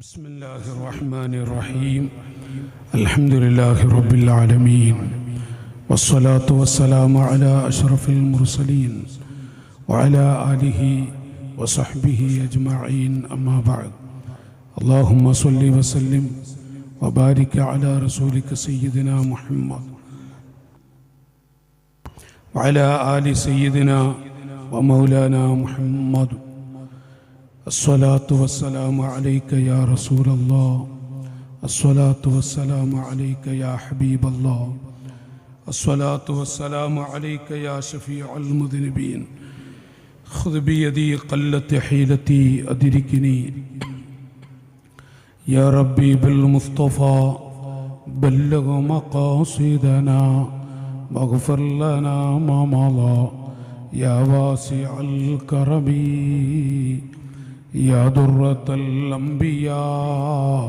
بسم الله الرحمن الرحيم الحمد لله رب العالمين والصلاة والسلام على أشرف المرسلين وعلى آله وصحبه أجمعين أما بعد اللهم صل وسلم وبارك على رسولك سيدنا محمد وعلى آل سيدنا ومولانا محمد الصلاة والسلام عليك يا رسول الله الصلاة والسلام عليك يا حبيب الله الصلاة والسلام عليك يا شفيع المذنبين خذ بيدي قلت حيلتي أدركني يا ربي بالمصطفى بلغ مقاصدنا واغفر لنا ما مضى يا واسع الكرم يا درة الأنبياء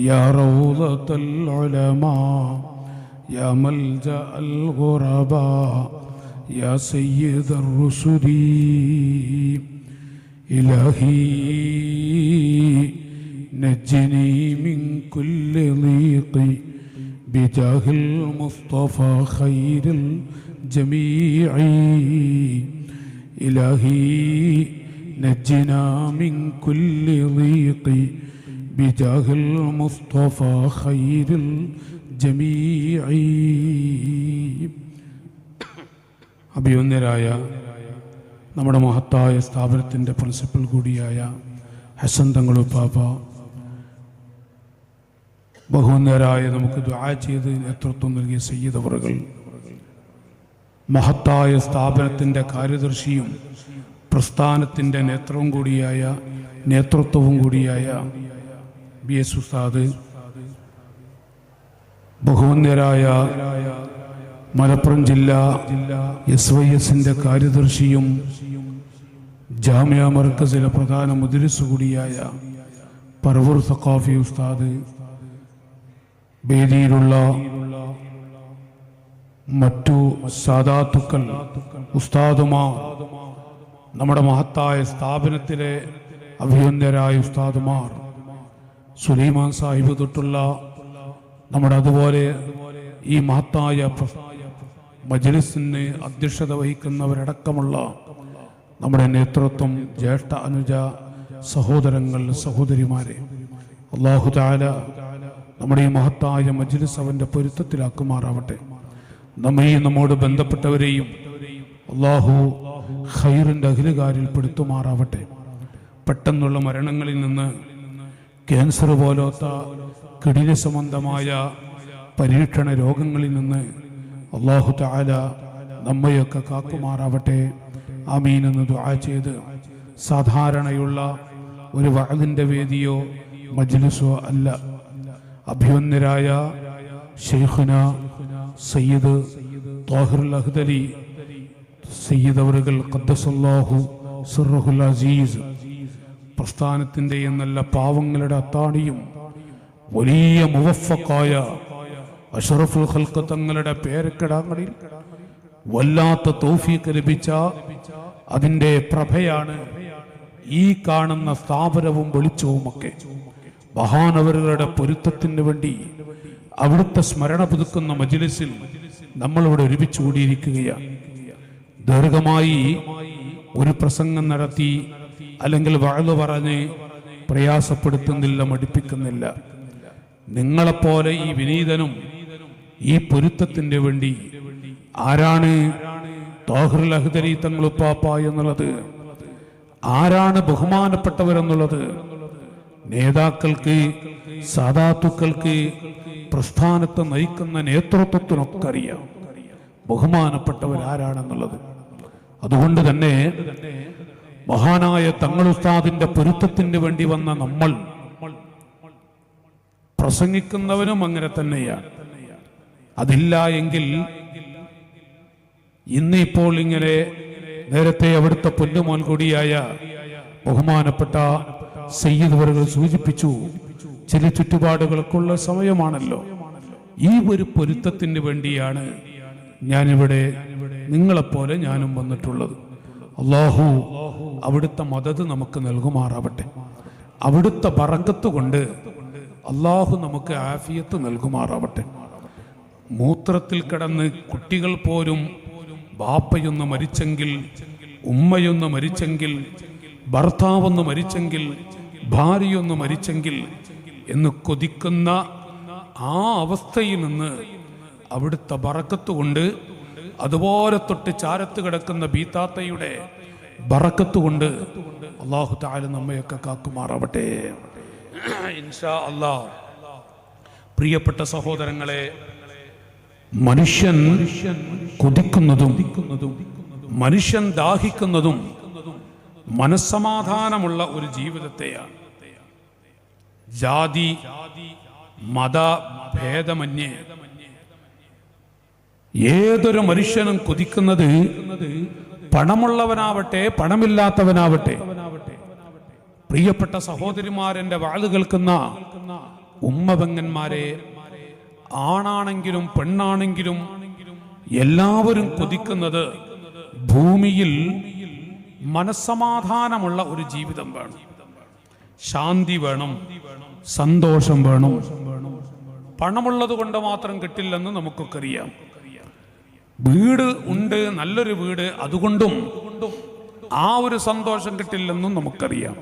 يا روضة العلماء يا ملجأ الغرباء يا سيد الرسل إلهي نجني من كل ضيق بجاه المصطفى خير الجميع إلهي نجنا من كل ضيق بجاه المصطفى خير الجميع. അഭിവന്ദരായ നമ്മുടെ മഹത്തായ സ്ഥാപനത്തിൻ്റെ പ്രിൻസിപ്പൽ കൂടിയായ ഹസൻ തങ്ങളുപ്പാപ്പ, ബഹുവന്ദരായ നമുക്ക് ദുആ ചെയ്ത് നേതൃത്വം നൽകിയ സയ്യിദ് അവറുകൾ, മഹത്തായ സ്ഥാപനത്തിൻ്റെ കാര്യദർശിയും പ്രസ്ഥാനത്തിൻ്റെ നേതൃത്വവും കൂടിയായ ബി എസ് ഉസ്താദ്, ബഹുവന്ദരായ മലപ്പുറം ജില്ലാ SYSൻ്റെ കാര്യദർശിയും ജാമിയ മർക്കസിലെ പ്രധാന മുദ്രിസ് കൂടിയായ പർവൂർ സഖാഫി ഉസ്താദ്, വേദിയിലുള്ള മറ്റു സാദാത്തുക്കൾ, ഉസ്താദുമാർ, നമ്മുടെ മഹത്തായ സ്ഥാപനത്തിലെ അഭിവന്ദരായ ഉസ്താദുമാർ, സുലൈമാൻ സാഹിബ് തൊട്ടുള്ള നമ്മുടെ അതുപോലെ ഈ മഹത്തായ മജ്ലിസിന് അധ്യക്ഷത വഹിക്കുന്നവരടക്കമുള്ള നമ്മുടെ നേതൃത്വം, ജ്യേഷ്ഠ അനുജ സഹോദരങ്ങൾ, സഹോദരിമാരെ, അല്ലാഹു തആല നമ്മുടെ ഈ മഹത്തായ മജ്ലിസ് അവൻ്റെ പൊരുത്തത്തിലാക്കുമാറാവട്ടെ. നമ്മെയും നമ്മോട് ബന്ധപ്പെട്ടവരെയും അല്ലാഹു ഖൈറിൻ്റെ അഖിലുകാരിൽ പെടുത്തുമാറാവട്ടെ. പെട്ടെന്നുള്ള മരണങ്ങളിൽ നിന്ന്, ക്യാൻസർ പോലത്തെ കിഡ്നി സംബന്ധമായ പരീക്ഷണ രോഗങ്ങളിൽ നിന്ന് അല്ലാഹു തആല നമ്മയൊക്കെ കാക്കുമാറാവട്ടെ. ആമീൻ എന്ന് ദുആ ചെയ്ത്, സാധാരണയുള്ള ഒരു വഅദിൻ്റെ വേദിയോ മജ്ലിസോ അല്ല, അഭിവന്ദരായ ശൈഖുന സയ്യിദ് ത്വാഹിറുൽ അഹ്ദലി സയ്യിദ് അവറുകൾ ഖദ്ദസല്ലാഹു സിർറഹുൽ അസീസ് പ്രസ്ഥാനത്തിൻ്റെ എന്നല്ല പാവങ്ങളുടെ അത്താണിയും വലിയ മുവഫ്ഫഖായ അഷ്റഫുൽ ഖൽഖ് തങ്ങളുടെ പേരക്കിടാങ്ങളിൽ വല്ലാത്ത തൗഫീഖ് ലഭിച്ച അതിൻ്റെ പ്രഭയാണ് ഈ കാണുന്ന സ്ഥാപനവും വെളിച്ചവുമൊക്കെ. മഹാനവറുകളുടെ പൊരുത്തത്തിന് വേണ്ടി അവിടുത്തെ സ്മരണ പുതുക്കുന്ന മജ്ലിസിൽ നമ്മളിവിടെ ഒരുമിച്ച് കൂടിയിരിക്കുകയാണ്. ദീർഘമായി ഒരു പ്രസംഗം നടത്തി അല്ലെങ്കിൽ വഅദ് പറഞ്ഞ് പ്രയാസപ്പെടുത്തുന്നില്ല, മടിപ്പിക്കുന്നില്ല. നിങ്ങളെപ്പോലെ ഈ വിനീതനും ഈ പൊരുത്തത്തിന് വേണ്ടി ആരാണ് ത്വാഹിറുൽ അഹ്ദലി തങ്ങളുപ്പാപ്പ എന്നുള്ളത്, ആരാണ് ബഹുമാനപ്പെട്ടവരെന്നുള്ളത് നേതാക്കൾക്ക്, സാദാത്തുക്കൾക്ക്, പ്രസ്ഥാനത്തെ നയിക്കുന്ന നേതൃത്വത്തിനൊക്കെ അറിയാം ബഹുമാനപ്പെട്ടവരാരാണെന്നുള്ളത്. അതുകൊണ്ട് തന്നെ മഹാനായ തങ്ങളുസ്താദിന്റെ പൊരുത്തത്തിന് വേണ്ടി വന്ന നമ്മൾ, പ്രസംഗിക്കുന്നവനും അങ്ങനെ തന്നെയാണ്. അതില്ല എങ്കിൽ ഇന്നിപ്പോൾ ഇങ്ങനെ നേരത്തെ അവിടുത്തെ പൊന്നുമോൻ കൂടിയായ ബഹുമാനപ്പെട്ട സയ്യിദ് അവറുകൾ സൂചിപ്പിച്ചു, ചില ചുറ്റുപാടുകൾക്കുള്ള സമയമാണല്ലോ. ഈ ഒരു പൊരുത്തത്തിന് വേണ്ടിയാണ് ഞാനിവിടെ നിങ്ങളെപ്പോലെ ഞാനും വന്നിട്ടുള്ളത്. അല്ലാഹു അവിടുത്തെ മദത് നമുക്ക് നൽകുമാറാവട്ടെ. അവിടുത്തെ ബറക്കത്ത് കൊണ്ട് അള്ളാഹു നമുക്ക് ആഫിയത്ത് നൽകുമാറാവട്ടെ. മൂത്രത്തിൽ കിടന്ന് കുട്ടികൾ പോലും ബാപ്പയൊന്ന് മരിച്ചെങ്കിൽ, ഉമ്മയൊന്ന് മരിച്ചെങ്കിൽ, ഭർത്താവൊന്ന് മരിച്ചെങ്കിൽ, ഭാര്യയൊന്ന് മരിച്ചെങ്കിൽ എന്ന് കൊതിക്കുന്ന ആ അവസ്ഥയിൽ നിന്ന് അവിടുത്തെ ബറക്കത്ത് കൊണ്ട്, അതുപോലെ തൊട്ട് ചാരത്ത് കിടക്കുന്ന ബീത്താത്തയുടെ ബറക്കത്ത് കൊണ്ട് അല്ലാഹു തആല നമ്മയൊക്കെ കാക്കുമാറാവട്ടെ ഇൻഷാ അല്ലാഹ്. പ്രിയപ്പെട്ട സഹോദരങ്ങളെ, മനുഷ്യൻ കൊതിക്കുന്നതും മനുഷ്യൻ ദാഹിക്കുന്നതും മനസ്സമാധാനമുള്ള ഒരു ജീവിതത്തെയാണ്. ജാതി മത ഭേദമന്യേ ഏതൊരു മനുഷ്യനും കൊതിക്കുന്നത്, പണമുള്ളവനാവട്ടെ പണമില്ലാത്തവനാവട്ടെ, പ്രിയപ്പെട്ട സഹോദരിമാരെന്റെ വാള് കേൾക്കുന്ന ഉമ്മപെങ്ങന്മാരെ, ആണാണെങ്കിലും പെണ്ണാണെങ്കിലും എല്ലാവരും കൊതിക്കുന്നത് ഭൂമിയിൽ മനസ്സമാധാനമുള്ള ഒരു ജീവിതം വേണം, ശാന്തി വേണം, സന്തോഷം വേണം. പണമുള്ളത് കൊണ്ട് മാത്രം കിട്ടില്ലെന്ന് നമുക്കൊക്കെ അറിയാം. വീട് ഉണ്ട്, നല്ലൊരു വീട്, അതുകൊണ്ടും ആ ഒരു സന്തോഷം കിട്ടില്ലെന്നും നമുക്കറിയാം.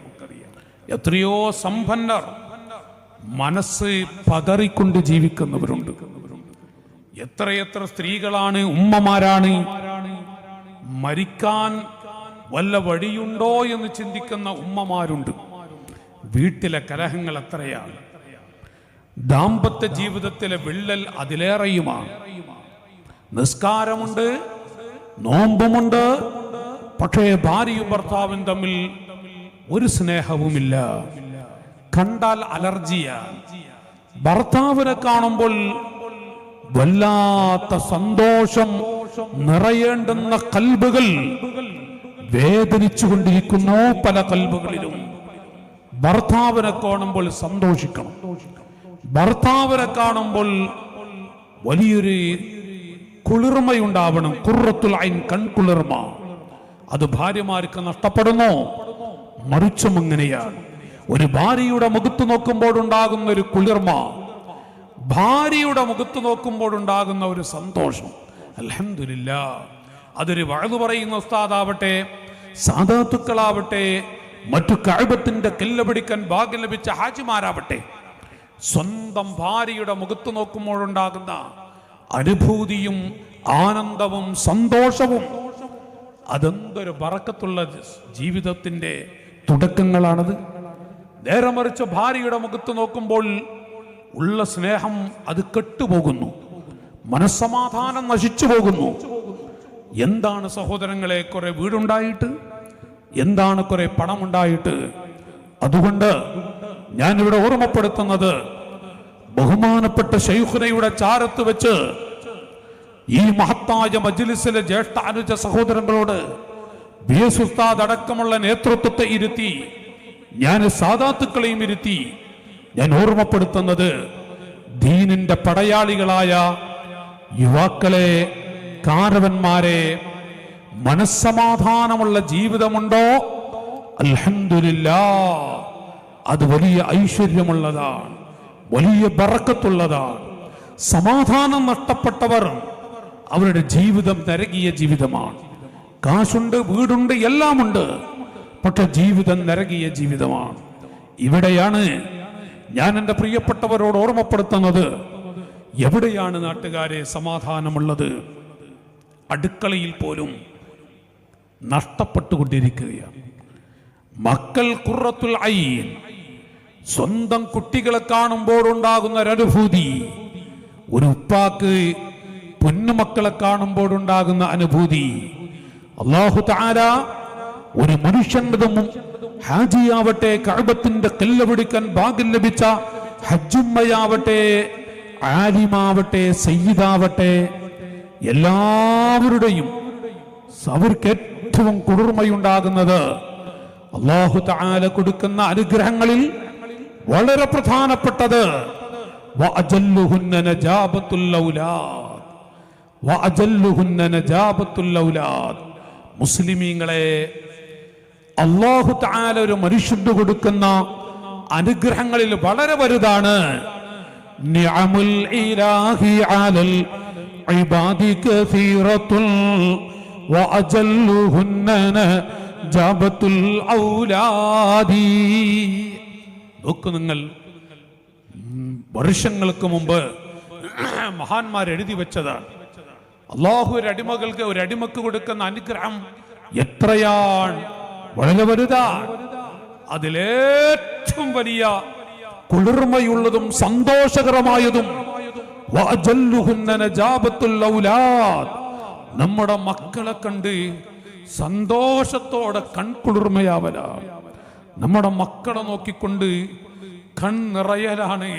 എത്രയോ സമ്പന്നർ മനസ്സ് പതറിക്കൊണ്ട് ജീവിക്കുന്നവരുണ്ട്. എത്രയെത്ര സ്ത്രീകളാണ്, ഉമ്മമാരാണ് മരിക്കാൻ വല്ല വഴിയുണ്ടോ എന്ന് ചിന്തിക്കുന്ന ഉമ്മമാരുണ്ട്. വീട്ടിലെ കലഹങ്ങൾ എത്രയാണ്, ദാമ്പത്യ ജീവിതത്തിലെ വിള്ളൽ അതിലേറെയുമാണ്. നിസ്കാരമുണ്ട്, നോമ്പുമുണ്ട്, പക്ഷേ ഭാര്യയും ഭർത്താവും തമ്മിൽ ഒരു സ്നേഹവുമില്ല. കണ്ടാൽ അലർജിയാണ്. ഭർത്താവിനെ കാണുമ്പോൾ വല്ലാത്ത സന്തോഷം നിറയേണ്ടുന്ന കൽബുകൾ വേദനിച്ചു കൊണ്ടിരിക്കുന്നു. പല കൽബുകളിലും ഭർത്താവിനെ കാണുമ്പോൾ സന്തോഷിക്കണം, ഭർത്താവിനെ കാണുമ്പോൾ വലിയൊരു കുളിർമയുണ്ടാവണം. ഖുർറത്തുൽ ഐൻ, കൺകുളിർമ. അത് ഭാര്യമാർക്ക് നഷ്ടപ്പെടുന്നു. മറിച്ചും അങ്ങനെയാണ്. ഒരു ഭാര്യയുടെ മുഖത്ത് നോക്കുമ്പോഴുണ്ടാകുന്ന ഒരു കുളിർമ, ഭാര്യയുടെ മുഖത്ത് നോക്കുമ്പോഴുണ്ടാകുന്ന ഒരു സന്തോഷം, അൽഹംദുലില്ലാഹ്. അതൊരു വഅദ് പറയുന്ന ഉസ്താദാവട്ടെ, സാദാത്തുക്കളാവട്ടെ, മറ്റു കഅബത്തിന്റെ കില്ല പിടിക്കാൻ ഭാഗ്യം ലഭിച്ച ഹാജിമാരാവട്ടെ, സ്വന്തം ഭാര്യയുടെ മുഖത്ത് നോക്കുമ്പോഴുണ്ടാകുന്ന അനുഭൂതിയും ആനന്ദവും സന്തോഷവും, അതെന്തൊരു ബറക്കത്തുള്ള ജീവിതത്തിന്റെ തുടക്കങ്ങളാണത്. നേരെ മറിച്ച് ഭാര്യയുടെ മുഖത്ത് നോക്കുമ്പോൾ ഉള്ള സ്നേഹം അത് കെട്ടുപോകുന്നു, മനസ്സമാധാനം നശിച്ചു പോകുന്നു. എന്താണ് സഹോദരങ്ങളെ കുറെ വീടുണ്ടായിട്ട്, എന്താണ് കുറെ പണമുണ്ടായിട്ട്? അതുകൊണ്ട് ഞാനിവിടെ ഓർമ്മപ്പെടുത്തുന്നത്, ബഹുമാനപ്പെട്ട ശൈഖുനയുടെ ചാരത്ത് വെച്ച് ഈ മഹത്തായ മജ്ലിസിലെ ജ്യേഷ്ഠ അനുജ സഹോദരങ്ങളോട് ബിഎസ് ഉസ്താദ് അടക്കമുള്ള നേതൃത്വത്തെ ഇരുത്തി, ഞാൻ സാദാത്തുക്കളെയും ഇരുത്തി ഞാൻ ഓർമ്മപ്പെടുത്തുന്നത്, ദീനിന്റെ പടയാളികളായ യുവാക്കളെ, കാരവന്മാരെ, മനസ്സമാധാനമുള്ള ജീവിതമുണ്ടോ? അൽഹംദുലില്ലാഹ്, അത് വലിയ ഐശ്വര്യമുള്ളതാണ്, വലിയ ബറക്കത്തുള്ളതാണ്. സമാധാനം നഷ്ടപ്പെട്ടവർ, അവരുടെ ജീവിതം നരകിയ ജീവിതമാണ്. കാശുണ്ട്, വീടുണ്ട്, എല്ലാമുണ്ട്, പക്ഷെ ജീവിതം നരകിയ ജീവിതമാണ്. ഇവിടെയാണ് ഞാൻ എൻ്റെ പ്രിയപ്പെട്ടവരോട് ഓർമ്മപ്പെടുത്തുന്നത്, എവിടെയാണ് നാട്ടുകാരെ സമാധാനമുള്ളത്? അടുക്കളയിൽ പോലും നഷ്ടപ്പെട്ടുകൊണ്ടിരിക്കുകയാണ്. മക്കൾ ഖുർറത്തുൽ ഐൻ, സ്വന്തം കുട്ടികളെ കാണുമ്പോഴുണ്ടാകുന്ന ഒരനുഭൂതി, ഒരു ഉപ്പാക്ക് പൊന്നുമക്കളെ കാണുമ്പോഴുണ്ടാകുന്ന അനുഭൂതി. അല്ലാഹു തആല ഒരു മനുഷ്യന്റെ ഹാജിയാവട്ടെ, കഅബത്തിന്റെ കില്ല പിടിക്കാൻ ഭാഗ്യം ലഭിച്ച ഹജ്ജുമ്മയാവട്ടെ, ആലിമാവട്ടെ, സയ്യിദാവട്ടെ, എല്ലാവരുടെയും അവർക്ക് ഏറ്റവും കുളിർമയുണ്ടാകുന്നത് അല്ലാഹു തആല കൊടുക്കുന്ന അനുഗ്രഹങ്ങളിൽ വളരെ പ്രധാനപ്പെട്ടത് വഅജല്ലുഹുന്ന നജാബത്തുൽ ഔലാദ്, വഅജല്ലുഹുന്ന നജാബത്തുൽ ഔലാദ്. മുസ്ലിമീങ്ങളെ, അല്ലാഹു തആല ഒരു മനുഷ്യന് കൊടുക്കുന്ന അനുഗ്രഹങ്ങളിൽ വളരെ വലുതാണ്. നിഅമുൽ ഇലാഹി അലൽ ഇബാദി കസീറത്തുൽ വഅജല്ലുഹുന്ന ജാബത്തുൽ ഔലാദി. നോക്കൂ നിങ്ങൾ, വർഷങ്ങൾക്ക് മുമ്പ് മഹാന്മാർ എഴുതി വെച്ചതാണ്. അള്ളാഹു ഒരു അടിമക്ക് കൊടുക്കുന്ന അനുഗ്രഹം എത്രയാണ്, വളരെ വലുതാണ്. അതിലേറ്റവും വലിയ കുളിർമയുള്ളതും സന്തോഷകരമായതും നമ്മുടെ മക്കളെ കണ്ട് സന്തോഷത്തോടെ കൺകുളിർമയാവലാണ്. നമ്മുടെ മക്കളെ നോക്കിക്കൊണ്ട് കൺനിറയലാണ്.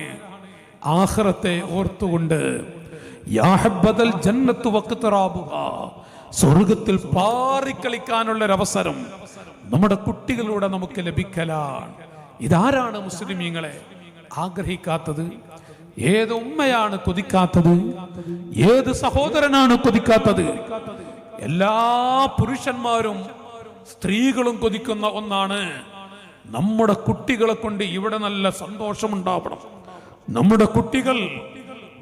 ആഖിറത്തെ ഓർത്തുകൊണ്ട് സ്വർഗത്തിൽ പാറിക്കളിക്കാനുള്ളൊരവസരം നമ്മുടെ കുട്ടികളിലൂടെ നമുക്ക് ലഭിക്കലാണ്. ഇതാരാണ് മുസ്ലിമീങ്ങളെ ആഗ്രഹിക്കാത്തത്? ഏത് ഉമ്മയാണ് കൊതിക്കാത്തത്? ഏത് സഹോദരനാണ് കൊതിക്കാത്തത്? എല്ലാ പുരുഷന്മാരും സ്ത്രീകളും കൊതിക്കുന്ന ഒന്നാണ്, നമ്മുടെ കുട്ടികളെ കൊണ്ട് ഇവിടെ നല്ല സന്തോഷമുണ്ടാവണം. നമ്മുടെ കുട്ടികൾ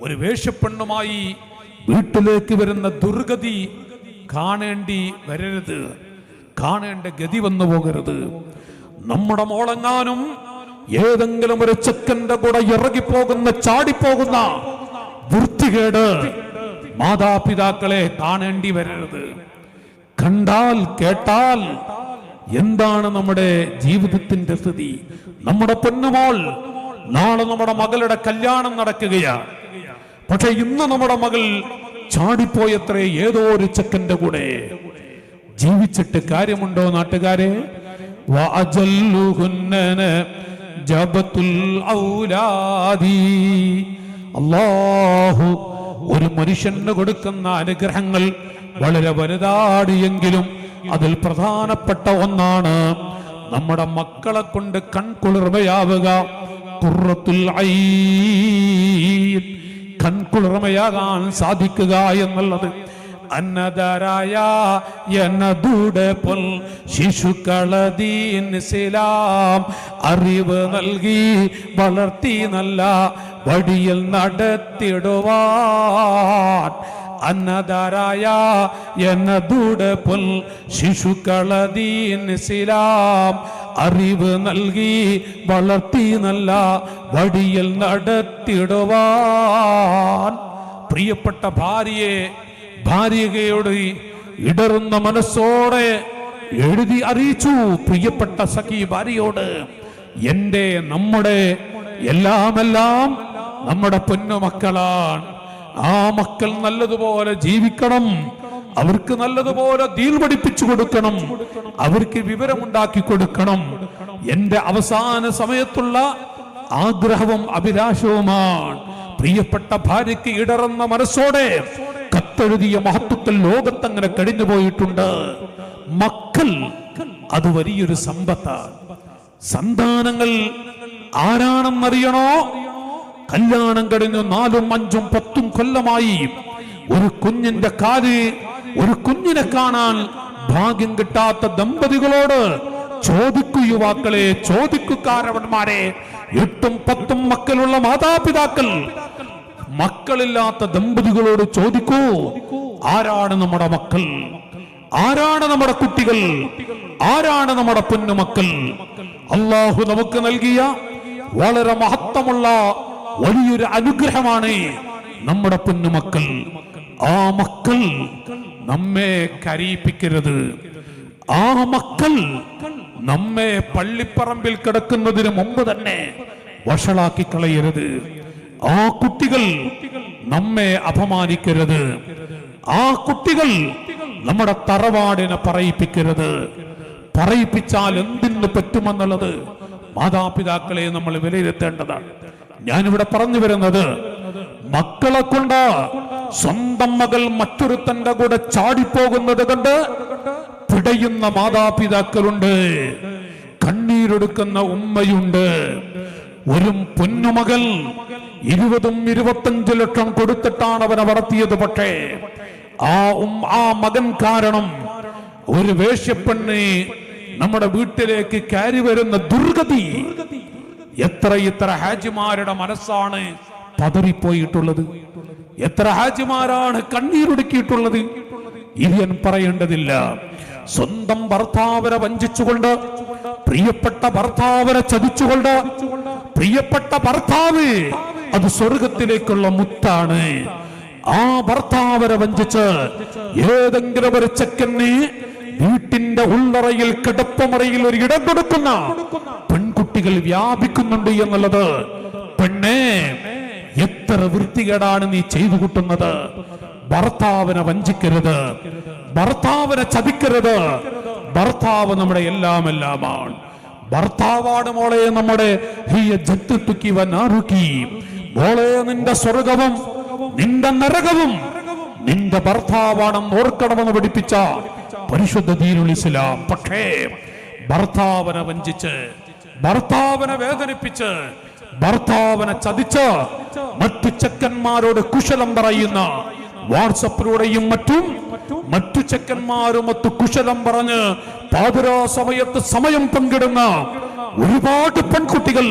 ഒരു വേശ്യപ്പെണ്ണുമായി വീട്ടിലേക്ക് വരുന്ന ദുർഗതി കാണേണ്ടി വരരുത്, കാണേണ്ട ഗതി വന്നു പോകരുത്. നമ്മുടെ മോളെങ്ങാനും ഏതെങ്കിലും ഒരു ചെക്കന്റെ കൂടെ ഇറങ്ങിപ്പോകുന്ന ചാടിപ്പോകുന്ന വൃത്തികേട് മാതാപിതാക്കളെ കാണേണ്ടി വരരുത്. കണ്ടാൽ കേട്ടാൽ എന്താണ് നമ്മുടെ ജീവിതത്തിന്റെ സ്ഥിതി? നമ്മുടെ പൊന്നുമോൾ, നാളെ നമ്മുടെ മകളുടെ കല്യാണം നടക്കുകയാണ്. പക്ഷെ ഇന്ന് നമ്മുടെ മകൾ ചാടിപ്പോയത്രേ ഏതോ ഒരു ചെക്കന്റെ കൂടെ. ജീവിച്ചിട്ട് കാര്യമുണ്ടോ നാട്ടുകാരെ? അല്ലാഹു ഒരു മനുഷ്യന് കൊടുക്കുന്ന അനുഗ്രഹങ്ങൾ വളരെ വലുതാണ്. എങ്കിലും അതിൽ പ്രധാനപ്പെട്ട ഒന്നാണ് നമ്മുടെ മക്കളെ കൊണ്ട് കൺകുളിർമയാവുക. ഖുർറത്തുൽ ഐൻ, കൺകുളിർമയാകാൻ സാധിക്കുക എന്നുള്ളത്. അന്നദാരായ എന്നതുടെ പൊൽ ശിശുക്കളദീൻ ഇസ്ലാം അറിവ് നൽകി വളർത്തി നല്ല വഴിയിൽ നടത്തിടുവാൻ. അന്നദാരായ എന്നതുടെ പൊൽ ശിശുക്കളദീൻ ഇസ്ലാം അറിവ് നൽകി വളർത്തി നല്ല വഴിയിൽ നടത്തിടുവാൻ. പ്രിയപ്പെട്ട ഭാര്യയോട് ഇടറുന്ന മനസ്സോടെ എഴുതി അറിയിച്ചു. പ്രിയപ്പെട്ട സഖി ഭാര്യയോട്, നമ്മുടെ എല്ലാം നമ്മുടെ പൊന്നുമക്കളാണ്. ആ മക്കൾ നല്ലതുപോലെ ജീവിക്കണം, അവർക്ക് നല്ലതുപോലെ ദീൻ പഠിപ്പിച്ചു കൊടുക്കണം, അവർക്ക് വിവരമുണ്ടാക്കി കൊടുക്കണം. എന്റെ അവസാന സമയത്തുള്ള ആഗ്രഹവും അഭിലാഷവുമാണ്. പ്രിയപ്പെട്ട ഭാര്യയ്ക്ക് ഇടറുന്ന മനസ്സോടെ കത്തെഴുതിയ മഹത്വത്തിൽ ലോകത്തങ്ങനെ കഴിഞ്ഞു പോയിട്ടുണ്ട്. മക്കൾ അത് വലിയൊരു സമ്പത്താണ്. സന്താനങ്ങൾ ആരാണെന്നറിയണോ? കല്യാണം കഴിഞ്ഞു 4, 5, 10 കൊല്ലമായി ഒരു കുഞ്ഞിന്റെ ഒരു കുഞ്ഞിനെ കാണാൻ ഭാഗ്യം കിട്ടാത്ത ദമ്പതികളോട് ചോദിക്കൂ യുവാക്കളെ, ചോദിക്കൂ കാരവന്മാരെ, 8, 10 മക്കളുള്ള മാതാപിതാക്കൾ, മക്കളില്ലാത്ത ദമ്പതികളോട് ചോദിക്കൂ, ആരാണ് നമ്മുടെ മക്കൾ? ആരാണ് നമ്മുടെ കുട്ടികൾ? ആരാണ് നമ്മുടെ പൊന്നുമക്കൾ? അള്ളാഹു നമുക്ക് നൽകിയ വളരെ മഹത്വമുള്ള വലിയൊരു അനുഗ്രഹമാണ് നമ്മുടെ പൊന്നുമക്കൾ. ആ മക്കൾ നമ്മെ കരയിപ്പിക്കരുത്. ആ മക്കൾ നമ്മെ പള്ളിപ്പറമ്പിൽ കിടക്കുന്നതിന് മുമ്പ് തന്നെ വഷളാക്കി കളയരുത്. ആ കുട്ടികൾ നമ്മെ അപമാനിക്കരുത്. ആ കുട്ടികൾ നമ്മുടെ തറവാടിനെ പറയിപ്പിക്കരുത്. പറയിപ്പിച്ചാൽ എന്തിനു പറ്റുമെന്നുള്ളത് മാതാപിതാക്കളെ നമ്മൾ വിലയിരുത്തേണ്ടതാണ്. ഞാനിവിടെ പറഞ്ഞു വരുന്നത്, മക്കളെ കൊണ്ട് സ്വന്തം മകൾ മറ്റൊരുത്തന്റെ കൂടെ ചാടിപ്പോകുന്നത് കണ്ട് പിടയുന്ന മാതാപിതാക്കളുണ്ട്, കണ്ണീരൊടുക്കുന്ന ഉമ്മയുണ്ട്. ഒരു പൊന്നുമകൾ 20-25 ലക്ഷം കൊടുത്തിട്ടാണ് അവനെ വളർത്തിയത്. പക്ഷേ ആ മകൻ കാരണം ഒരു വേശ്യപ്പെണ്ണ് നമ്മുടെ വീട്ടിലേക്ക് കയറി വരുന്ന ദുർഗതി എത്ര ഹാജിമാരുടെ മനസ്സാണ് പതറിപ്പോയിട്ടുള്ളത്, എത്ര ഹാജിമാരാണ് കണ്ണീരൊടുക്കിയിട്ടുള്ളത്. ഇത് ഞാൻ പറയേണ്ടതില്ല. സ്വന്തം ഭർത്താവിനെ വഞ്ചിച്ചുകൊണ്ട്, പ്രിയപ്പെട്ട ഭർത്താവിനെ ചതിച്ചുകൊണ്ട്, പ്രിയപ്പെട്ട ഭർത്താവ് അത് സ്വർഗത്തിലേക്കുള്ള മുത്താണ്. ആ ഭർത്താവിനെ വഞ്ചിച്ച് ഏതെങ്കിലും ഒരു ചെക്കന് വീട്ടിന്റെ ഉള്ളറയിൽ കിടപ്പുമുറിയിൽ ഒരു ഇടം കൊടുക്കുന്ന പെൺകുട്ടികൾ വ്യാപിക്കുന്നുണ്ട് എന്നുള്ളത്. പെണ്ണേ, എത്ര വൃത്തികേടാണ് നീ ചെയ്തു കൂട്ടുന്നത്. ഭർത്താവിനെ വഞ്ചിക്കരുത്, ഭർത്താവിനെ ചതിക്കരുത്. ഭർത്താവ് നമ്മുടെ എല്ലാമാണ്. ഭർത്താവാണ് മോളെ നമ്മുടെ മോളെ നിന്റെ സ്വർഗവും നിന്റെ നരകവും നിന്റെ ഭർത്താവാണെന്ന് ഓർക്കണമെന്ന് പഠിപ്പിച്ച പരിശുദ്ധ ദീനുൽ ഇസ്ലാം. പക്ഷേ ഭർത്താവിനെ വഞ്ചിച്ച്, ഭർത്താവിനെ വേദനിപ്പിച്ച്, ഭർത്താവിനെ ചതിച്ച് മറ്റു ചെക്കന്മാരോട് കുശലം പറയുന്ന, വാട്സപ്പിലൂടെയും മറ്റു ചെക്കന്മാരും കുശലം പറഞ്ഞ് പാതിരാ സമയത്ത് സമയം പങ്കിടുന്ന ഒരുപാട് പെൺകുട്ടികൾ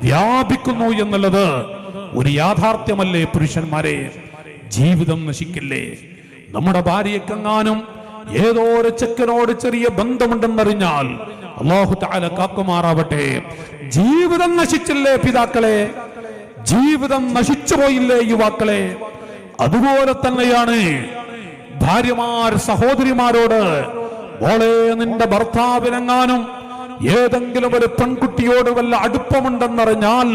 വ്യാപിക്കുന്നു എന്നുള്ളത് ഒരു യാഥാർത്ഥ്യമല്ലേ പുരുഷന്മാരെ? ജീവിതം നശിക്കില്ലേ? നമ്മുടെ ഭാര്യക്കെങ്ങാനും ഏതോ ഒരു ചെക്കനോട് ചെറിയ ബന്ധമുണ്ടെന്നറിഞ്ഞാൽ അല്ലാഹു തആല കാക്കുമാറാവട്ടെ, ജീവിതം നശിച്ചില്ലേ പിതാക്കളെ? ജീവിതം നശിച്ചു പോയില്ലേ യുവാക്കളെ? അതുപോലെ തന്നെയാണ് ഭാര്യമാർ സഹോദരിമാരോട്, മോളെ നിന്റെ ഭർത്താവിനെങ്ങാനും ഏതെങ്കിലും ഒരു പെൺകുട്ടിയോട് വല്ല അടുപ്പമുണ്ടെന്നറിഞ്ഞാൽ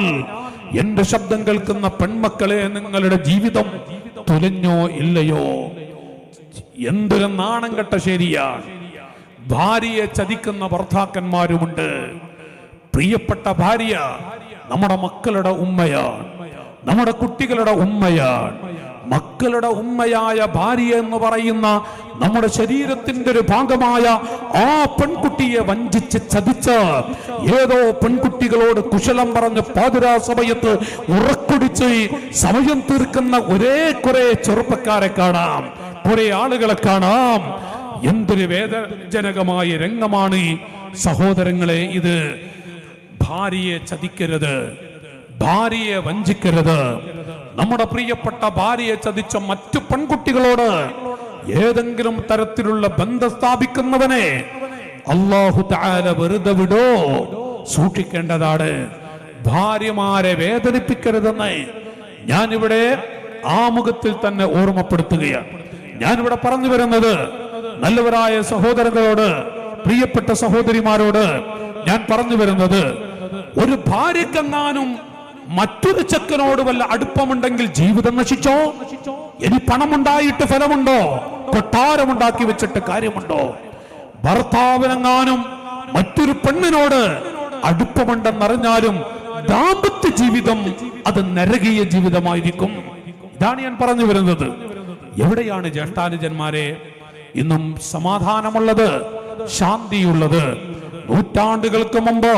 എന്റെ ശബ്ദം കേൾക്കുന്ന പെൺമക്കളെ, നിങ്ങളുടെ ജീവിതം തുലഞ്ഞോ ഇല്ലയോ? എന്തൊരു നാണം കെട്ട ശരിയാണ്. ഭാര്യയെ ചതിക്കുന്ന ഭർത്താക്കന്മാരുമുണ്ട്. പ്രിയപ്പെട്ട ഭാര്യ നമ്മുടെ മക്കളുടെ ഉമ്മയാണ്, നമ്മുടെ കുട്ടികളുടെ ഉമ്മയാണ്. മക്കളുടെ ഉമ്മയായ ഭാര്യ എന്ന് പറയുന്ന നമ്മുടെ ശരീരത്തിന്റെ ഒരു ഭാഗമായ ആ പെൺകുട്ടിയെ വഞ്ചിച്ച് ചതിച്ച് ഏതോ പെൺകുട്ടികളോട് കുശലം പറഞ്ഞ് പാതിരാ സമയത്ത് ഉറക്കൊടിച്ച് സമയം തീർക്കുന്ന കുറെ ചെറുപ്പക്കാരെ കാണാം, കുറെ ആളുകളെ കാണാം. എന്തൊരു വേദനാജനകമായ രംഗമാണ് സഹോദരങ്ങളെ ഇത്. ഭാര്യയെ ചതിക്കരുത്, ഭാര്യയെ വഞ്ചിക്കരുത്. നമ്മുടെ പ്രിയപ്പെട്ട ഭാര്യയെ ചതിച്ച മറ്റു പെൺകുട്ടികളോട് ഏതെങ്കിലും തരത്തിലുള്ള ബന്ധം സ്ഥാപിക്കുന്നവനെ അല്ലാഹു തആല വെറുതെ വിടോ? സൂക്ഷിക്കേണ്ടതാണ്. ഭാര്യമാരെ വേദനിപ്പിക്കരുതെന്ന് ഞാനിവിടെ ആമുഖത്തിൽ തന്നെ ഓർമ്മപ്പെടുത്തുകയാണ്. ഞാനിവിടെ പറഞ്ഞു വരുന്നത് നല്ലവരായ സഹോദരങ്ങളോട്, പ്രിയപ്പെട്ട സഹോദരിമാരോട് ഞാൻ പറഞ്ഞു വരുന്നത്, ഒരു ഭാര്യക്കെങ്ങാനും മറ്റൊരു ചെക്കനോട് വല്ല അടുപ്പമുണ്ടെങ്കിൽ ജീവിതം നശിച്ചോ? ഇനി പണമുണ്ടായിട്ട് ഫലമുണ്ടോ? കൊട്ടാരമുണ്ടാക്കി വെച്ചിട്ട് കാര്യമുണ്ടോ? ഭർത്താവിനെങ്ങാനും മറ്റൊരു പെണ്ണിനോട് അടുപ്പമുണ്ടെന്നറിഞ്ഞാലും ദാമ്പത്യ ജീവിതം അത് നരകീയ ജീവിതമായിരിക്കും. ഇതാണ് ഞാൻ പറഞ്ഞു വരുന്നത്. എവിടെയാണ് ജ്യേഷ്ഠാനുജന്മാരെ ഇന്നും സമാധാനമുള്ളത്, ശാന്തിയുള്ളത്? നൂറ്റാണ്ടുകൾക്ക് മുമ്പ്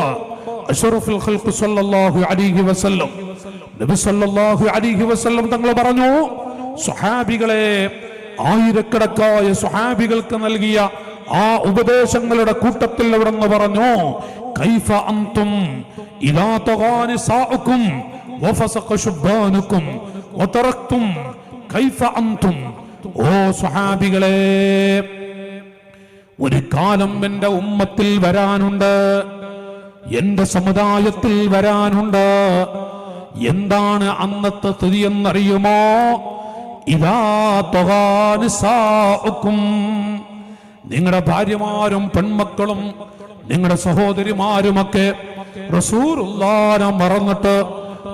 അഷ്റഫുൽ ഖൽഖ് സല്ലല്ലാഹു അലൈഹി വസല്ലം, നബി സല്ലല്ലാഹു അലൈഹി വസല്ലം തങ്ങൾ പറഞ്ഞു, സ്വഹാബികളെ, ആയിരക്കണക്കായ സ്വഹാബികൾക്ക് നൽകിയ ആ ഉപദേശങ്ങളുടെ കൂട്ടത്തിൽ അവിടെന്ന് പറഞ്ഞു, കൈഫ അൻതും ഇദാ തഗാനി സാഉകും വഫസഖ ശുബ്ബാനുകും വതറക്തും കൈഫ അൻതും. ഓ സ്വഹാബികളെ, ഒരു കാലം എന്റെ ഉമ്മത്തിൽ വരാനുണ്ട്, എന്റെ സമുദായത്തിൽ വരാനുണ്ട്. എന്താണ് അന്നത്തെ സ്ഥിതി എന്നറിയുമോ? ഇദാ തഗാനി സാഉകും, നിങ്ങളുടെ ഭാര്യമാരും പെൺമക്കളും നിങ്ങളുടെ സഹോദരിമാരുമൊക്കെ റസൂലുള്ളാഹിനെ മറന്നിട്ട്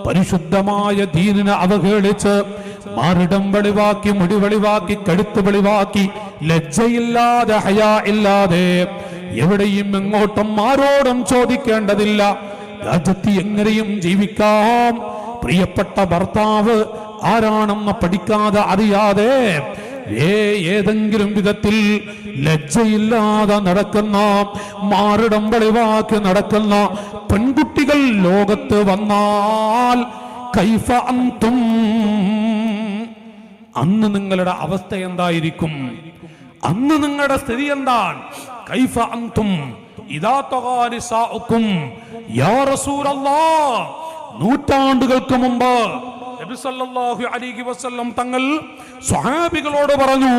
പരിശുദ്ധമായ ദീനിനെ അവഹേളിച്ച് മാറിടം വെളിവാക്കി, മുടി വെളിവാക്കി, കഴുത്ത് വെളിവാക്കി, ലജ്ജയില്ലാതെ, ഹയാ ഇല്ലാതെ, എവിടെയും എങ്ങോട്ടും ആരോടും ചോദിക്കേണ്ടതില്ല, രാജ്യത്ത് എങ്ങനെയും ജീവിക്കാം, പ്രിയപ്പെട്ട ഭർത്താവ് ആരാണെന്ന് പഠിക്കാതെ അറിയാതെ ഏതെങ്കിലും വിധത്തിൽ ലജ്ജയില്ലാതെ നടക്കുന്ന, മാറിടം വെളിവാക്കി നടക്കുന്ന പെൺകുട്ടികൾ ലോകത്ത് വന്നാൽ കൈഫ അൻതും, അന്ന് നിങ്ങളുടെ അവസ്ഥ എന്തായിരിക്കും? അന്ന് നിങ്ങളുടെ സ്ഥിതി എന്താണ്? കൈഫ അൻതും ഇദാ തഗാ നിസാഉകും യാ റസൂലല്ലാഹ്. നൂറ്റാണ്ടുകൾക്ക് മുമ്പ് നബി സല്ലല്ലാഹു അലൈഹി വസല്ലം തങ്ങൾ സ്വഹാബികളോട് പറഞ്ഞു,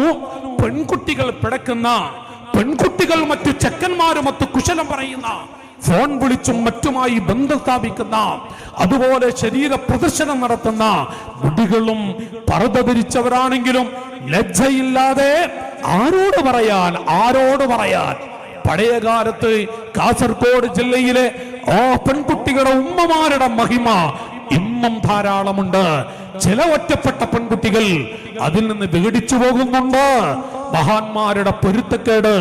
പെൺകുട്ടികൾ പിടക്കുന്ന, പെൺകുട്ടികൾ മറ്റു ചെക്കന്മാരുമൊത്ത് കുശലം പറയുന്ന, ഫോൺ വിളിച്ചും മറ്റുമായി ബന്ധം സ്ഥാപിക്കുന്ന, അതുപോലെ ശരീര പ്രദർശനം നടത്തുന്ന കുട്ടികളും പർദ്ദ ധരിച്ചവരാണെങ്കിലും ലജ്ജയില്ലാതെ ആരോട് പറയാൻ പഴയ കാലത്ത് കാസർഗോഡ് ജില്ലയിലെ ആ പെൺകുട്ടികളുടെ ഉമ്മമാരുടെ മഹിമ ഇന്നും ധാരാളമുണ്ട്. ചില ഒറ്റപ്പെട്ട പെൺകുട്ടികൾ അതിൽ നിന്ന് വിഘടിച്ചു പോകുന്നുണ്ട്. മഹാന്മാരുടെ പൊരുത്തക്കേട്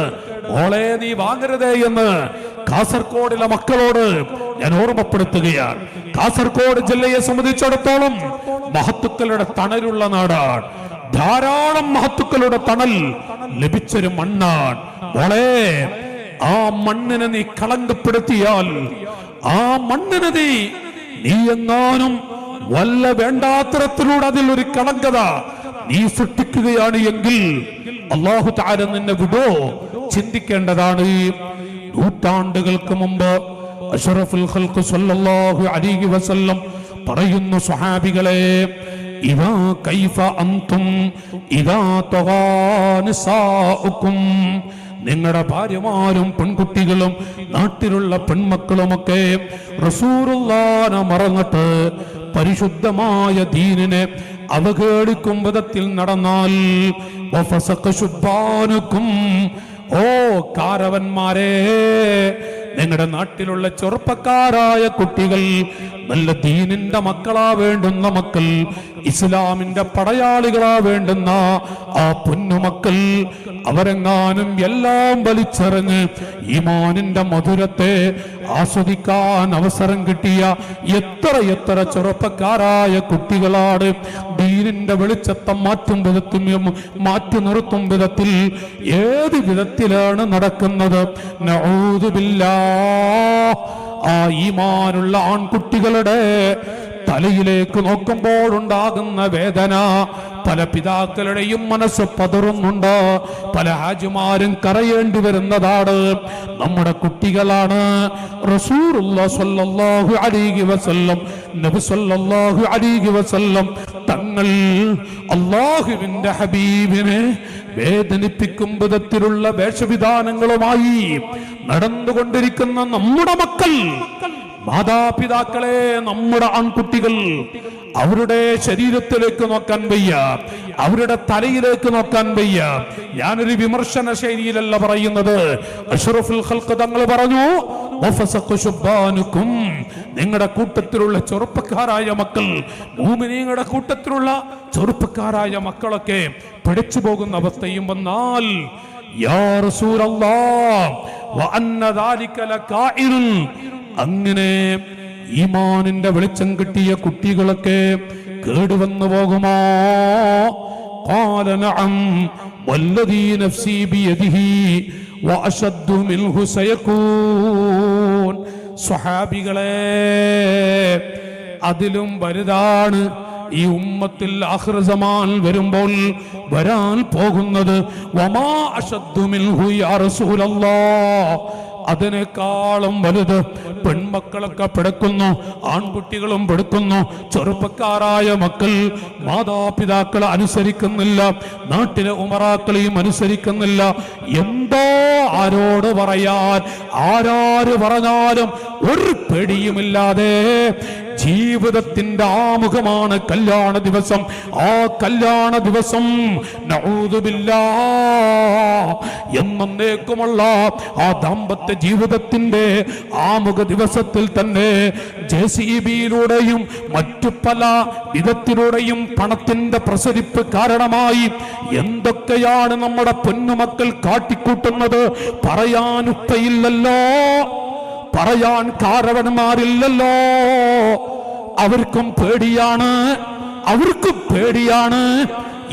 മോളെ നീ വാങ്ങരുതേ എന്ന് കാസർഗോഡിലെ മക്കളോട് ഞാൻ ഓർമ്മപ്പെടുത്തുകയാണ്. കാസർഗോഡ് ജില്ലയെ സംബന്ധിച്ചിടത്തോളം മഹത്തുക്കളുടെ തണലുള്ള നാടാണ്. ധാരാളം മഹത്തുക്കളുടെ തണൽ ലഭിച്ചൊരു മണ്ണാണ്. മോളെ, ആ മണ്ണിനെ നീ കളങ്കപ്പെടുത്തിയാൽ, ആ മണ്ണിനെ നീ എങ്ങാനും വല്ല വേണ്ടാത്തരത്തിലൂടെ അതിലൊരു കളങ്കത നീ സൃഷ്ടിക്കുകയാണ് എങ്കിൽ അല്ലാഹു തആല നിന്നെ വിടോ, ചിന്തിക്കേണ്ടതാണ്. നൂറ്റാണ്ടുകൾക്ക് മുമ്പ് അഷ്റഫുൽ ഖൽഖ് സല്ലല്ലാഹു അലൈഹി വസല്ലം പറയുന്നു, സ്വഹാബികളെ, ഇദാ കൈഫ അൻതും ഇദാ തഗാ നിസാഉകും. നിങ്ങളുടെ ഭാര്യമാരും പെൺകുട്ടികളും നാട്ടിലുള്ള പെൺമക്കളുമൊക്കെ റസൂലുള്ളാഹിനെ മറന്നിട്ട് പരിശുദ്ധമായ ദീനിനെ അവഗണിക്കും വിധത്തിൽ നടന്നാൽ, ഓ കാരവന്മാരെ, നിങ്ങളുടെ നാട്ടിലുള്ള ചെറുപ്പക്കാരായ കുട്ടികൾ, നല്ല ദീനിന്റെ മക്കളാ വേണ്ടുന്ന മക്കൾ, ഇസ്ലാമിന്റെ പടയാളികളാ വേണ്ടുന്ന ആ പൊന്നുമക്കൾ, അവരെങ്ങാനും എല്ലാം വലിച്ചെറിഞ്ഞ് ഈമാനിന്റെ മധുരത്തെ ആസ്വദിക്കാൻ അവസരം കിട്ടിയ എത്ര ചെറുപ്പക്കാരായ കുട്ടികളാണ് ദീനിന്റെ വെളിച്ചത്തെ മാറ്റി നിർത്തും വിധത്തിൽ ഏത് വിധത്തിലാണ് നടക്കുന്നത്. നഊദു ബില്ലാഹ്. ആ ഈമാനുള്ള ആൺകുട്ടികളുടെ തലയിലേക്ക് നോക്കുമ്പോൾ ഉണ്ടാകുന്ന വേദന പല പിതാക്കളുടെയും മനസ്സ് പതറുന്നുണ്ട്. പല ഹാജിമാരും കരയേണ്ടി വരുന്നതാണ്. നമ്മുടെ കുട്ടികളാണ്. റസൂലുള്ളാഹി സ്വല്ലല്ലാഹു അലൈഹി വസല്ലം, നബി സ്വല്ലല്ലാഹു അലൈഹി വസല്ലം തങ്ങൾ അല്ലാഹുവിന്റെ ഹബീബിനെ വേദനിപ്പിക്കും വിധത്തിലുള്ള വേഷവിധാനങ്ങളുമായി നടന്നുകൊണ്ടിരിക്കുന്ന നമ്മുടെ മക്കൾ, മാതാപിതാക്കളെ, നമ്മുടെ ആൺകുട്ടികൾ, അവരുടെ ശരീരത്തിലേക്ക് നോക്കാൻ വയ്യ, അവരുടെ തലയിലേക്ക് നോക്കാൻ വയ്യ. ഞാനൊരു വിമർശന ശൈലിയിലല്ല പറയുന്നത്. അഷ്റഫുൽ ഖൽഖ് തങ്ങൾ പറഞ്ഞു, നിങ്ങളുടെ കൂട്ടത്തിലുള്ള ചെറുപ്പക്കാരായ മക്കൾ, മുഅ്മിനീങ്ങളുടെ കൂട്ടത്തിലുള്ള ചെറുപ്പക്കാരായ മക്കളൊക്കെ പിടിച്ചു പോകുന്ന അവസ്ഥയും വന്നാൽ, യാ റസൂലല്ലാഹ് വഅന്ന ദാലിക ലകാഇറുൻ, അങ്ങനെ ഈമാനിന്റെ വെളിച്ചം കിട്ടിയ കുട്ടികളൊക്കെ കേടുവന്നു പോകുമോ? ഖാല നഅം വല്ലദീ നഫ്സി ബിയദിഹി വഅശദ്ദു മിൻഹു സയകൂൻ. സ്വഹാബികളെ, അതിലും വലുതാണ് ഈ ഉമ്മത്തിൽ ആഖിർ സമാൻ വരുമ്പോൾ വരാൻ പോകുന്നത്. വമാ അശദ്ദു മിൻഹു യാ റസൂലല്ലാഹ്, അതിനേക്കാളും വലുത് പെൺമക്കളൊക്കെ പിടക്കുന്നു, ആൺകുട്ടികളും പിടക്കുന്നു. ചെറുപ്പക്കാരായ മക്കൾ മാതാപിതാക്കളെ അനുസരിക്കുന്നില്ല, നാട്ടിലെ ഉമറാക്കളെയും അനുസരിക്കുന്നില്ല. എന്തോ ആരോട് പറയാൻ, ആരാര് പറഞ്ഞാലും ഒരു പേടിയുമില്ലാതെ ജീവിതത്തിന്റെ ആമുഖമാണ് കല്യാണ ദിവസം. ആ കല്യാണ ദിവസം നഊദു ബില്ലാഹ് എന്നേക്കുമുള്ള ആ ദാമ്പത്യ ജീവിതത്തിന്റെ ആമുഖ ദിവസത്തിൽ തന്നെ JCBയിലൂടെയും മറ്റു പല വിധത്തിലൂടെയും പണത്തിന്റെ പ്രസരിപ്പ് കാരണമായി എന്തൊക്കെയാണ് നമ്മുടെ പൊന്നുമക്കൾ കാട്ടിക്കൂട്ടുന്നത് പറയാൻ ഉപ്പയില്ലല്ലോ, പറയാൻ കാരണവന്മാരില്ലല്ലോ. അവർക്കും പേടിയാണ്,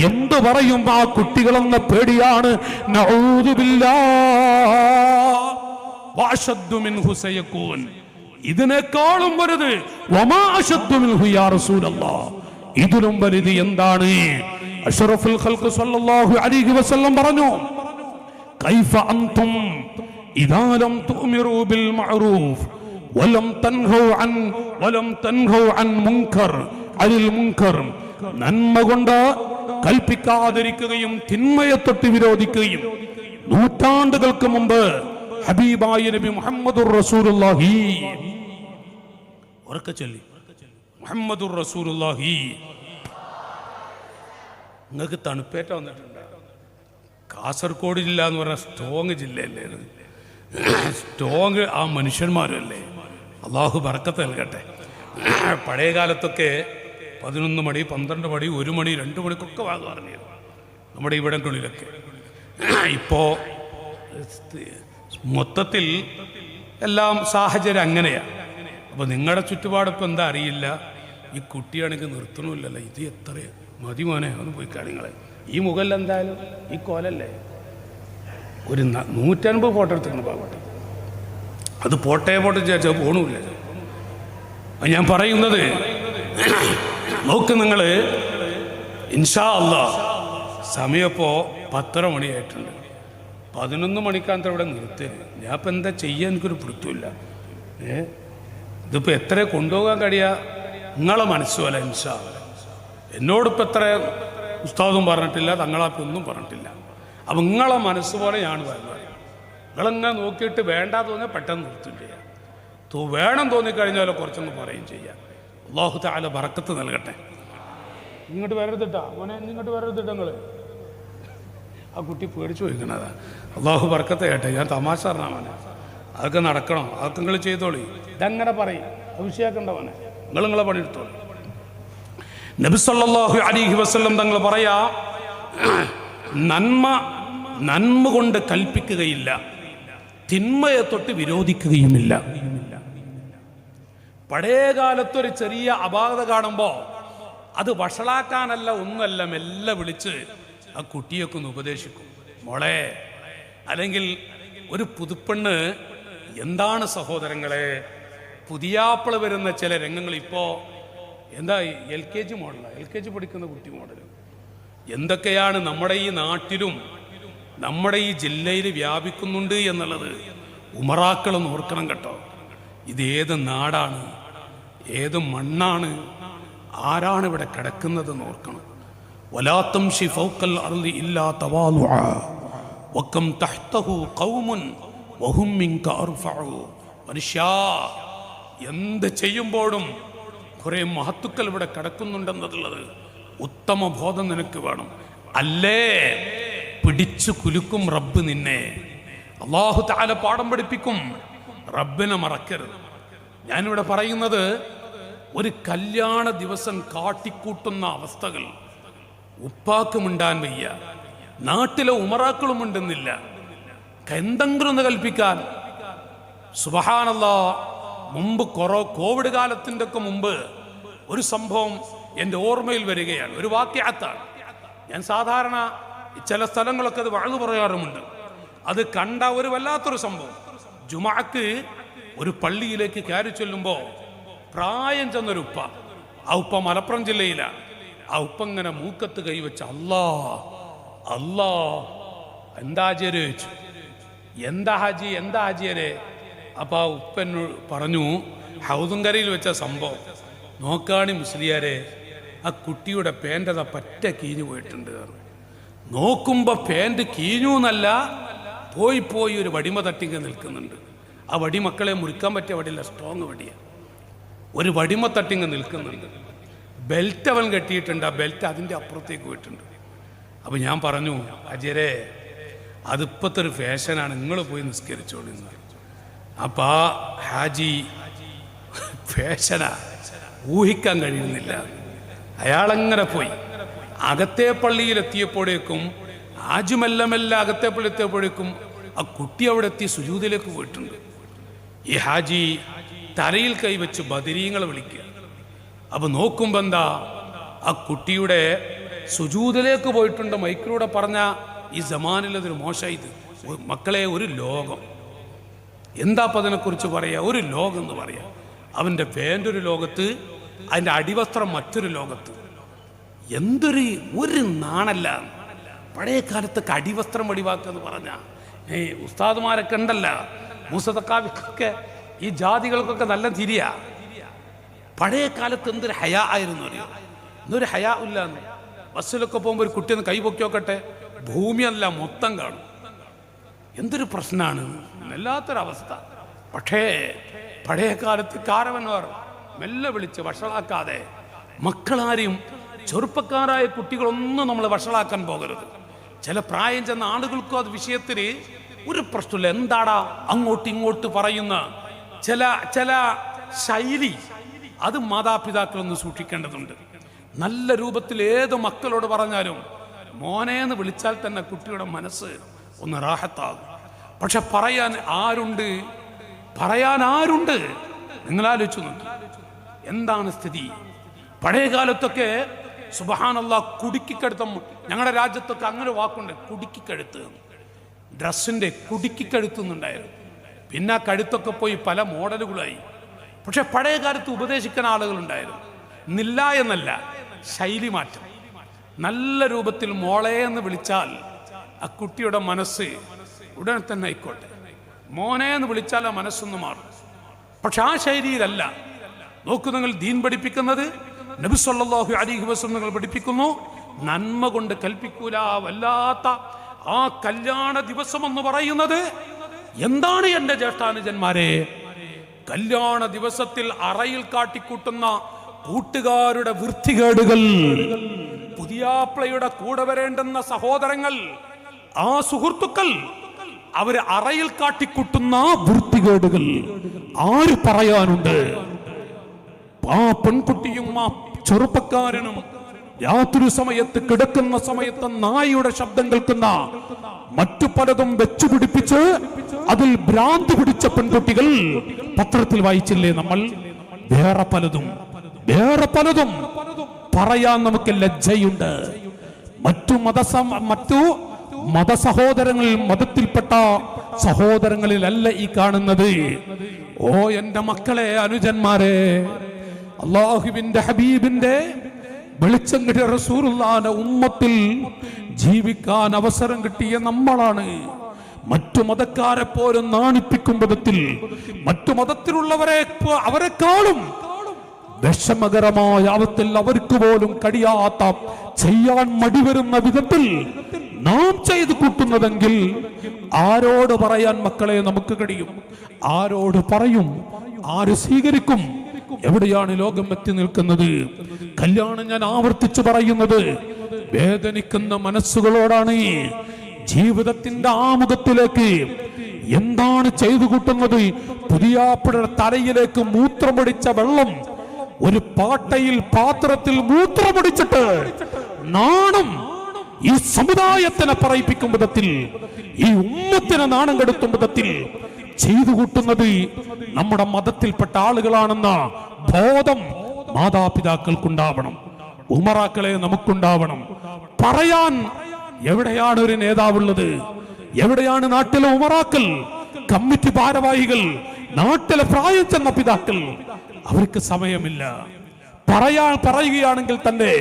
എന്തു പറയും ആ കുട്ടികളെന്ന പേടിയാണ്. നഊദു ബില്ലാഹ് വഅശദ്ദു മിൻഹു സയകൂൻ. ഇതിനേക്കാളും വലുത് വമാ അശദ്ദു മിൻഹു യാ റസൂലല്ലാഹ്, ഇതിലും വലുത് എന്താണ്? അഷ്റഫുൽ ഖൽഖ് സല്ലല്ലാഹു അലൈഹി വസല്ലം പറഞ്ഞു, കൈഫ അൻതും ഇദാ ലം തുഅ്മിറൂ ബിൽ മഅറൂഫ് വലം തൻഹൗ അൻ മുൻകർ അനിൽ മുൻകർ, നന്മ കൊണ്ട് കൽപ്പിക്കാതിരിക്കുകയും തിന്മയെ തൊട്ട് വിരോധിക്കുകയും നൂറ്റാണ്ടുകൾക്ക് മുമ്പ് ഹബീബായ നബി മുഹമ്മദുർ റസൂലുള്ളാഹി, ഉറക്കെ ചൊല്ലി, മുഹമ്മദുർ റസൂലുള്ളാഹി. നിങ്ങൾക്ക് തണുപ്പേറ്റ വന്നിട്ടുണ്ട്. കാസർഗോഡ് ജില്ല എന്ന് പറഞ്ഞാൽ സ്ട്രോങ് ജില്ലയല്ലേ, സ്ട്രോങ് ആ മനുഷ്യന്മാരല്ലേ. അള്ളാഹു ബർക്കത്ത് നൽകട്ടെ. പഴയ കാലത്തൊക്കെ 11 മണി 12 മണി 1 മണി 2 മണിക്കൊക്കെ വാങ്ങുക പറഞ്ഞിരുന്നു നമ്മുടെ ഇവിടങ്ങളിലൊക്കെ. ഇപ്പോൾ മൊത്തത്തിൽ എല്ലാം സാഹചര്യം അങ്ങനെയാണ്. അപ്പോൾ നിങ്ങളുടെ ചുറ്റുപാടിപ്പോൾ എന്താ അറിയില്ല. ഈ കുട്ടിയാണെങ്കിൽ നിർത്തണമില്ലല്ലോ. ഇത് എത്ര മതി മോനെ, ഒന്ന് പോയി കാര്യങ്ങളെ. ഈ മുകളിൽ എന്തായാലും ഈ കോലല്ലേ, ഒരു 150 ഫോട്ടോ എടുത്തിട്ടുണ്ട് പാവട്ടെ. അത് പോട്ടെ വിചാരിച്ചാൽ പോണില്ല. ഞാൻ പറയുന്നത്, നോക്ക് നിങ്ങൾ, ഇൻഷാ അല്ലാഹ് സമയപ്പോൾ 10:30 മണിയായിട്ടുണ്ട്. 11 മണിക്കാന്തരം ഇവിടെ നിർത്തരുത്. ഞാൻ ഇപ്പം എന്താ ചെയ്യാൻ എനിക്കൊരു പിടുത്തമില്ല. ഇതിപ്പോൾ എത്ര കൊണ്ടുപോകാൻ കഴിയുക നിങ്ങളെ മനസ്സുമല്ല. ഇൻഷാ അല്ലാഹ് എന്നോടിപ്പോൾ എത്ര ഉസ്താദും പറഞ്ഞിട്ടില്ല, തങ്ങളാപ്പൊന്നും പറഞ്ഞിട്ടില്ല. അപ്പം നിങ്ങളെ മനസ്സ് പോലെ ഞാൻ വരുന്നത്. നിങ്ങളിങ്ങനെ നോക്കിയിട്ട് വേണ്ട തോന്നിയാൽ പെട്ടെന്ന് നിർത്തും ചെയ്യാം, വേണം തോന്നിക്കഴിഞ്ഞാലോ കുറച്ചൊന്ന് പറയുകയും ചെയ്യാം. അല്ലാഹു തആല ബറക്കത്ത് നൽകട്ടെ. ഇങ്ങോട്ട് വരരുതിട്ടാ മോനെ, ഇങ്ങോട്ട് വരരുതിട്ട നിങ്ങൾ. ആ കുട്ടി പേടിച്ചു പോയിക്കണതാ. അല്ലാഹു ബറക്കത്ത് കേട്ടെ. ഞാൻ തമാശ പറഞ്ഞാൽ മോനെ, അതൊക്കെ നടക്കണം, അതൊക്കെ നിങ്ങൾ ചെയ്തോളി. ഇതങ്ങനെ പറയും, അഭിഷേകണ്ട മോനെ, നിങ്ങളെ പണിയെടുത്തോളി. നബി സല്ലല്ലാഹു അലൈഹി വസല്ലം തങ്ങൾ പറയാ, നന്മ കൊണ്ട് കൽപ്പിക്കുകയില്ല, തിന്മയെ തൊട്ട് വിരോധിക്കുകയുമില്ല. പഴയ കാലത്തൊരു ചെറിയ അപാകത കാണുമ്പോൾ അത് വഷളാക്കാനല്ല, ഒന്നല്ല, മെല്ലെ വിളിച്ച് ആ കുട്ടിയൊക്കെ ഒന്ന് ഉപദേശിക്കും. മോളെ, അല്ലെങ്കിൽ ഒരു പുതുപ്പെണ്ണ്, എന്താണ് സഹോദരങ്ങളെ പുതിയാപ്പിള വരുന്ന ചില രംഗങ്ങൾ ഇപ്പോൾ എന്താ LKG മോഡലാണ്, LKG പഠിക്കുന്ന കുട്ടി മോഡൽ. എന്തൊക്കെയാണ് നമ്മുടെ ഈ നാട്ടിലും നമ്മുടെ ഈ ജില്ലയിൽ വ്യാപിക്കുന്നുണ്ട് എന്നുള്ളത് ഉമറാക്കളൊന്ന് ഓർക്കണം കേട്ടോ. ഇതേത് നാടാണ്, ഏത് മണ്ണാണ്, ആരാണ് ഇവിടെ കിടക്കുന്നതെന്ന് ഓർക്കണം. വലാ തംശി ഫൗഖൽ അർളി ഇല്ലാ തവാലുഅ വകം തഹ്തഹു ഖൗമുൻ വഹും മിൻക അർഫഉ. മനുഷ്യാ, എന്ത് ചെയ്യുമ്പോഴും കുറേ മഹത്തുക്കൾ ഇവിടെ കിടക്കുന്നുണ്ടെന്നുള്ളത് ഉത്തമ ബോധം നിനക്ക് വേണം. അല്ലേ പിടിച്ചു കുലുക്കും റബ്ബ് നിന്നെ. അല്ലാഹു തആല പാഠം പഠിപ്പിക്കും. റബ്ബിനെ മറക്കരുത്. ഞാനിവിടെ പറയുന്നത്, ഒരു കല്യാണ ദിവസം കാട്ടിക്കൂട്ടുന്ന അവസ്ഥകൾ ഉപ്പാക്ക് മിണ്ടാൻ വയ്യ, നാട്ടിലെ ഉമറാക്കളും മിണ്ടുന്നില്ല. എന്തെങ്കിലും ഒന്ന് കൽപ്പിക്കാൻ. സുബ്ഹാനല്ലാഹ്, മുമ്പ് കോവിഡ് കാലത്തിൻ്റെ ഒക്കെ മുമ്പ് ഒരു സംഭവം എൻ്റെ ഓർമ്മയിൽ വരികയാണ്. ഒരു വാക്യത്താണ്. ഞാൻ സാധാരണ ചില സ്ഥലങ്ങളൊക്കെ അത് വഅ്ള് പറയാറുമുണ്ട്. അത് കണ്ട ഒരു വല്ലാത്തൊരു സംഭവം. ജുമഅക്ക് ഒരു പള്ളിയിലേക്ക് കയറി ചെല്ലുമ്പോൾ പ്രായം ചെന്നൊരു ഉപ്പ, ആ ഉപ്പ മലപ്പുറം ജില്ലയിലാണ്. ആ ഉപ്പ ഇങ്ങനെ മൂക്കത്ത് കൈവച്ച് അല്ലാ അല്ലാ, എന്താ ഹാജിയരെ ചോദിച്ചു. എന്താ ഹാജിയരെ? അപ്പോൾ ആ ഉപ്പനോട് പറഞ്ഞു, ഹൗദുങ്കരയിൽ വെച്ച സംഭവം നോക്കാണി മുസ്ലിയാരെ, ആ കുട്ടിയുടെ പേൻ്റെതാ പറ്റ കീഞ്ഞു പോയിട്ടുണ്ട്. നോക്കുമ്പോൾ പേൻ്റ് കീഞ്ഞു എന്നല്ല, പോയി ഒരു വടിമ തട്ടിങ്ങ് നിൽക്കുന്നുണ്ട്. ആ വടി മക്കളെ മുറിക്കാൻ പറ്റിയ വടിയല്ല, സ്ട്രോങ് വടിയാണ്. ഒരു വടിമ തട്ടിങ്ങ് നിൽക്കുന്നുണ്ട്. ബെൽറ്റ് അവൻ കെട്ടിയിട്ടുണ്ട്, ആ ബെൽറ്റ് അതിൻ്റെ അപ്പുറത്തേക്ക് പോയിട്ടുണ്ട്. അപ്പോൾ ഞാൻ പറഞ്ഞു, അജയരെ, അതിപ്പോഴത്തെ ഒരു ഫാഷനാണ്, നിങ്ങൾ പോയി നിസ്കരിച്ചോളൂ എന്ന്. അപ്പം ആ ഹാജി ഫാഷനാ, ഊഹിക്കാൻ കഴിയുന്നില്ല. അയാളങ്ങനെ പോയി. അകത്തെ പള്ളിയിലെത്തിയപ്പോഴേക്കും, ഹാജി മെല്ലെ അകത്തെ പള്ളി എത്തിയപ്പോഴേക്കും ആ കുട്ടി അവിടെ എത്തി സുജൂദിലേക്ക് പോയിട്ടുണ്ട്. ഈ ഹാജി തലയിൽ കൈവച്ച് ബദരീങ്ങളെ വിളിക്കുക. അപ്പൊ നോക്കുമ്പോ എന്താ, ആ കുട്ടിയുടെ സുജൂദിലേക്ക് പോയിട്ടുണ്ട്. മൈക്കിലൂടെ പറഞ്ഞ ഈ സമാനിൽ അതൊരു മോശമായി. ഇത് മക്കളെ, ഒരു ലോകം. എന്താ അപ്പം അതിനെക്കുറിച്ച് പറയാ? ഒരു ലോകം എന്ന് പറയാ. അവൻ്റെ പാൻ്റ് ഒരു ലോകത്ത്, അതിൻ്റെ അടിവസ്ത്രം മറ്റൊരു ലോകത്ത്. ഒരു നാണല്ല. പഴയ കാലത്തൊക്കെ അടിവസ്ത്രം വെടിവാക്കുക എന്ന് പറഞ്ഞാൽ ഉസ്താദുമാരൊക്കെ ഉണ്ടല്ല, മൂസതക്കാവിക്കൊക്കെ ഈ ജാതികൾക്കൊക്കെ നല്ല തിരിയാ. പഴയ കാലത്ത് എന്തൊരു ഹയാ ആയിരുന്നു അറിയോ? എന്തൊരു ഹയാ ഇല്ലാന്ന്. ബസ്സിലൊക്കെ പോകുമ്പോൾ ഒരു കുട്ടിയൊന്ന് കൈപൊക്കി നോക്കട്ടെ, ഭൂമിയല്ല മൊത്തം കാണും. എന്തൊരു പ്രശ്നമാണ്, വല്ലാത്തൊരവസ്ഥ. പക്ഷേ പഴയ കാലത്ത് കാരവന്മാർ മെല്ലെ വിളിച്ച് വഷളാക്കാതെ, മക്കളാരെയും ചെറുപ്പക്കാരായ കുട്ടികളൊന്നും നമ്മൾ വഷളാക്കാൻ പോകരുത്. ചില പ്രായം ചെന്ന ആളുകൾക്കും അത് വിഷയത്തിൽ ഒരു പ്രശ്നമില്ല. എന്താടാ അങ്ങോട്ട് ഇങ്ങോട്ട് പറയുന്ന ചില ശൈലി, അത് മാതാപിതാക്കളൊന്ന് സൂക്ഷിക്കേണ്ടതുണ്ട്. നല്ല രൂപത്തിൽ ഏത് മക്കളോട് പറഞ്ഞാലും മോനേന്ന് വിളിച്ചാൽ തന്നെ കുട്ടിയുടെ മനസ്സ് ഒന്ന് റാഹത്താകും. പക്ഷെ പറയാൻ ആരുണ്ട്? നിങ്ങളാലോചിച്ചു നോക്കി എന്താണ് സ്ഥിതി. പഴയ കാലത്തൊക്കെ സുബ്ഹാനല്ലാഹ് കുടുക്കിക്കഴുത്തം, ഞങ്ങളുടെ രാജ്യത്തൊക്കെ അങ്ങനെ വാക്കുണ്ട്, കുടുക്കിക്കഴുത്ത്, ഡ്രസ്സിൻ്റെ കുടുക്കിക്കഴുത്തുന്നുണ്ടായിരുന്നു. പിന്നെ ആ കഴുത്തൊക്കെ പോയി പല മോഡലുകളായി. പക്ഷെ പഴയ കാലത്ത് ഉപദേശിക്കുന്ന ആളുകളുണ്ടായിരുന്നു. നില്ല എന്നല്ല, ശൈലി മാറ്റം. നല്ല രൂപത്തിൽ മോളെ എന്ന് വിളിച്ചാൽ ആ കുട്ടിയുടെ മനസ്സ് ഉടനെ തന്നെ ആയിക്കോട്ടെ, മോനെ എന്ന് വിളിച്ചാൽ ആ മനസ്സൊന്ന് മാറും. പക്ഷെ ആ ശൈലിയിലല്ല. നോക്കൂ, നിങ്ങൾ ദീൻ പഠിപ്പിക്കുന്നത്, നബി സല്ലല്ലാഹു അലൈഹി വസല്ലം നിങ്ങൾ പഠിപ്പിക്കുന്നു, നന്മ കൊണ്ട് കൽപ്പിക്കൂല. വല്ലാത്ത ആ കല്യാണ ദിവസം എന്ന് പറയുന്നത് എന്താണ് എൻ്റെ ജ്യേഷ്ഠാനുജന്മാരെ? കല്യാണ ദിവസത്തിൽ അറയിൽ കാട്ടിക്കൂട്ടുന്ന കൂട്ടുകാരുടെ വൃത്തികേടുകൾ, പുതിയാപ്ലയുടെ കൂടെ വരേണ്ടുന്ന സഹോദരങ്ങൾ, ആ സുഹൃത്തുക്കൾ, അവര് അറയിൽ കാട്ടിക്കൂട്ടുന്ന വൃത്തികേടുകൾ ആര് പറയാനുണ്ട്? ആ പെൺകുട്ടിയും ആ ചെറുപ്പക്കാരനും രാത്രി സമയത്ത് കിടക്കുന്ന സമയത്ത് നായയുടെ ശബ്ദം കേൾക്കുന്ന, മറ്റു പലതും വെച്ചുപിടിപ്പിച്ച് അതിൽ ഭ്രാന്തി പിടിച്ച പെൺകുട്ടികൾ പത്രത്തിൽ വായിച്ചില്ലേ നമ്മൾ? വേറെ പലതും പറയാൻ നമുക്ക് ലജ്ജയുണ്ട്. മറ്റു മതസഹോദരങ്ങളിൽ, മതത്തിൽപ്പെട്ട സഹോദരങ്ങളിലല്ല ഈ കാണുന്നത്. ഓ എന്റെ മക്കളെ, അനുജന്മാരെ, അല്ലാഹുവിന്റെ ഹബീബിന്റെ വെളിച്ചം കിട്ടിയ റസൂലുള്ളാഹിന്റെ ഉമ്മത്തിൽ ജീവിക്കാൻ അവസരം കിട്ടിയ നമ്മളാണ് മറ്റു മതക്കാരെ പോലും നാണിപ്പിക്കും വിധത്തിൽ, മറ്റു അവരെക്കാളും വിഷമകരമായ അവത്തിൽ അവർക്ക് പോലും കഴിയാത്ത, ചെയ്യാൻ മടിവരുന്ന വിധത്തിൽ നാം ചെയ്തു കൂട്ടുന്നതെങ്കിൽ ആരോട് പറയാൻ മക്കളെ നമുക്ക് കഴിയും? ആരോട് പറയും? ആര് സ്വീകരിക്കും? എവിടെയാണ് ലോകം എത്തി നിൽക്കുന്നത്? കല്യാണം, ഞാൻ ആവർത്തിച്ചു പറയുന്നത്, വേദനിക്കുന്ന മനസ്സുകളോടാണ്. ജീവിതത്തിന്റെ ആമുഖത്തിലേക്ക് എന്താണ് ചെയ്തു കൂട്ടുന്നത്? പുതിയാപ്പിളുടെ തലയിലേക്ക് മൂത്രമൊടിച്ച വെള്ളം ഒരു പാത്രത്തിൽ മൂത്രമൊടിച്ചിട്ട് നാണം ഈ സമുദായത്തിനെ പറയിപ്പിക്കും വിധത്തിൽ, ഈ ഉമ്മത്തിനെ നാണം കെടുത്തും വിധത്തിൽ ചെയ്തു കൂട്ടുന്നത് നമ്മുടെ മതത്തിൽപ്പെട്ട ആളുകളാണെന്ന ബോധം മാതാപിതാക്കൾക്കുണ്ടാവണം, ഉമറാക്കളെ നമുക്കുണ്ടാവണം. പറയാൻ എവിടെയാണ് ഒരു നേതാവുള്ളത്? എവിടെയാണ് നാട്ടിലെ ഉമറാക്കൾ, കമ്മിറ്റി ഭാരവാഹികൾ, നാട്ടിലെ പ്രായം ചെന്ന പിതാക്കൾ? അവർക്ക് സമയമില്ല. പറയുകയാണെങ്കിൽ തന്നെ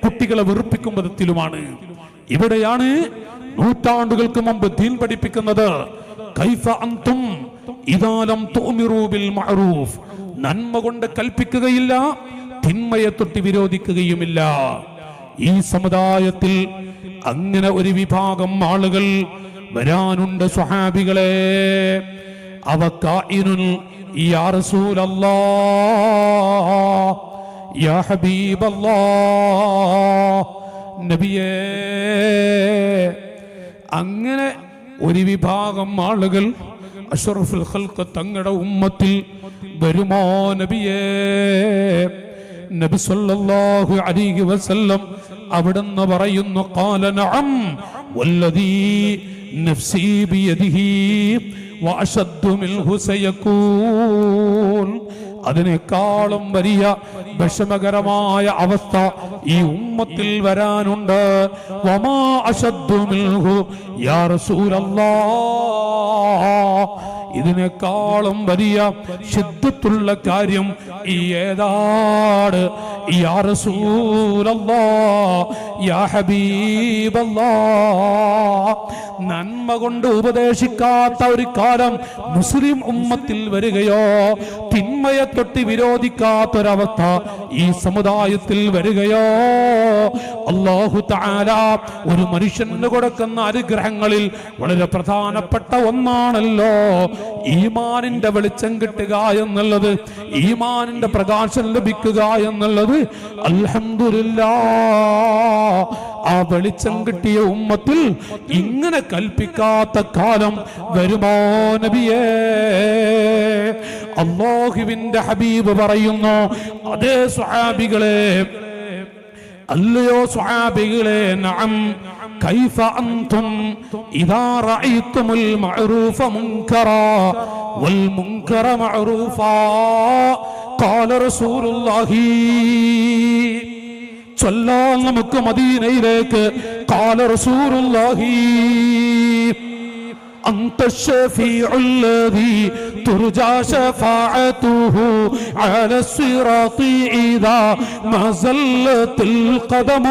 കുട്ടികളെ വെറുപ്പിക്കും വിധത്തിലുമാണ്. ഇവിടെയാണ് നൂറ്റാണ്ടുകൾക്ക് മുമ്പ് ദീൻ പഠിപ്പിക്കുന്നത്. കൈഫ അൻതും ഇദാ ലം തുഅ്മിറൂ ബിൽ മഅറൂഫ്, നന്മ കൊണ്ട് കൽപ്പിക്കുകയില്ല, തിന്മയെ തൊട്ട് വിരോധിക്കുകയുമില്ല. ഈ സമുദായത്തിൽ അങ്ങനെ ഒരു വിഭാഗം ആളുകൾ വരാനുണ്ട് സ്വഹാബികളെ. അവ കായിനുൻ യാ റസൂലല്ലാഹ്, യാ ഹബീബല്ലാഹ്, നബിയേ. അങ്ങനെ ഒരു വിഭാഗം ആളുകൾ അഷ്റഫുൽ ഖൽഖ് തങ്ങളുടെ ഉമ്മത്തിൽ വരുമോ നബിയേ? നബി സല്ലല്ലാഹു അലൈഹി വസല്ലം അവിടുന്ന് പറയുന്നു, ഖാല നഅം വല്ലദീ നഫ്സി ബിയദിഹി വഅശദ്ദു മിൻഹു സയകൂൻ. അതിനേക്കാളും വലിയ വിഷമകരമായ അവസ്ഥ ഈ ഉമ്മത്തിൽ വരാനുണ്ട്. വമാ അശദ്ദു മിൻഹു യാ റസൂലല്ലാഹ്, ഇതിനേക്കാളും വലിയ ശിദ്ദത്തുള്ള കാര്യം ഈ ഏതാണ് യാ റസൂലല്ലാഹ് യാ ഹബീബല്ലാഹ്, നന്മ കൊണ്ട് ഉപദേശിക്കാത്ത ഒരു കാലം മുസ്ലിം ഉമ്മത്തിൽ വരികയോ തിന്മയെ തൊട്ട് വിരോധിക്കാത്തൊരവസ്ഥ ഈ സമുദായത്തിൽ വരികയോ അല്ലാഹു തആല ഒരു മനുഷ്യന് കൊടുക്കുന്ന അനുഗ്രഹങ്ങളിൽ വളരെ പ്രധാനപ്പെട്ട ഒന്നാണല്ലോ ഈമാനിന്റെ വെളിച്ചം കിട്ടുക എന്നുള്ളത്, ഈമാനിന്റെ പ്രകാശം ലഭിക്കുക എന്നുള്ളത്. അൽഹംദുലില്ലാഹ്, ആ വെളിച്ചം കിട്ടിയ ഉമ്മത്തിൽ ഇങ്ങനെ കൽപ്പിക്കാത്ത കാലം വരുമോ നബിയേ? അല്ലാഹുവിന്റെ ഹബീബ് പറയുന്നു, അതേ സ്വഹാബികളെ, അല്ലയോ സ്വഹാബികളെ, നഅം കൈഫ അൻതും ഇദാ റഅയ്തുമുൽ മഅറൂഫ മുൻകറാ വൽ മുൻകറ മഅറൂഫാ ഖാല റസൂലുള്ളാഹി. ചൊല്ലാൻ നമുക്ക് മദീനയിലേക്ക്. ഖാല റസൂലുള്ളാഹി أنت الشفيع الذي ترجى شفاعته على الصراط إذا ما زلت القدم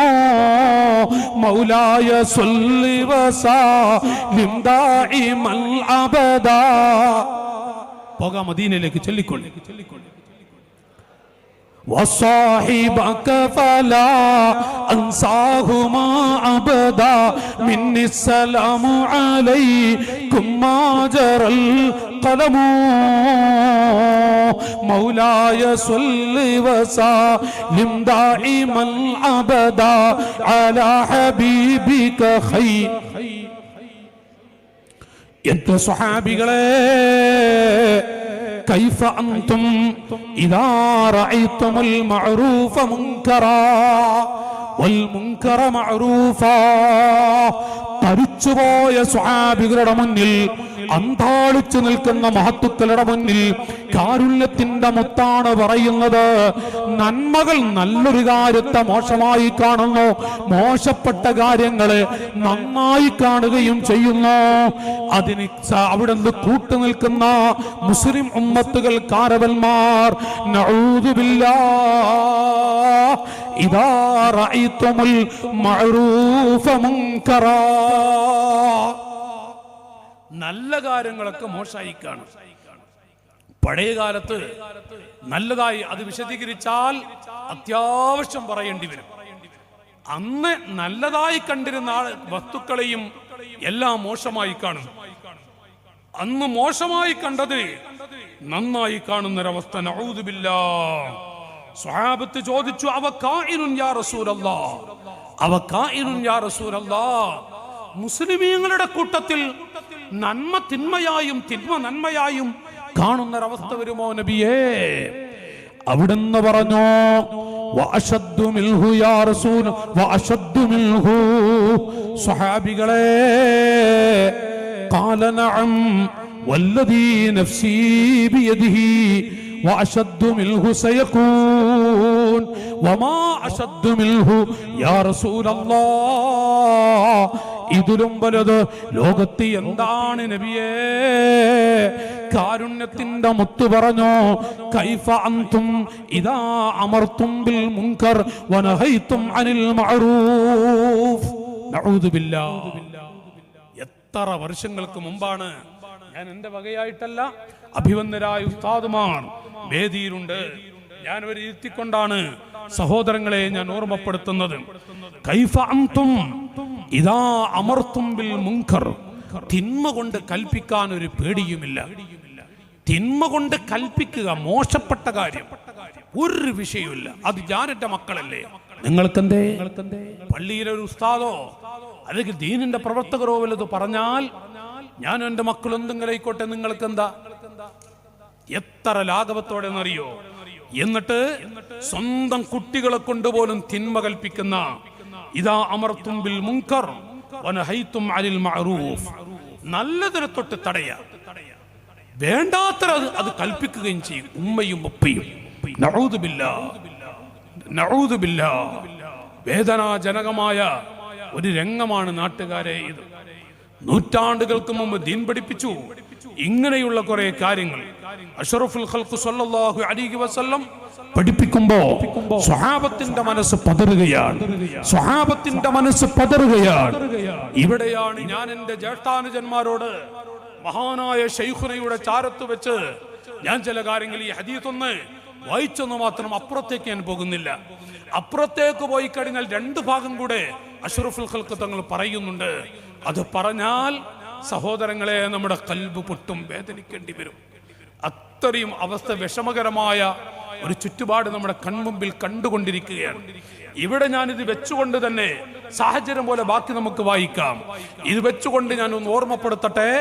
مولاي صل وسلم دائما أبدا. പോകാം മദീനയിലേക്ക് ചൊല്ലിക്കൊള്ളി. وصاحبك فلا أنساهما أبدا مني السلام عليكم ما جرى القلم مولاي صل وسلم دائما أبدا على حبيبك خير. എന്റെ സ്വഹാബികളെ, كيف أنتم إذا رأيتم المعروف منكرا والمنكر معروفا. തരിച്ചുപോയ സ്വഹാബികളുടെ മുന്നിൽ, അന്താളിച്ചു നിൽക്കുന്ന മഹത്തുക്കളുടെ മുന്നിൽ കാരുണ്യത്തിന്റെ മുത്താണ് പറയുന്നത്. നന്മകൾ നല്ലൊരു കാര്യത്തെ മോശമായി കാണുന്നു, മോശപ്പെട്ട കാര്യങ്ങളെ നന്നായി കാണുകയും ചെയ്യുന്നു. അതിന് അവിടുന്ന് കൂട്ടുനിൽക്കുന്ന മുസ്ലിം ഉമ്മത്തുകൾ കാരവന്മാർ, നഊദു ബില്ലാഹ്, ഇദാ റഅയ്തുമുൽ മഅറൂഫ മുൻകറാ. നല്ല കാര്യങ്ങളൊക്കെ മോശമായി കാണും. പഴയ കാലത്ത് നല്ലതായി അത് വിശദീകരിച്ചാൽ അത്യാവശ്യം പറയേണ്ടി വരും. അന്ന് നല്ലതായി കണ്ടിരുന്ന വസ്തുക്കളെയും എല്ലാം മോശമായി കാണും. അന്ന് മോശമായി കണ്ടത് നന്നായി കാണുന്നൊരവസ്ഥ. നഊദു ബില്ലാഹ്. സ്വഹാബത്ത് ചോദിച്ചു, അവ കാഇനുൻ യാ റസൂലല്ലാഹ്, അവ കാഇനുൻ യാ റസൂലല്ലാഹ്, മുസ്ലിമീങ്ങളുടെ കൂട്ടത്തിൽ നന്മ തിന്മയായും തിന്മ നന്മയായും കാണുന്നൊരവസ്ഥ വരുമോ നബിയേ? അവിടുന്ന് പറഞ്ഞു, വഅശദ്ദു മിൻഹു യാ റസൂൽ, വഅശദ്ദു മിൻഹു. സ്വഹാബികളെ, ഖാല നഅം വല്ലദീ നഫ്സീ ബിയദിഹി وأشد منه سيكون وما أشد منه يا رسول الله. ഇതിലും വലുത് ലോകത്ത് എന്താണ് നബിയേ? കാരുണ്യത്തിന്റെ മുത്ത് പറഞ്ഞു, കൈഫ അൻതും ഇദാ അമർതും ബിൽ മുൻകർ വനഹൈതും അനിൽ മഅറൂഫ്. നഊദു ബില്ലാഹ്. എത്ര വർഷങ്ങൾക്ക് മുമ്പാണ്, ഞാൻ എന്റെ വകയായിട്ടല്ല, അഭിവന്ദരായ ഉസ്താദുമാർ വേദിയിലുണ്ട്, ഞാൻ അവരെ ഇരുത്തിക്കൊണ്ടാണ് സഹോദരങ്ങളെ ഞാൻ ഓർമ്മപ്പെടുത്തുന്നത്. കൈഫ അൻതും ഇദാ അമർതും ബിൽ മുൻകർ. തിന്മ കൊണ്ട് കൽപ്പിക്കാൻ ഒരു പേടിയുമില്ല. തിന്മ കൊണ്ട് കൽപ്പിക്കുക, മോശപ്പെട്ട കാര്യം ഒരു വിഷയമില്ല. അത് ഞാൻ എന്റെ മക്കളല്ലേ, നിങ്ങൾക്കെന്തേ? പള്ളിയിലെ ഒരു ഉസ്താദോ അല്ലെങ്കിൽ ദീനിന്റെ പ്രവർത്തകരോ വല്ലത് പറഞ്ഞാൽ ഞാൻ എന്റെ മക്കൾ എന്തെങ്കിലും ആയിക്കോട്ടെ, നിങ്ങൾക്ക് എന്താ? എത്ര ലാഘവത്തോടെ എന്നറിയോ? എന്നിട്ട് സ്വന്തം കുട്ടികളെ കൊണ്ടുപോലും തിന്മ കൽപ്പിക്കുന്ന, ഇദാ അമർതും ബിൽ മുൻകർ വനഹൈതും അനിൽ മഅറൂഫ്. നല്ലതിനെ തൊട്ട് തടയാ, വേണ്ടാത്ര അത് കൽപ്പിക്കുകയും ചെയ്യും ഉമ്മയും ഉപ്പയും. നഊദു ബില്ലാഹ്, നഊദു ബില്ലാഹ്. വേദനാജനകമായ ഒരു രംഗമാണ് നാട്ടുകാരെ ഇത്. നൂറ്റാണ്ടുകൾക്ക് മുമ്പ് ദീൻ പഠിപ്പിച്ചു, ഇങ്ങനെയുള്ള കുറെ കാര്യങ്ങൾ അഷ്റഫുൽ ഖൽഖ് സ്വല്ലല്ലാഹു അലൈഹി വസല്ലം പഠിപ്പിക്കുമ്പോ സ്വഹാബത്തിന്റെ മനസ്സ് പതറുകയാണ്. സ്വഹാബത്തിന്റെ മനസ്സ് പതറുകയാണ്. ഇവിടെയാണ് ഞാൻ എന്റെ ജ്യേഷ്ഠാനുജന്മാരോട് മഹാനായ ശൈഖുനയുടെ ചാരത്ത് വെച്ച് ഞാൻ ചില കാര്യങ്ങൾ ഈ ഹദീസ് ഒന്ന് വായിച്ചെന്ന് മാത്രം അപ്പുറത്തേക്ക് ഞാൻ പോകുന്നില്ല. അപ്പുറത്തേക്ക് പോയി കഴിഞ്ഞാൽ രണ്ട് ഭാഗം കൂടെ അഷ്റഫുൽ ഖൽഖ് തങ്ങൾ പറയുന്നുണ്ട്. അത് പറഞ്ഞാൽ സഹോദരങ്ങളെ നമ്മുടെ ഖൽബ് പൊട്ടും, വേദനിക്കേണ്ടി വരും. അത്രയും അവസ്ഥ വിഷമകരമായ ഒരു ചുറ്റുപാട് നമ്മുടെ കൺമുമ്പിൽ കണ്ടുകൊണ്ടിരിക്കുകയാണ്. ഇവിടെ ഞാനിത് വെച്ചുകൊണ്ട് തന്നെ സാഹചര്യം പോലെ ബാക്കി നമുക്ക് വായിക്കാം. ഇത് വെച്ചുകൊണ്ട് ഞാൻ ഒന്ന് ഓർമ്മപ്പെടുത്തട്ടെ.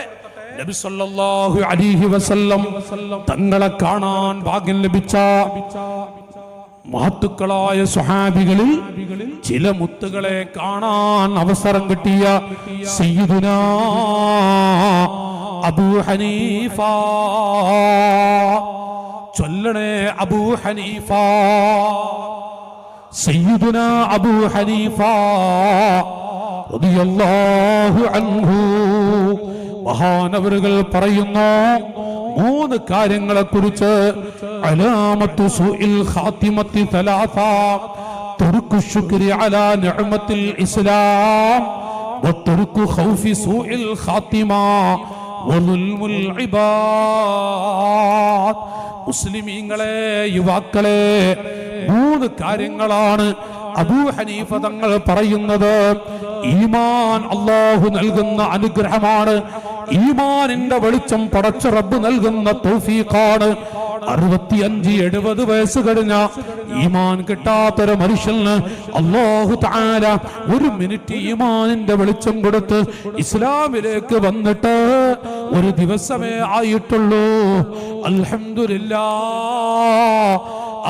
നബി സല്ലല്ലാഹു അലൈഹി വസല്ലം തങ്ങളെ കാണാൻ ഭാഗ്യം ലഭിച്ച മഹത്തുക്കളായ സ്വഹാബികളിൽ ചില മുത്തുകളെ കാണാൻ അവസരം കിട്ടിയ സയ്യിദുനാ അബൂ ഹനീഫ. ചൊല്ലണേ അബൂ ഹനീഫ. സയ്യിദുനാ അബൂ ഹനീഫ റളിയല്ലാഹു അൻഹു മഹാനവറുകൾ പറയുന്നു മൂന്ന് കാര്യങ്ങളെ കുറിച്ച്. അലാമത്തു സുഇൽ ഖാതിമത്തി തലാസ, തർക്കു ശുക്രി അലാ നിഅമത്തിൽ ഇസ്ലാം, വതർക്കു ഖൗഫി സുഇൽ ഖാതിമ, വളുൽമുൽ ഇബാദ്. മുസ്ലിമീങ്ങളെ, യുവാക്കളെ, മൂന്ന് കാര്യങ്ങളാണ് അബൂ ഹനീഫ തങ്ങൾ പറയുന്നത്. ഈമാൻ അല്ലാഹു നൽകുന്ന അനുഗ്രഹമാണ്. ഈമാനിന്റെ വെളിച്ചം പടച്ച റബ്ബ് നൽകുന്ന തൗഫീഖാണ്. 65-70 വയസ്സ് കഴിഞ്ഞ ഈമാൻ കിട്ടാത്തൊരു മനുഷ്യന് അല്ലാഹു തആല ഒരു മിനിറ്റ് ഈമാനിന്റെ വെളിച്ചം കൊടുത്ത് ഇസ്ലാമിലേക്ക് വന്നിട്ട് ഒരു ദിവസമേ ആയിട്ടുള്ളൂ. അൽഹംദുലില്ലാഹ്.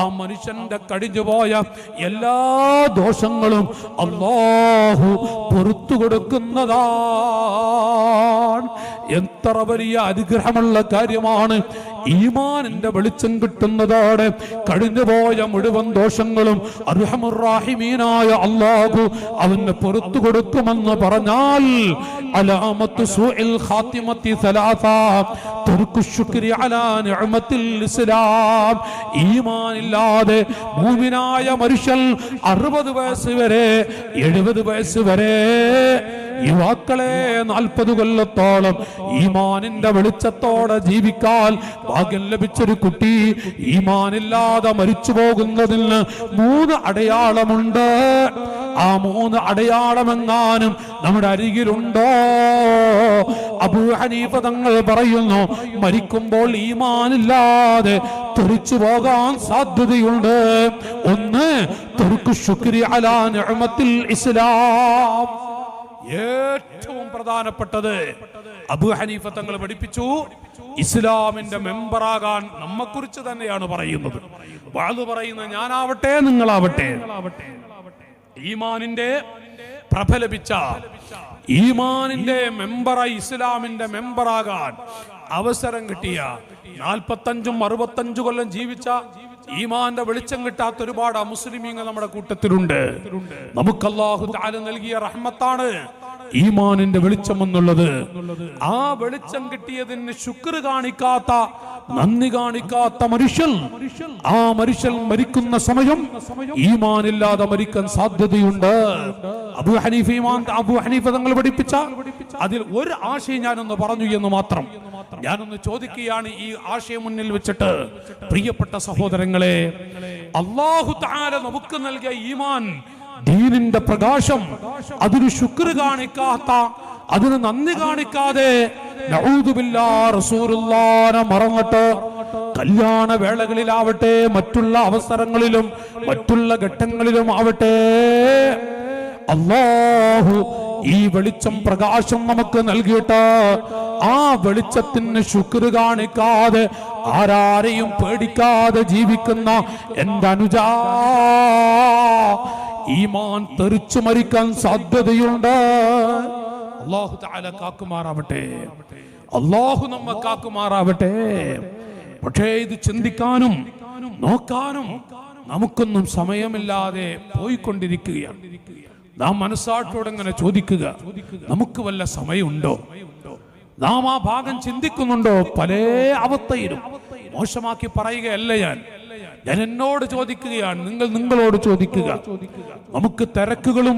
ആ മനുഷ്യന്റെ കഴിഞ്ഞുപോയ എല്ലാ ദോഷങ്ങളും അല്ലാഹു പുറത്തു കൊടുക്കുന്നതാണ്. എത്ര വലിയ അനുഗ്രഹമുള്ള കാര്യമാണ്. ഈമാനിന്റെ വെളിച്ചം കിട്ടുന്നതോടെ കഴിഞ്ഞുപോയ മുഴുവൻ ദോഷങ്ങളും അർഹമുർ റഹീമീനായ അല്ലാഹു അവന് പുറത്തു കൊടുക്കുമെന്ന് പറഞ്ഞാൽ അലാമത്തു സുഇൽ ഖാതിമത്തി സലാസ, തർക്കു ശുക്രി അലാ നിഅമത്തിൽ ഇസ്ലാം. ഈമാനില്ലാതെ മുഅ്മിനായ മനുഷ്യൻ 60 വയസ്സ് വരെ 70 വയസ്സ് വരെ, യുവാക്കളെ 40 കൊല്ലത്തോളം ഈമാനിന്റെ വെളിച്ചത്തോടെ ജീവിക്കാൻ ഭാഗ്യം ലഭിച്ചൊരു കുട്ടി ഈമാനില്ലാതെ മരിച്ചു പോകുന്നതിന് 3 അടയാളമുണ്ട്. ആ 3 അടയാളമെങ്ങാനും നമ്മുടെ അരികിലുണ്ടോ? അബൂ ഹനീഫ തങ്ങൾ പറയുന്നു, മരിക്കുമ്പോൾ ഈമാനില്ലാതെ തെറിച്ചു പോകാൻ സാധ്യതയുണ്ട്. ഒന്ന്, തർക്കു ശുക്രി അലാ നിഅമത്തിൽ ഇസ്ലാം. ഏറ്റവും പ്രധാനപ്പെട്ടത് അബൂ ഹനീഫ തങ്ങൾ പഠിപ്പിച്ചു, ഇസ്ലാമിന്റെ മെമ്പറാകാൻ നമ്മെക്കുറിച്ച് തന്നെയാണ് പറയുന്നത്. വാഴ് പറയുന്ന ഞാനാവട്ടെ നിങ്ങളാവട്ടെ, ഈമാനിന്റെ പ്രഭ ലഭിച്ച ഈമാനിന്റെ മെമ്പറായി ഇസ്ലാമിന്റെ മെമ്പറാകാൻ അവസരം കിട്ടിയ 45-65 കൊല്ലം ജീവിച്ച ഈമാന്റെ വെളിച്ചം കിട്ടാത്ത ഒരുപാട് മുസ്ലിമീങ്ങൾ നമ്മുടെ കൂട്ടത്തിലുണ്ട്. നമുക്ക് അല്ലാഹു തആല നൽകിയ റഹ്മത്താണ് ഈമാനിന്റെ വെളിച്ചം എന്നുള്ളത്. ആ വെളിച്ചം കിട്ടിയതിന് ശുക്ർ കാണിക്കാത്ത, നന്ദി കാണിക്കാത്ത മനുഷ്യൻ, ആ മനുഷ്യൻ മരിക്കുന്ന സമയം ഈമാനില്ലാതെ മരിക്കാൻ സാധ്യതയുണ്ട്. അബൂ ഹനീഫ തങ്ങൾ പഠിപ്പിച്ച അതിൽ ഒരു ആശയം ഞാനൊന്ന് പറഞ്ഞു എന്ന് മാത്രം. ഞാനൊന്ന് ചോദിക്കുകയാണ് ഈ ആശയം മുന്നിൽ വെച്ചിട്ട്, പ്രിയപ്പെട്ട സഹോദരങ്ങളെ, അല്ലാഹു തആല നമുക്ക് നൽകിയ ഈമാൻ, ദീനിന്റെ പ്രകാശം, അതിന് ശുക്ർ കാണിക്കാത്ത, അതിന് നന്ദി കാണിക്കാതെ നഊദു ബില്ലാഹ് റസൂലുള്ളാഹിനെ മറന്നിട്ട് കല്യാണ വേളകളിലാവട്ടെ, മറ്റുള്ള അവസരങ്ങളിലും മറ്റുള്ള ഘട്ടങ്ങളിലും ആവട്ടെ, അല്ലാഹു ഈ വെളിച്ചം പ്രകാശം നമുക്ക് നൽകിയിട്ട് ആ വെളിച്ചത്തിന് ശുക്ർ കാണിക്കാതെ, ആരാരെയും പേടിക്കാതെ ജീവിക്കുന്ന എന്റെ അനുജാ, ഈമാൻ തെറിച്ചു മരിക്കാൻ സാധ്യതയുണ്ട്. അല്ലാഹു തആല കാക്കുമാറാവട്ടെ, അല്ലാഹു നമ്മെ കാക്കുമാറാവട്ടെ. പക്ഷേ ഇത് ചിന്തിക്കാനും നോക്കാനും നമുക്കൊന്നും സമയമില്ലാതെ പോയിക്കൊണ്ടിരിക്കുകയാണ്. നാം മനസ്സാക്ഷോടെ ഇങ്ങനെ ചോദിക്കുക, നമുക്ക് വല്ല സമയമുണ്ടോ? നാം ആ ഭാഗം ചിന്തിക്കുന്നുണ്ടോ? പല അവസ്ഥയിലും മോശമാക്കി പറയുകയല്ല ഞാൻ എന്നോട് ചോദിക്കുകയാണ്, നിങ്ങളോട് ചോദിക്കുക. നമുക്ക് തിരക്കുകളും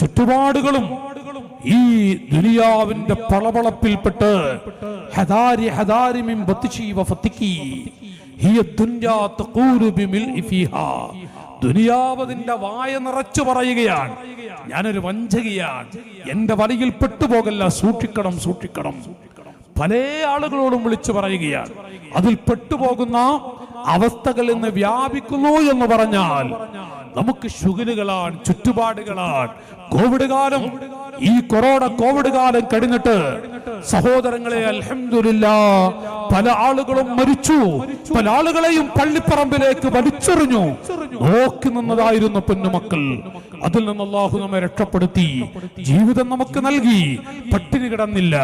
ചുറ്റുപാടുകളും ഈ ദുനിയാവിന്റെ പളപളപ്പിൽപ്പെട്ട് ദുനിയാവതിന്റെ വായ നിറച്ചു പറയുകയാണ്, ഞാനൊരു വഞ്ചകിയാണ്, എന്റെ വലയിൽ പെട്ടുപോകല്ല, സൂക്ഷിക്കണം സൂക്ഷിക്കണം. പല ആളുകളോടും വിളിച്ചു പറയുകയാണ്. അതിൽ പെട്ടുപോകുന്ന അവസ്ഥകൾ ഇന്ന് വ്യാപിക്കുന്നു എന്ന് പറഞ്ഞാൽ നമുക്ക് ശുഗലുകളാണ്, ചുറ്റുപാടുകളാണ്. കോവിഡ് കാലം, ഈ കോവിഡ് കാലം കഴിഞ്ഞിട്ട് സഹോദരങ്ങളെ അൽഹംദുലില്ലാഹ് പല ആളുകളും മരിച്ചു. പല ആളുകളെയും പള്ളിപ്പറമ്പിലേക്ക് വലിച്ചെറിഞ്ഞു. നോക്കി നിന്നതായിരുന്നു പൊന്നുമക്കൾ. അതിൽ നിന്ന് അല്ലാഹു നമ്മെ രക്ഷപ്പെടുത്തി, ജീവിതം നമുക്ക് നൽകി. പട്ടിണി കിടന്നില്ല,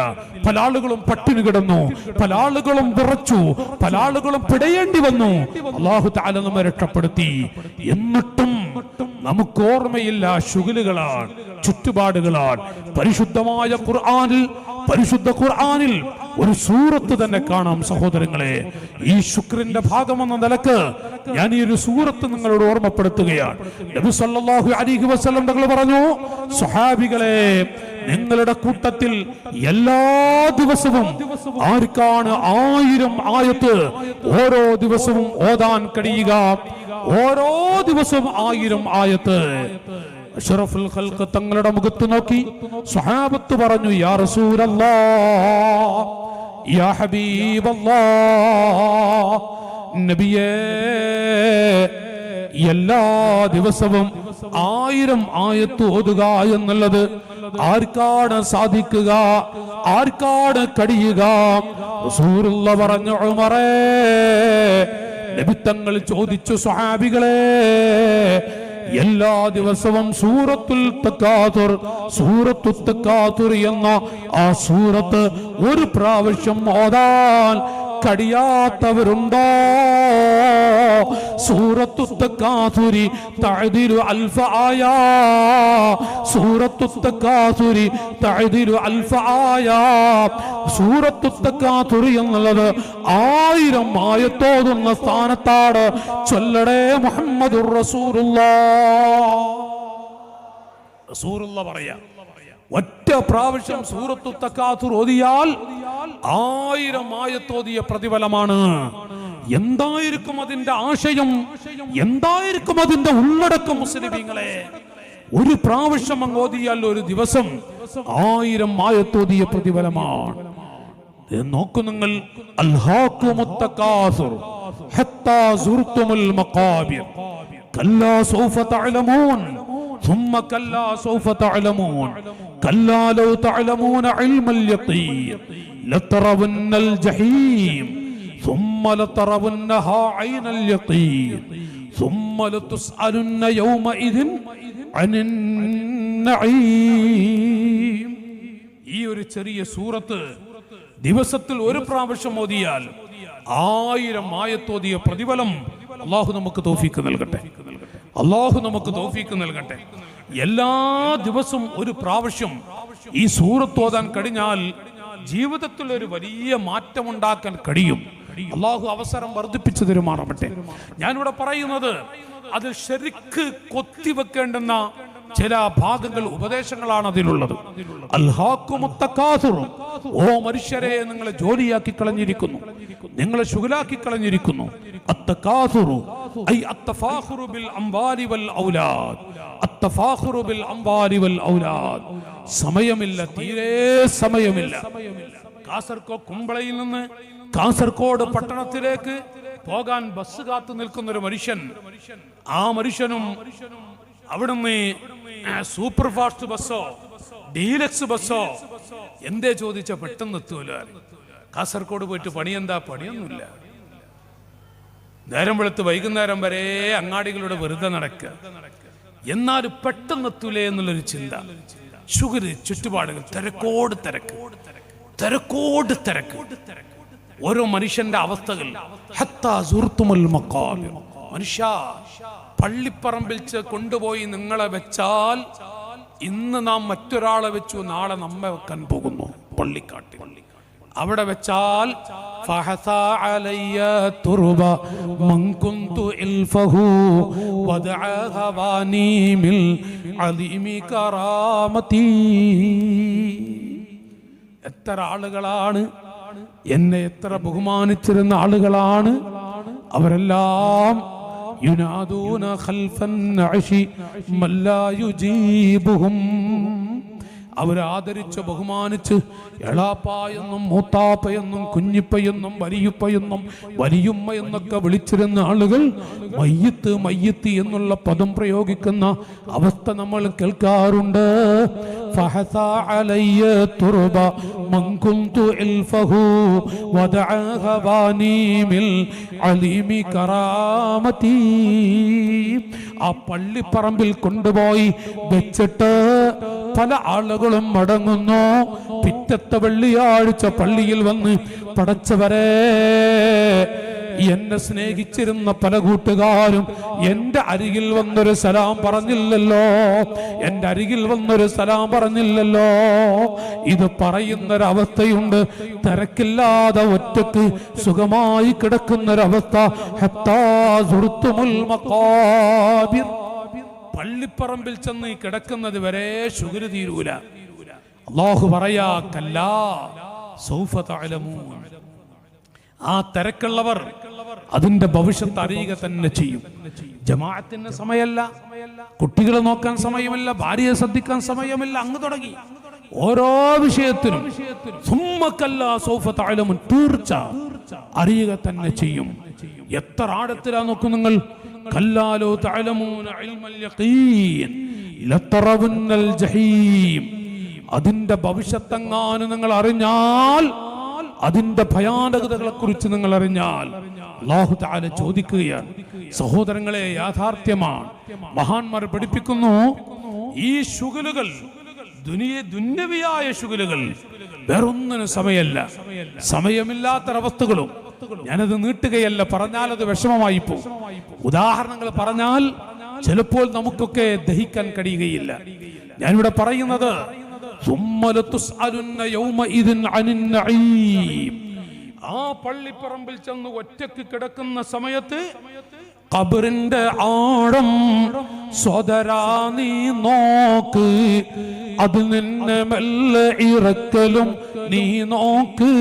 പല ആളുകളും പട്ടിണി കിടന്നു, പല ആളുകളും വിറച്ചു, പല ആളുകളും പിടയേണ്ടി വന്നു. അല്ലാഹു തആല നമ്മെ രക്ഷപ്പെടുത്തി. എന്നിട്ടും നമുക്ക് ഓർമ്മയില്ല, ശുഗലുകളാണ്, ചുറ്റുപാടുകളാണ്. പരിശുദ്ധ ഖുർആനിൽ ഒരു സൂറത്ത് തന്നെ കാണാം സഹോദരങ്ങളെ. ഈ ശുക്രിന്റെ ഭാഗമെന്ന നിലക്ക് ഞാൻ ഈ ഒരു സൂറത്ത് നിങ്ങളോട് ഓർമ്മപ്പെടുത്തുകയാണ്. നബി സല്ലല്ലാഹു അലൈഹി വസല്ലം തങ്ങൾ പറഞ്ഞു, സ്വഹാബികളെ, നിങ്ങളുടെ കൂട്ടത്തിൽ എല്ലാ ദിവസവും ആർക്കാണ് 1000 ആയത്ത് ഓരോ ദിവസവും ഓതാൻ കഴിയുക? ഓരോ ദിവസവും 1000 ആയത്ത്. അഷ്റഫുൽ ഖൽഖ് തങ്ങളുടെ മുഖത്ത് നോക്കി സ്വഹാബത്ത് പറഞ്ഞു, യാ റസൂലല്ലാഹ്, യാ ഹബീബല്ലാഹ്, നബിയേ, എല്ലാ ദിവസവും 1000 ആയത്ത് ഓതുക എന്നുള്ളത് ആർക്കാണ് സാധിക്കുക? ആർക്കാണ് കഴിയുക? റസൂലുള്ളാഹി പറഞ്ഞു, ഉമറേ. നബി തങ്ങൾ ചോദിച്ചു, സ്വഹാബികളെ, എല്ലാ ദിവസവും സൂറത്തുൽ തക്കാതുർ എന്ന ആ സൂറത്ത് ഒരു പ്രാവശ്യം ഓതാൻ കഴിയാത്തവരുണ്ടോ? സൂറത്തു തക്കാതുരി തഅദിലു അൽഫ ആയ, സൂറത്തു തക്കാതുരി തഅദിലു അൽഫ ആയ. സൂറത്തു തക്കാതുരി എന്നുള്ളത് 1000 ആയത്തോതുന്ന സ്ഥാനത്താണ്. ചൊല്ലടേ മുഹമ്മദുർ റസൂലുള്ളാഹ് പറയാ, ഒറ്റ പ്രാവശ്യം സൂറത്തു തക്കാതുർ ഓതിയാൽ 1000 ആയത്തോതിയ പ്രതിഫലമാണ്. എന്തായിരിക്കും അതിന്റെ ആശയം? എന്തായിരിക്കും അതിന്റെ ഉള്ളടക്കം? മുസ്ലിമീങ്ങളെ, ഒരു പ്രാവശ്യം അങ്ങ് ഓതിയാൽ ഒരു ദിവസം 1000 ആയത്തോതിയ പ്രതിഫലമാണ്. നോക്കൂ നിങ്ങൾ, അൽഹാകുമുത് തകാസുർ ഹത്താ സുർതുമുൽ മഖാബിർ കല്ലാ സൗഫ തഅലമൂൻ ثم كلا سوف تعلمون كلا لو تعلمون علم اليقين لترون الجحيم ثم لترونها عين اليقين ثم لتسألن يومئذ عن النعيم. ഈ ഒരു ചെറിയ സൂറത്ത് ദിവസത്തിൽ ഒരു പ്രാവശ്യം ഓതിയാൽ 1000 ആയത്തോതിയ പ്രതിഫലം അല്ലാഹു നമുക്ക് തൗഫീഖ് നൽകട്ടെ. അല്ലാഹു നമുക്ക് തൗഫീഖ് നൽകട്ടെ. എല്ലാ ദിവസവും ഒരു പ്രാവശ്യം ഈ സൂറത്ത് ഓതാൻ കഴിഞ്ഞാൽ ജീവിതത്തിൽ ഒരു വലിയ മാറ്റമുണ്ടാക്കാൻ കഴിയും. അല്ലാഹു അവസരം വർദ്ധിപ്പിച്ചു തരുമാറാവട്ടെ. ഞാനിവിടെ പറയുന്നത് അത് ശരിക്ക് കൊത്തിവെക്കേണ്ടുന്ന ചില ഭാഗങ്ങൾ, ഉപദേശങ്ങളാണ് അതിലുള്ളത്. അൽഹാകുമുത് തകാസുർ, ഓ മനുഷ്യരെ, നിങ്ങളെ ജോലിയാക്കി കളഞ്ഞിരിക്കുന്നു, നിങ്ങളെ ശുഗലാക്കി കളഞ്ഞിരിക്കുന്നു. അത്തകാസുറു ഐ അത്തഫാഖുറു ബിൽ അംവാലി വൽ ഔലാദ്, അത്തഫാഖുറു ബിൽ അംവാലി വൽ ഔലാദ്. സമയമില്ല, തീരെ സമയമില്ല. കാസർഗോഡ് കുമ്പളയിൽ നിന്ന് കാസർഗോഡ് പട്ടണത്തിലേക്ക് പോകാൻ ബസ് കാത്തു നിൽക്കുന്ന ഒരു മനുഷ്യൻ, ആ മനുഷ്യനും അവിടുന്ന് സൂപ്പർ ഫാസ്റ്റ് ബസ്സോ ഡീലക്സ് ബസ്സോ എന്തേ ചോദിച്ച പെട്ടെന്ന് എത്തുമല്ലോ. കാസർഗോഡ് പോയിട്ട് പണിയെന്താ? പണിയൊന്നുമില്ല. നേരം വെളുത്ത് വൈകുന്നേരം വരെ അങ്ങാടികളുടെ വെറുതെ നടക്കുക. എന്നാൽ പെട്ടെന്ന് എത്തൂലേ എന്നുള്ളൊരു ചിന്ത. ഷുഗർ, ചുറ്റുപാടുകൾ, തിരക്കോട് തിരക്ക്, തിരക്കോട് തിരക്ക്. ഓരോ മനുഷ്യന്റെ അവസ്ഥകൾ. ഹത്താ സുർതുമുൽ മഖാബിർ. മനുഷ്യ, പള്ളിപ്പറമ്പിൽ കൊണ്ടുപോയി നിങ്ങളെ വെച്ചാൽ ഇന്ന് നാം മറ്റൊരാളെ വെച്ചു, നാളെ നമ്മെ വെക്കാൻ പോകുന്നു പള്ളിക്കാട്ടിൽ. അവിടെ വെച്ചാൽ ഫഹസാ അലയ്യ തുർബ മൻ കുന്തു ഇൽഫഹു വദഅ ഹവാനി മിൽ അലീമി കറാമതി. എത്ര ആളുകളാണ് എന്നെ എത്ര ബഹുമാനിച്ചിരുന്ന ആളുകളാണ് അവരെല്ലാം യുനാദൂന ഖൽഫൻ നഅശി മല്ലാ യുജീബുഹും. അവരാദരിച്ച് ബഹുമാനിച്ച് എളാപ്പായെന്നും മൂത്താപ്പയെന്നും കുഞ്ഞിപ്പയെന്നും വലിയുപ്പയെന്നും വലിയുമ്മ എന്നൊക്കെ വിളിച്ചിരുന്ന ആളുകൾ മയ്യത്ത് മയ്യത്ത് എന്നുള്ള പദം പ്രയോഗിക്കുന്ന അവസ്ഥ നമ്മൾ കേൾക്കാറുണ്ട്. ഫഹസാ അലയ്യ തുർബ മൻ കുന്തു ഇൽഫഹു വദഅ ഹവാനി മിൽ അലീമി കറാമതി. ആ പള്ളിപ്പറമ്പിൽ കൊണ്ടുപോയി വെച്ചിട്ട് പല ആളുകളും മടങ്ങുന്നു. പിറ്റത്തെ വെള്ളിയാഴ്ച പള്ളിയിൽ വന്ന് പടച്ചവരെ, എന്നെ സ്നേഹിച്ചിരുന്ന പല കൂട്ടുകാരും എന്റെ അരികിൽ വന്നൊരു സലാം പറഞ്ഞില്ലല്ലോ, എന്റെ അരികിൽ വന്നൊരു സലാം പറഞ്ഞില്ലല്ലോ. ഇത് പറയുന്നൊരവസ്ഥയുണ്ട്. തിരക്കില്ലാതെ ഒറ്റക്ക് സുഖമായി കിടക്കുന്നൊരവസ്ഥ. ഹത്താ സുർത്തുമുൽ മഖാബിർ. പള്ളിപ്പറമ്പിൽ ചെന്ന് കിടക്കുന്നത് വരെ ശുക്ർ തീരൂല. അല്ലാഹു പറയാ കല്ലാ സൗഫ തഅലമൂൻ. ആ തിരക്കുള്ളവർ അതിന്റെ ഭവിഷ്യത്ത് അറിയുക തന്നെ ചെയ്യും. ജമാഅത്തിന് സമയമല്ല, കുട്ടികളെ നോക്കാൻ സമയമില്ല, ഭാര്യയെ ശ്രദ്ധിക്കാൻ സമയമില്ല, അങ്ങ് തുടങ്ങി ഓരോ വിഷയത്തിനും സുമ്മക്കല്ലാ സൗഫ തഅലമൂൻ, തീർച്ച അറിയുക തന്നെ ചെയ്യും. എത്ര ആഴത്തിലാ നോക്കും നിങ്ങൾ. കല്ലാലോ തഅലമൂന ഇൽമൽ യഖീൻ ലതറവുന്നൽ ജഹീം. അതിന്റെ ഭവിഷ്യത്തെങ്ങാനും നിങ്ങൾ അറിഞ്ഞാൽ, അതിന്റെ ഭയാനകതകളെ കുറിച്ച് നിങ്ങൾ അറിഞ്ഞാൽ അല്ലാഹു തആല ചോദിക്കുകയാണ്. സഹോദരങ്ങളെ, യാഥാർത്ഥ്യമാണ്. മഹാന്മാർ പഠിപ്പിക്കുന്നു, ഈ ശുഗലുകൾ, ദുന്യവിയായ ശുഗലുകൾ വേറൊന്നിനും സമയമല്ല. സമയമില്ലാത്തൊരവസ്ഥകളും ഞാനത് നീട്ടുകയല്ല, പറഞ്ഞാൽ അത് വിഷമമായി പോകും. ഉദാഹരണങ്ങൾ പറഞ്ഞാൽ ചിലപ്പോൾ നമുക്കൊക്കെ ദഹിക്കാൻ കഴിയുകയില്ല. ഞാനിവിടെ പറയുന്നത് ആ പള്ളിപ്പറമ്പിൽ ചെന്ന് ഒറ്റക്ക് കിടക്കുന്ന സമയത്ത് ഖബറിന്റെ ആഴം സോദരാ നീ നോക്ക്, അത് നിന്നെ മെല്ലെ ഇറക്കലും നീ നോക്ക്.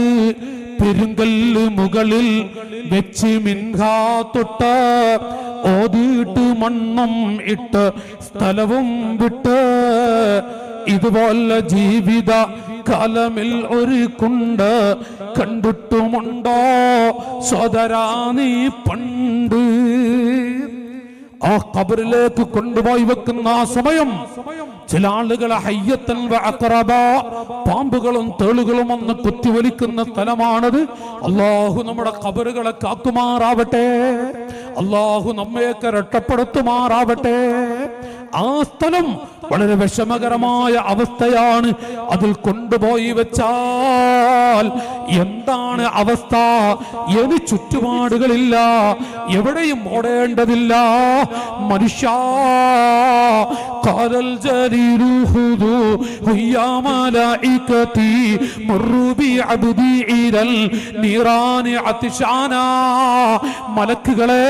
പെരുങ്കല്ല് മുകളിൽ വെച്ച് മിൻഹാ തൊട്ട് ഓതിയിട്ട് മണ്ണും ഇട്ട് സ്ഥലവും വിട്ട്, ഇതുപോലെ ജീവിത കാലമിൽ ഒരു കുണ്ട് കണ്ടിട്ടുമുണ്ടോ സോദരാ നീ പണ്ട്. ആ ഖബറിലേക്ക് കൊണ്ടുപോയി വെക്കുന്ന ആ സമയം ചില ആളുകളെ ഹയ്യത്തൻ വഅഖറബ, പാമ്പുകളും തേളുകളും ഒന്ന് കുത്തിവലിക്കുന്ന സ്ഥലമാണത്. അല്ലാഹു നമ്മുടെ ഖബറുകളെ കാക്കുമാറാവട്ടെ, അല്ലാഹു നമ്മയൊക്കെ രക്ഷപ്പെടുത്തുമാറാവട്ടെ. ആ സ്ഥലം വളരെ വിഷമകരമായ അവസ്ഥയാണ്. അതിൽ കൊണ്ടുപോയി വെച്ചാൽ എന്താണ് അവസ്ഥ? ഇനി ചുറ്റുപാടുകളില്ല, എവിടെയും ഓടേണ്ടതില്ല. മനുഷ്യ ഖാലൽ ജലീലു ഖുദൂ യാ മലായികതി മറൂ ബി അബ്ദി ഇലൽ നിറാനി അതിശാനാ. മലക്കുകളെ,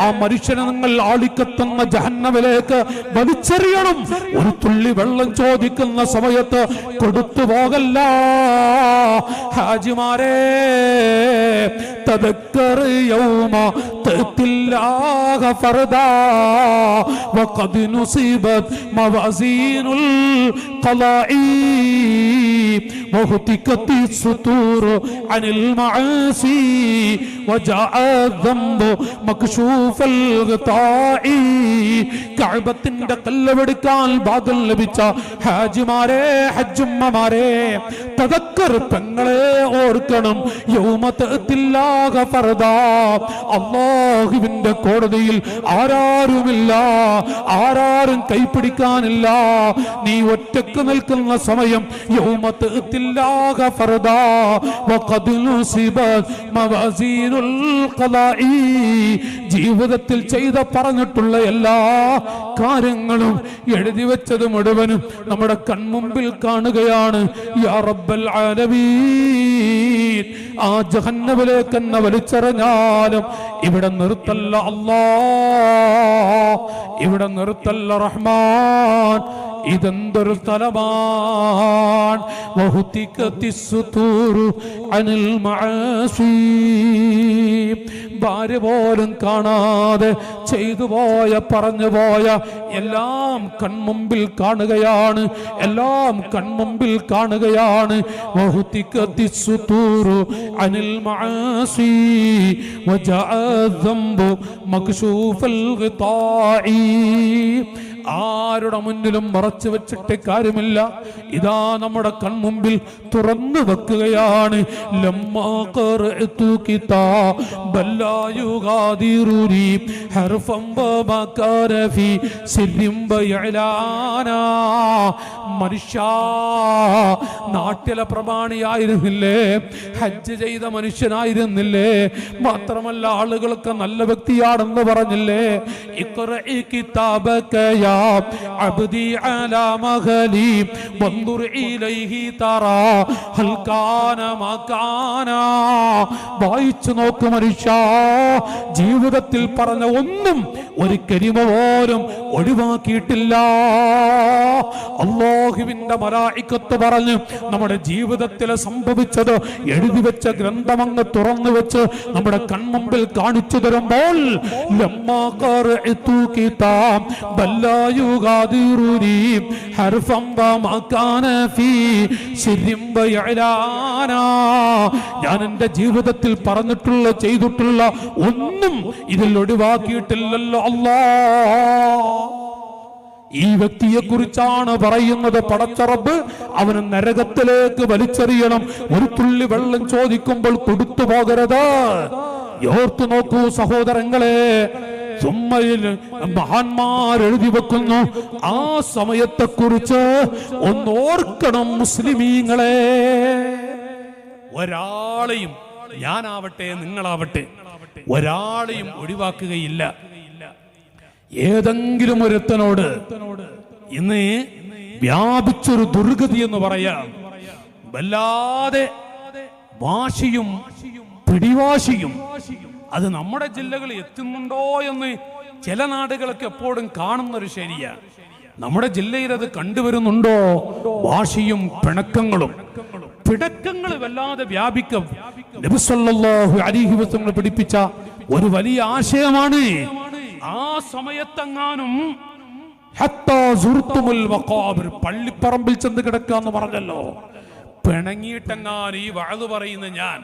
ആ മനുഷ്യനെ നിങ്ങൾ ആളിക്കത്തുന്ന ജഹന്നമിലേക്ക് വലിച്ചെറിയണം. ഒരു തുള്ളി വെള്ളം ചോദിക്കുന്ന സമയത്ത് കൊടുത്തു പോകല്ല. ഹാജിമാരെ, തദക്കർ യൗമ തഅത്തില്ലാഹ ഫർദാ വഖദ് നുസിബത് മവാസീനുൽ ഖലാഇ വഹുതികത് സുതൂർ അനിൽ മആസി വജാഅ الذنب مكشوف الغطاء. കഅബത്തിന്റെ കല്ലെടുക്കാൻ ഭാഗ്യം ലഭിച്ച ഹാജിമാരെ, ഹജ്ജുമ്മമാരെ, തദക്കർ, പെങ്ങളെ ഓർക്കണം. യൗമ തഅത്തില്ലാഹ ഫർദാ. അല്ലാഹുവിന്റെ കോടതിയിൽ ആരാരുമില്ല, ആരാരും കൈപിടിക്കാനില്ല. നീ ഒറ്റക്ക് നിൽക്കുന്ന സമയം യൗമ അത്ഇല്ലാഹ ഫർദാ വഖദ് നുസിബത് മവാസീനുൽ ഖലാഇ. ജീവിതത്തിൽ ചെയ്ത പറഞ്ഞിട്ടുള്ള എല്ലാ കാര്യങ്ങളും എഴുതി വെച്ചത് മുഴുവനും നമ്മുടെ കൺമുമ്പിൽ കാണുകയാണ്. യാ റബ്ബൽ ആലമീൻ, ആ ജഹന്നമിലേക്ക് എന്നെ വലിച്ചെറിഞ്ഞാലും ഇവിടെ നിർത്തല്ല അല്ലാ, ഇവിടെ നിർത്തല്ല റഹ്മാൻ. ഇതെന്തൊരു സ്ഥലമാണ്. അനിൽ മആസി, ഭാര്യ പോലും കാണാതെ ചെയ്തു പോയ പറഞ്ഞു പോയ എല്ലാം കൺമുമ്പിൽ കാണുകയാണ്, എല്ലാം കൺമുമ്പിൽ കാണുകയാണ്. അനിൽ മആസി വജഅ ദംബു മക്ശൂഫൽ ഗിതാഇ. ആരുടെ മുന്നിലും മറച്ചു വെച്ചിട്ട് കാര്യമില്ല. ഇതാ നമ്മുടെ കൺമുമ്പിൽ തുറന്നു വെക്കുകയാണ്. ലമ്മാ ഖറഅതു കിതാബൻ ലാ യുഗാദിറുനി ഹർഫൻ വമാ കാന ഫീ സിർരിൻ ബയലാനാ. മനുഷ്യ, നാട്ടിലെ പ്രമാണിയായിരുന്നില്ലേ, ഹജ്ജ് ചെയ്ത മനുഷ്യനായിരുന്നില്ലേ, മാത്രമല്ല ആളുകൾക്ക് നല്ല വ്യക്തിയാണെന്ന് പറഞ്ഞില്ലേ. ഇഖ്റഇ കിതാബക യാ അബ്ദി അലാ മഖലി വൻദുർ ഇലൈഹി തറാ ഹൽ കാന മാ കാന. വായിച്ചു നോക്ക് മനുഷ്യ, ജീവിതത്തിൽ പറഞ്ഞ ഒന്നും ഒരു കലിമ പോലും ഒഴിവാക്കിയിട്ടില്ല. അല്ലാഹുവിന്റെ മലായികത്ത് പറഞ്ഞു നമ്മുടെ ജീവിതത്തിൽ സംഭവിച്ചത് എഴുതി വെച്ച ഗ്രന്ഥമങ്ങ് തുറന്നു വെച്ച് നമ്മുടെ കൺമുമ്പിൽ കാണിച്ചു തരുമ്പോൾ ലമ്മാ ഖറഅതു കിതാബൻ ലാ യുഗാദിറുനി ഹർഫൻ വമാ കാന ഫീ സിർരിൻ ബയലാനാ. ഞാൻ എൻ്റെ ജീവിതത്തിൽ പറഞ്ഞിട്ടുള്ള ചെയ്തിട്ടുള്ള ഒന്നും ഇതിൽ ഒഴിവാക്കിയിട്ടില്ലല്ലോ അല്ലാ. ഈ വ്യക്തിയെ കുറിച്ചാണ് പറയുന്നത്. പടച്ച റബ്ബ് അവന് നരകത്തിലേക്ക് വലിച്ചെറിയണം. ഒരു തുള്ളി വെള്ളം ചോദിക്കുമ്പോൾ കൊടുത്തു പോകരുത്. ഓർത്തു നോക്കൂ സഹോദരങ്ങളെ, സുമ്മയിൽ മഹാന്മാർ എഴുതി വെക്കുന്നു. ആ സമയത്തെക്കുറിച്ച് ഒന്നോർക്കണം മുസ്ലിമീങ്ങളെ. ഒരാളെയും, ഞാനാവട്ടെ നിങ്ങളാവട്ടെ, ഒരാളെയും ഒഴിവാക്കുകയില്ല. ഏതെങ്കിലും ഒരുത്തനോട് ഇന്ന് വ്യാപിച്ചൊരു ദുർഗതി എന്ന് പറയാം, വല്ലാതെ വാശിയും പിടിവാശിയും, അത് നമ്മുടെ ജില്ലകളിൽ എത്തുന്നുണ്ടോ എന്ന് ചില നാടുകളൊക്കെ എപ്പോഴും കാണുന്നൊരു ശരിയാണ്. നമ്മുടെ ജില്ലയിൽ അത് കണ്ടുവരുന്നുണ്ടോ? വാശിയും പിണക്കങ്ങളും. പിണക്കങ്ങൾ വല്ലാതെ വ്യാപിക്കും. നബി സല്ലല്ലാഹു അലൈഹി വസല്ലം പഠിപ്പിച്ച ഒരു വലിയ ആശയമാണ്. ആ സമയത്തെങ്ങാനും പള്ളിപ്പറമ്പിൽ ചെന്ന് കിടക്കാന്ന് പറഞ്ഞല്ലോ, പിണങ്ങിയിട്ടെങ്ങാനും ഈ വഅദ് പറയുന്ന ഞാൻ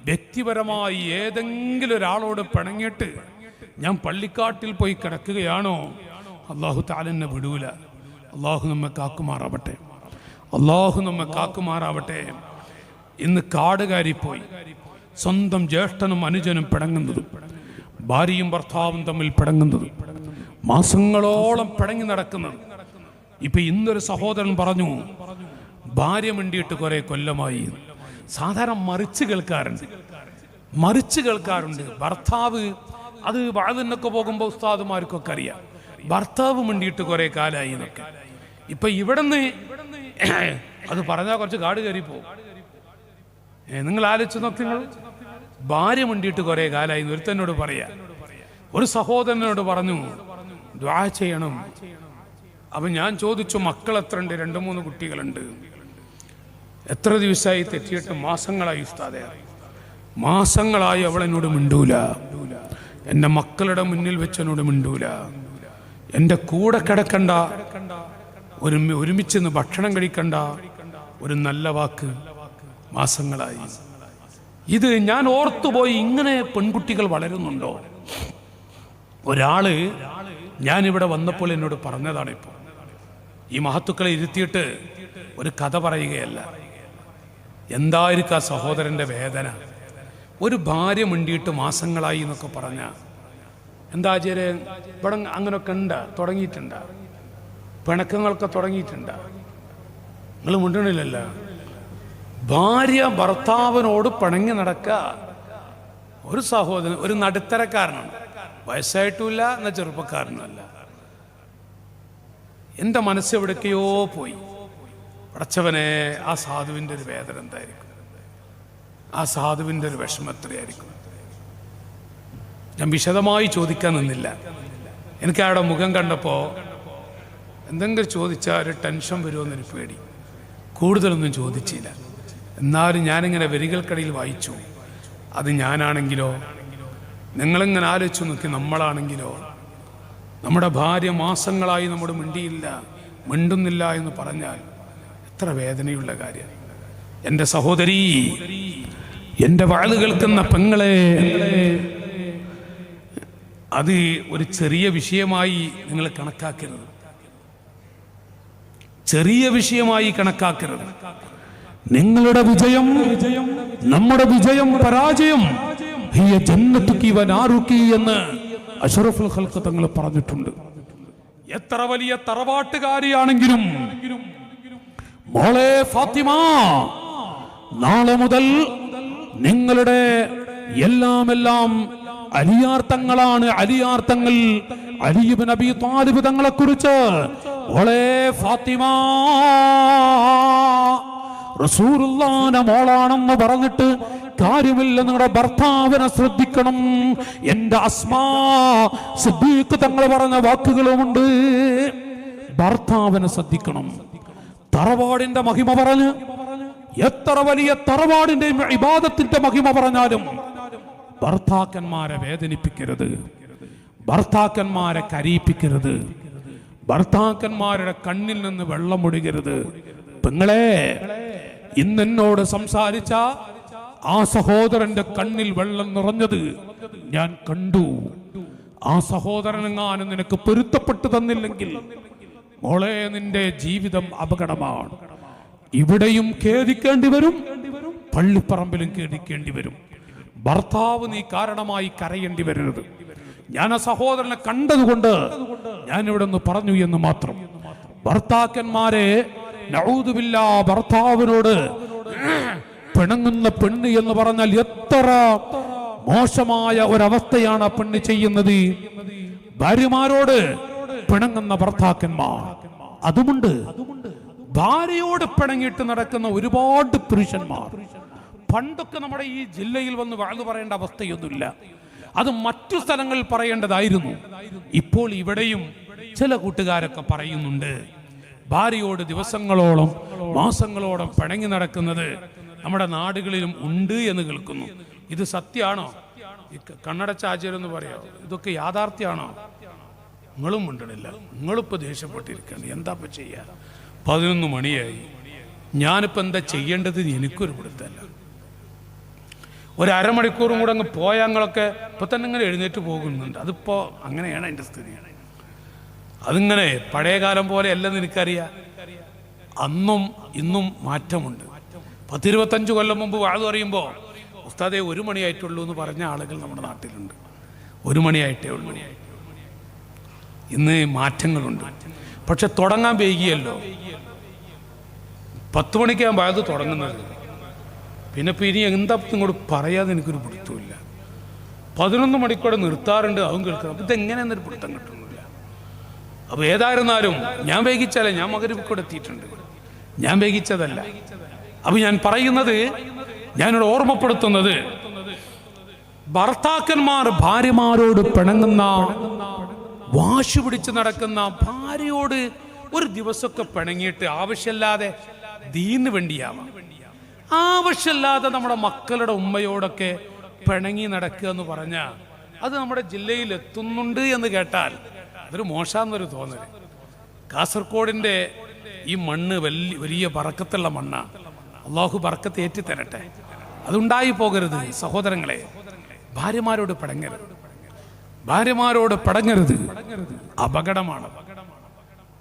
വ്യക്തിപരമായി ഏതെങ്കിലും ഒരാളോട് പിണങ്ങിയിട്ട് ഞാൻ പള്ളിക്കാട്ടിൽ പോയി കിടക്കുകയാണോ, അല്ലാഹു തആല എന്നെ വിടൂല. അല്ലാഹു നമ്മെ കാക്കുമാറാവട്ടെ, അല്ലാഹു നമ്മെ കാക്കുമാറാവട്ടെ. ഇന്ന് കാടുകാരിപ്പോയി സ്വന്തം ജ്യേഷ്ഠനും അനുജനും പിണങ്ങുന്നതും, ഭാര്യയും ഭർത്താവും തമ്മിൽ പിണങ്ങുന്നതും, മാസങ്ങളോളം പിണങ്ങി നടക്കുന്നത്. ഇപ്പൊ ഇന്നൊരു സഹോദരൻ പറഞ്ഞു, ഭാര്യ മിണ്ടിയിട്ട് കുറെ കൊല്ലമായി. സാധാരണ മറിച്ച് കേൾക്കാറുണ്ട്. ഭർത്താവ്, അത് വഅദിനൊക്കെ പോകുമ്പോൾ ഉസ്താദുമാർക്കൊക്കെ അറിയാം, ഭർത്താവ് മിണ്ടിയിട്ട് കുറെ കാലായി എന്നൊക്കെ. ഇപ്പൊ ഇവിടുന്ന് അത് പറഞ്ഞാൽ കുറച്ച് കാട് കയറിപ്പോ. നിങ്ങൾ ആലോചിച്ച് നോക്ക്, നിങ്ങൾ ഭാര്യ മിണ്ടിയിട്ട് കുറെ കാലായി ഒരുത്തനോട് പറയാ. ഒരു സഹോദരനോട് പറഞ്ഞു ദുആ ചെയ്യണം. അപ്പൊ ഞാൻ ചോദിച്ചു, മക്കൾ എത്ര ഉണ്ട്? 2-3 കുട്ടികളുണ്ട്. എത്ര ദിവസമായി തെറ്റിയിട്ട്? മാസങ്ങളായി ഉസ്താദേ. മാസങ്ങളായി അവളെന്നോട് മിണ്ടൂല, എൻ്റെ മക്കളുടെ മുന്നിൽ വെച്ചെന്നോട് മിണ്ടൂല, എൻ്റെ കൂടെ കിടക്കണ്ട, ഒരുമിച്ച് ഭക്ഷണം കഴിക്കണ്ട, ഒരു നല്ല വാക്ക്. മാസങ്ങളായി. ഇത് ഞാൻ ഓർത്തുപോയി, ഇങ്ങനെ പെൺകുട്ടികൾ വളരുന്നുണ്ടോ? ഒരാള് ഞാനിവിടെ വന്നപ്പോൾ എന്നോട് പറഞ്ഞതാണ്. ഇപ്പോൾ ഈ മഹത്തുക്കളെ ഇരുത്തിയിട്ട് ഒരു കഥ പറയുകയല്ല. എന്തായിരിക്കും ആ സഹോദരൻ്റെ വേദന? ഒരു ഭാര്യ മിണ്ടിയിട്ട് മാസങ്ങളായി എന്നൊക്കെ പറഞ്ഞ എന്താ ആചാര്യ, ഇവിടെ അങ്ങനെയൊക്കെ ഉണ്ട്, തുടങ്ങിയിട്ടുണ്ട്, പിണക്കങ്ങളൊക്കെ തുടങ്ങിയിട്ടുണ്ട്. നിങ്ങൾ മിണ്ടണില്ലല്ലോ. ഭാര്യ ഭർത്താവിനോട് പിണങ്ങി നടക്കുക. ഒരു സഹോദരൻ, ഒരു നടുത്തരക്കാരനാണ്, വയസ്സായിട്ടുമില്ല എന്ന ചെറുപ്പക്കാരനല്ല. എൻ്റെ മനസ്സ് എവിടേക്കോ പോയി. പടച്ചവനെ, ആ സാധുവിൻ്റെ ഒരു വേദന എന്തായിരിക്കും, ആ സാധുവിൻ്റെ ഒരു വിഷമം എത്രയായിരിക്കും. ഞാൻ വിശദമായി ചോദിക്കാൻ നിന്നില്ല. എനിക്ക് അയാളുടെ മുഖം കണ്ടപ്പോൾ എന്തെങ്കിലും ചോദിച്ചാൽ ഒരു ടെൻഷൻ വരുമെന്ന് എനിക്ക് പേടി. കൂടുതലൊന്നും ചോദിച്ചില്ല. എന്നാലും ഞാനിങ്ങനെ വരികൾക്കിടയിൽ വായിച്ചു. അത് ഞാനാണെങ്കിലോ, നിങ്ങളിങ്ങനെ ആലോചിച്ചു നോക്കി, നമ്മളാണെങ്കിലോ, നമ്മുടെ ഭാര്യ മാസങ്ങളായി നമ്മോട് മിണ്ടുന്നില്ല എന്ന് പറഞ്ഞാൽ എത്ര വേദനയുള്ള കാര്യം. എൻ്റെ സഹോദരി, എൻ്റെ വാഴ് കേൾക്കുന്ന പെങ്ങളെ, അത് ഒരു ചെറിയ വിഷയമായി നിങ്ങൾ കണക്കാക്കരുത്. ചെറിയ വിഷയമായി കണക്കാക്കരുത്. നിങ്ങളുടെ വിജയം, നമ്മുടെ വിജയം, പരാജയം ഹിയ ജന്നതുകി വനാറുകി എന്ന് അഷ്റഫുൽ ഖൽഖ് തങ്ങൾ പറഞ്ഞിട്ടുണ്ട്. എത്ര വലിയ തറവാട്ടുകാരിയാണെങ്കിലും മോളെ ഫാത്തിമ, നാളെ മുതൽ നിങ്ങളുടെ എല്ലാം അലിയാർത്തങ്ങളാണ്. അലിയാർത്തങ്ങൾ അലി ഇബ്നു അബീ ത്വാലിബ് തങ്ങളെ കുറിച്ച് മോളെ ഫാത്തിമ റസൂലുള്ളാഹിന്റെ മോളാണെന്ന് പറഞ്ഞിട്ട് കാര്യമില്ല. നിങ്ങളുടെ ഭർത്താവിനെ ശ്രദ്ധിക്കണം. എന്റെ അസ്മാ സിദ്ദീഖ് തങ്ങൾ പറഞ്ഞ വാക്കുകളുമുണ്ട്. ഭർത്താവിനെ ശ്രദ്ധിക്കണം. തറവാടിന്റെ മഹിമ പറഞ്ഞ്, എത്ര വലിയ തറവാടിന്റെ ഇബാദത്തിന്റെ മഹിമ പറഞ്ഞാലും ഭർത്താക്കന്മാരെ വേദനിപ്പിക്കരുത്, ഭർത്താക്കന്മാരെ കരയിപ്പിക്കരുത്, ഭർത്താക്കന്മാരുടെ കണ്ണിൽ നിന്ന് വെള്ളം ഒഴുകരുത്. പെങ്ങളെ, ഇന്നെന്നോട് സംസാരിച്ച ആ സഹോദരന്റെ കണ്ണിൽ വെള്ളം നിറഞ്ഞത് ഞാൻ കണ്ടു. ആ സഹോദരനെങ്ങാനും നിനക്ക് പൊരുത്തപ്പെട്ടു തന്നില്ലെങ്കിൽ മോളെ, നിന്റെ ജീവിതം അപകടമാണ്. ഇവിടെയും ഖേദിക്കേണ്ടി വരും, പള്ളിപ്പറമ്പിലും ഖേദിക്കേണ്ടി വരും. ഭർത്താവ് നീ കാരണമായി കരയേണ്ടി വരരുത്. ഞാൻ ആ സഹോദരനെ കണ്ടതുകൊണ്ട് ഞാൻ ഇവിടെ നിന്ന് പറഞ്ഞു എന്ന് മാത്രം. ഭർത്താക്കന്മാരെ, നഊദു ബില്ലാഹ്, ഭർത്താവിനോട് പിണങ്ങുന്ന പെണ്ണ് എന്ന് പറഞ്ഞാൽ എത്ര മോശമായ ഒരവസ്ഥയാണ് ആ പെണ്ണ് ചെയ്യുന്നത്. ഭാര്യമാരോട് പിണങ്ങുന്ന ഭർത്താക്കന്മാർ അതുമുണ്ട്. ഭാര്യയോട് പിണങ്ങിയിട്ട് നടക്കുന്ന ഒരുപാട് പുരുഷന്മാർ. പണ്ടൊക്കെ നമ്മുടെ ഈ ജില്ലയിൽ വന്ന് വാഴ്ന്നു പറയേണ്ട അവസ്ഥയൊന്നുമില്ല, അത് മറ്റു സ്ഥലങ്ങളിൽ പറയേണ്ടതായിരുന്നു. ഇപ്പോൾ ഇവിടെയും ചില കൂട്ടുകാരൊക്കെ പറയുന്നുണ്ട്. ഭാര്യയോട് ദിവസങ്ങളോളം മാസങ്ങളോളം പിണങ്ങി നടക്കുന്നത് നമ്മുടെ നാടുകളിലും ഉണ്ട് എന്ന് കേൾക്കുന്നു. ഇത് സത്യമാണോ? കണ്ണടച്ച ആചാരെന്ന് പറയാോ? ഇതൊക്കെ യാഥാർത്ഥ്യമാണോ? നിങ്ങളും മിണ്ടണില്ല, നിങ്ങളിപ്പോൾ ദേഷ്യപ്പെട്ടിരിക്കണം. എന്താ ഇപ്പം ചെയ്യുക? 11 മണിയായി. ഞാനിപ്പോൾ എന്താ ചെയ്യേണ്ടത് എനിക്കൊരു പിടുത്തല്ല. ഒരു അരമണിക്കൂറും കൂടെ അങ്ങ് പോയാൽ ഞങ്ങളൊക്കെ ഇപ്പം തന്നെ ഇങ്ങനെ എഴുന്നേറ്റ് പോകുന്നുണ്ട്. അതിപ്പോൾ അങ്ങനെയാണ് എൻ്റെ സ്ഥിതി. അതിങ്ങനെ പഴയ കാലം പോലെ അല്ലെന്ന് എനിക്കറിയാം. അന്നും ഇന്നും മാറ്റമുണ്ട്. 10-25 കൊല്ലം മുമ്പ് വാഴ പറയുമ്പോൾ ഉസ്താദേ 1 മണിയായിട്ടുള്ളൂ എന്ന് പറഞ്ഞ ആളുകൾ നമ്മുടെ നാട്ടിലുണ്ട്. 1 മണിയായിട്ടേ ഉള്ളൂ. ഇന്ന് മാറ്റങ്ങളുണ്ട്. പക്ഷെ തുടങ്ങാൻ വൈകിയല്ലോ. 10 മണിക്കാണ് വാഴ തുടങ്ങുന്നത്. പിന്നെ ഇനി എന്താ ഇങ്ങോട്ട് പറയാതെ എനിക്കൊരു പിടുത്തമില്ല. 11 മണിക്കൂടെ നിർത്താറുണ്ട്, അതും കേൾക്കണം. അപ്പം ഇതെങ്ങനെയെന്നൊരു പിടുത്തം കിട്ടുന്നില്ല. അപ്പോൾ ഏതായിരുന്നാലും ഞാൻ വൈകിച്ചാലേ, ഞാൻ മഗ്‌രിബിക്കൂടെ എത്തിയിട്ടുണ്ട്, ഞാൻ വൈകിച്ചതല്ല. അപ്പം ഞാൻ പറയുന്നത്, ഞാനിവിടെ ഓർമ്മപ്പെടുത്തുന്നത്, ഭർത്താക്കന്മാർ ഭാര്യമാരോട് പിണങ്ങുന്ന, വാശി പിടിച്ച് നടക്കുന്ന ഭാര്യയോട് ഒരു ദിവസമൊക്കെ പിണങ്ങിയിട്ട് ആവശ്യമില്ലാതെ ദീന് വേണ്ടിയാവാം, ആവശ്യമില്ലാതെ നമ്മുടെ മക്കളുടെ ഉമ്മയോടൊക്കെ പിണങ്ങി നടക്കുക എന്ന് പറഞ്ഞാൽ അത് നമ്മുടെ ജില്ലയിൽ എത്തുന്നുണ്ട് എന്ന് കേട്ടാൽ അതൊരു മോശമെന്നൊരു തോന്നൽ. കാസർഗോഡിൻ്റെ ഈ മണ്ണ് വലിയ ബറക്കത്തുള്ള മണ്ണാണ്. അള്ളാഹു ബറക്കത്ത് ഏറ്റിത്തരട്ടെ. അതുണ്ടായി പോകരുത് സഹോദരങ്ങളെ. ഭാര്യമാരോട് പിണങ്ങരുത്, ഭാര്യമാരോട് പിണങ്ങരുത്. അപകടമാണ്.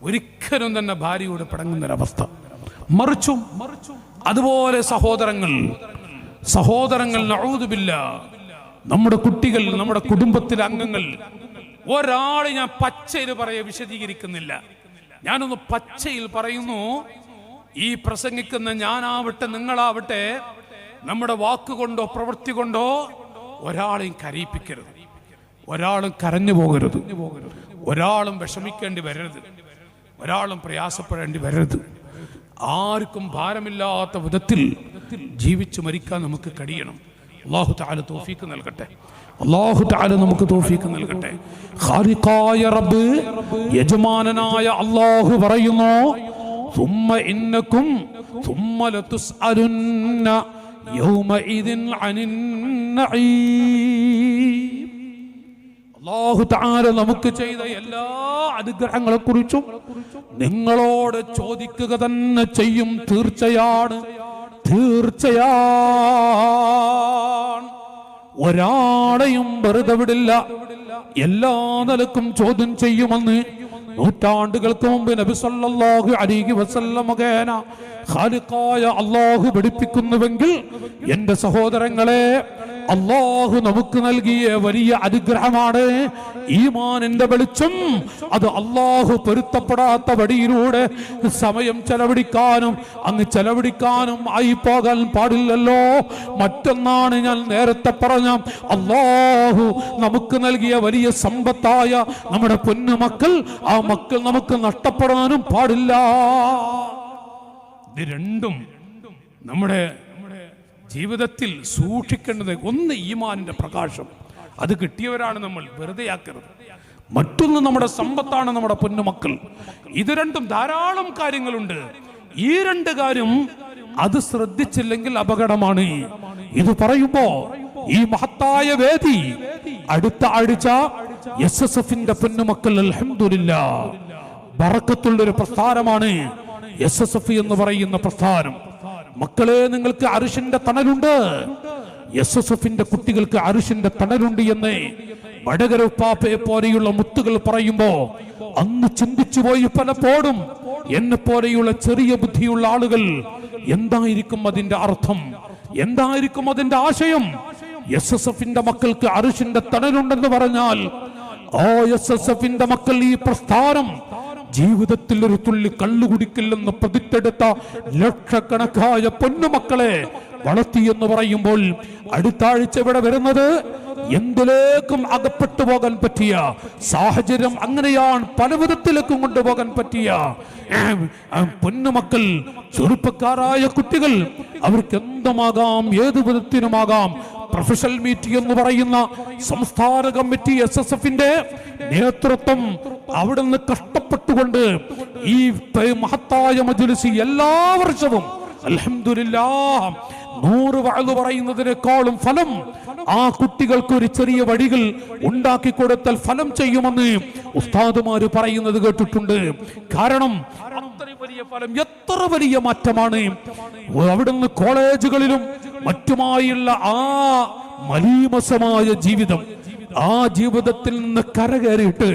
ഒരിക്കലും തന്നെ ഭാര്യയോട് പിണങ്ങുന്നൊരവസ്ഥ. മറിച്ചും അതുപോലെ സഹോദരങ്ങൾ നഊദു ബില്ലാഹ്, നമ്മുടെ കുട്ടികൾ, നമ്മുടെ കുടുംബത്തിലെ അംഗങ്ങൾ, ഒരാൾ ഞാൻ പച്ചയിൽ വിശദീകരിക്കുന്നില്ല, ഞാനൊന്ന് പച്ചയിൽ പറയുന്നു. ഈ പ്രസംഗിക്കുന്ന ഞാനാവട്ടെ നിങ്ങളാവട്ടെ നമ്മുടെ വാക്കുകൊണ്ടോ പ്രവൃത്തി കൊണ്ടോ ഒരാളെയും കരയിപ്പിക്കരുത്, ഒരാളും കരഞ്ഞു പോകരുത്, ഒരാളും വിഷമിക്കേണ്ടി വരരുത്, ഒരാളും പ്രയാസപ്പെടേണ്ടി വരരുത്. ആർക്കും ഭാരമില്ലാത്ത വിധത്തിൽ ജീവിച്ചു മരിക്കാൻ നമുക്ക് കഴിയണം. അല്ലാഹു തആല തൗഫീഖ് നൽകട്ടെ. അല്ലാഹു തആല നമുക്ക് തൗഫീഖ് നൽകട്ടെ. ഖാലിഖായ റബ്ബ് യജമാനനായ അല്ലാഹു പറയുന്നു, ثم إنكم ثم لتسألن يومئذ عن النعيم. അല്ലാഹു തആല നമുക്ക് ചെയ്ത എല്ലാ അനുഗ്രഹങ്ങളെ കുറിച്ചും നിങ്ങളോട് ചോദിക്കുക തന്നെ ചെയ്യും. തീർച്ചയാണ്, തീർച്ചയാണ്. ഒരാളെയും വെറുതെ വിടില്ല, എല്ലാ നിലക്കും ചോദ്യം ചെയ്യുമെന്ന് നൂറ്റാണ്ടുകൾക്ക് മുമ്പ് നബി സല്ലല്ലാഹു അലൈഹി വസല്ലം മുഖേന ഖാലിഖായ അല്ലാഹു പഠിപ്പിക്കുന്നുവെങ്കിൽ എൻ്റെ സഹോദരങ്ങളെ, അല്ലാഹു നമുക്ക് നൽകിയ വലിയ അനുഗ്രഹമാണ് ഈമാനിന്റെ വെളിച്ചം. അത് അല്ലാഹു പൊരുത്തപ്പെടാത്ത വഴിയിലൂടെ സമയം ചെലവഴിക്കാനും അങ്ങ് ചെലവഴിക്കാനും ആയി പോകാൻ പാടില്ലല്ലോ. മറ്റൊന്നാണ് ഞാൻ നേരത്തെ പറഞ്ഞ അല്ലാഹു നമുക്ക് നൽകിയ വലിയ സമ്പത്തായ നമ്മുടെ പൊന്നുമക്കൾ. ആ മക്കൾ നമുക്ക് നഷ്ടപ്പെടാനും പാടില്ല. ഇത് രണ്ടും നമ്മുടെ ജീവിതത്തിൽ സൂക്ഷിക്കേണ്ടത്. ഒന്ന് ഈമാനിന്റെ പ്രകാശം, അത് കിട്ടിയവരാണ് നമ്മൾ, വെറുതെയാക്കരുത്. മറ്റൊന്ന് നമ്മുടെ സമ്പത്താണ്, നമ്മുടെ പൊന്നുമക്കൾ. ഇത് രണ്ടും ധാരാളം കാര്യങ്ങളുണ്ട്. ഈ രണ്ട് കാര്യം അത് ശ്രദ്ധിച്ചില്ലെങ്കിൽ അപകടമാണ്. ഇത് പറയുമ്പോ ഈ മഹത്തായ വേദി അടുത്ത ആഴ്ച SSFന്റെ പൊന്നുമക്കൾ അൽഹംദുലില്ലാഹ് ബറക്കത്തുള്ളൊരു പ്രസ്ഥാനമാണ് SSF എന്ന് പറയുന്ന പ്രസ്ഥാനം. മക്കളെ, നിങ്ങൾക്ക് അർശിന്റെ തണലുണ്ട്. SSFന്റെ കുട്ടികൾക്ക് അർശിന്റെ തണലുണ്ട് എന്ന് വടകര ഉപ്പാപ്പയെ പോലെയുള്ള മുത്തുകൾ പറയുമ്പോ അന്ന് ചിന്തിച്ചു പോയി പലപ്പോഴും. എന്നെ പോലെയുള്ള ചെറിയ ബുദ്ധിയുള്ള ആളുകൾ എന്തായിരിക്കും അതിന്റെ അർത്ഥം, എന്തായിരിക്കും അതിന്റെ ആശയം? SSFന്റെ മക്കൾക്ക് അർശിന്റെ തണലുണ്ടെന്ന് പറഞ്ഞാൽ SSFന്റെ മക്കൾ ഈ പ്രസ്ഥാനം ജീവിതത്തിൽ ഒരു തുള്ളി കള്ളു കുടിക്കില്ലെന്ന് പ്രതിജ്ഞെടുത്ത ലക്ഷക്കണക്കായ പൊന്നുമക്കളെ വളർത്തി എന്ന് പറയുമ്പോൾ അടുത്ത ആഴ്ച ഇവിടെ വരുന്നത് എന്തിലേക്കും അകപ്പെട്ടു പോകാൻ പറ്റിയ സാഹചര്യം, അങ്ങനെയാണ് പല വിധത്തിലേക്കും കൊണ്ടുപോകാൻ പറ്റിയ പൊന്നുമക്കൾ, ചെറുപ്പക്കാരായ കുട്ടികൾ. അവർക്ക് എന്തുമാകാം, ഏതു വിധത്തിനുമാകാം. പ്രൊഫഷണൽ മീറ്റ് എന്ന് പറയുന്ന സംസ്ഥാന കമ്മിറ്റി SSFന്റെ നേതൃത്വം അവിടുന്ന് കഷ്ടപ്പെട്ടുകൊണ്ട് ഈ മഹത്തായ മജ്‌ലിസ് എല്ലാ വർഷവും അൽഹംദുലില്ലാഹ് 100 വഅദ് പറയുന്നതിനേക്കാളും ഫലം ആ കുട്ടികൾക്ക് ഒരു ചെറിയ വഴികൾ ഉണ്ടാക്കി കൊടുത്താൽ ഫലം ചെയ്യുമെന്ന് ഉസ്താദുമാര് പറയുന്നത് കേട്ടിട്ടുണ്ട്. കാരണം അത്രയും വലിയ ഫലം, എത്ര വലിയ മാറ്റമാണ് അവിടുന്ന് കോളേജുകളിലും മറ്റുമായുള്ള ആ മലീമസമായ ജീവിതം. ആ ജീവിതത്തിൽ നിന്ന് കരകയറിയിട്ട്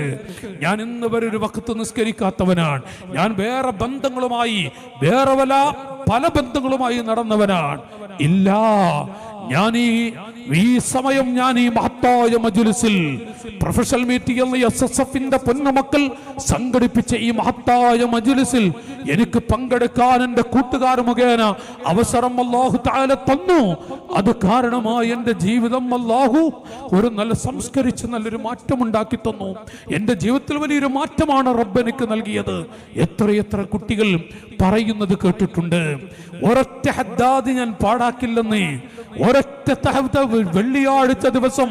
ഞാൻ ഇന്ന് വരെ ഒരു വഖത്ത് നിസ്കരിക്കാത്തവനാണ്. ഞാൻ വേറെ ബന്ധങ്ങളുമായി, വേറെ പല ബന്ധങ്ങളുമായി നടന്നവനാണ്. ഇല്ല, ഞാൻ ഈ സമയം ഞാൻ ഈ മഹത്തായ മജ്‌ലിസിൽ പ്രൊഫഷണൽ മീറ്റിംഗ് എന്ന SSFന്റെ പൊന്നുമക്കൾ സംഘടിപ്പിച്ച ഈ മഹത്തായ മജ്‌ലിസിൽ എനിക്ക് പങ്കെടുക്കാൻ എൻ്റെ കൂട്ടുകാർ മുഖേന അവസരം അല്ലാഹു തആല തന്നു. അത് കാരണമായി എൻ്റെ ജീവിതം അല്ലാഹു ഒരു നല്ല സംസ്കരിച്ച് നല്ലൊരു മാറ്റമുണ്ടാക്കി തന്നു. എൻ്റെ ജീവിതത്തിൽ വലിയൊരു മാറ്റമാണ് റബ്ബ് എനിക്ക് നൽകിയത്. എത്രയെത്ര കുട്ടികൾ പറയുന്നത് കേട്ടിട്ടുണ്ട്. ഒരൊറ്റ ഹദ്ദാദ് ഞാൻ പാടാക്കില്ലെന്ന്, ഒരൊറ്റ വെള്ളിയാഴ്ച ദിവസം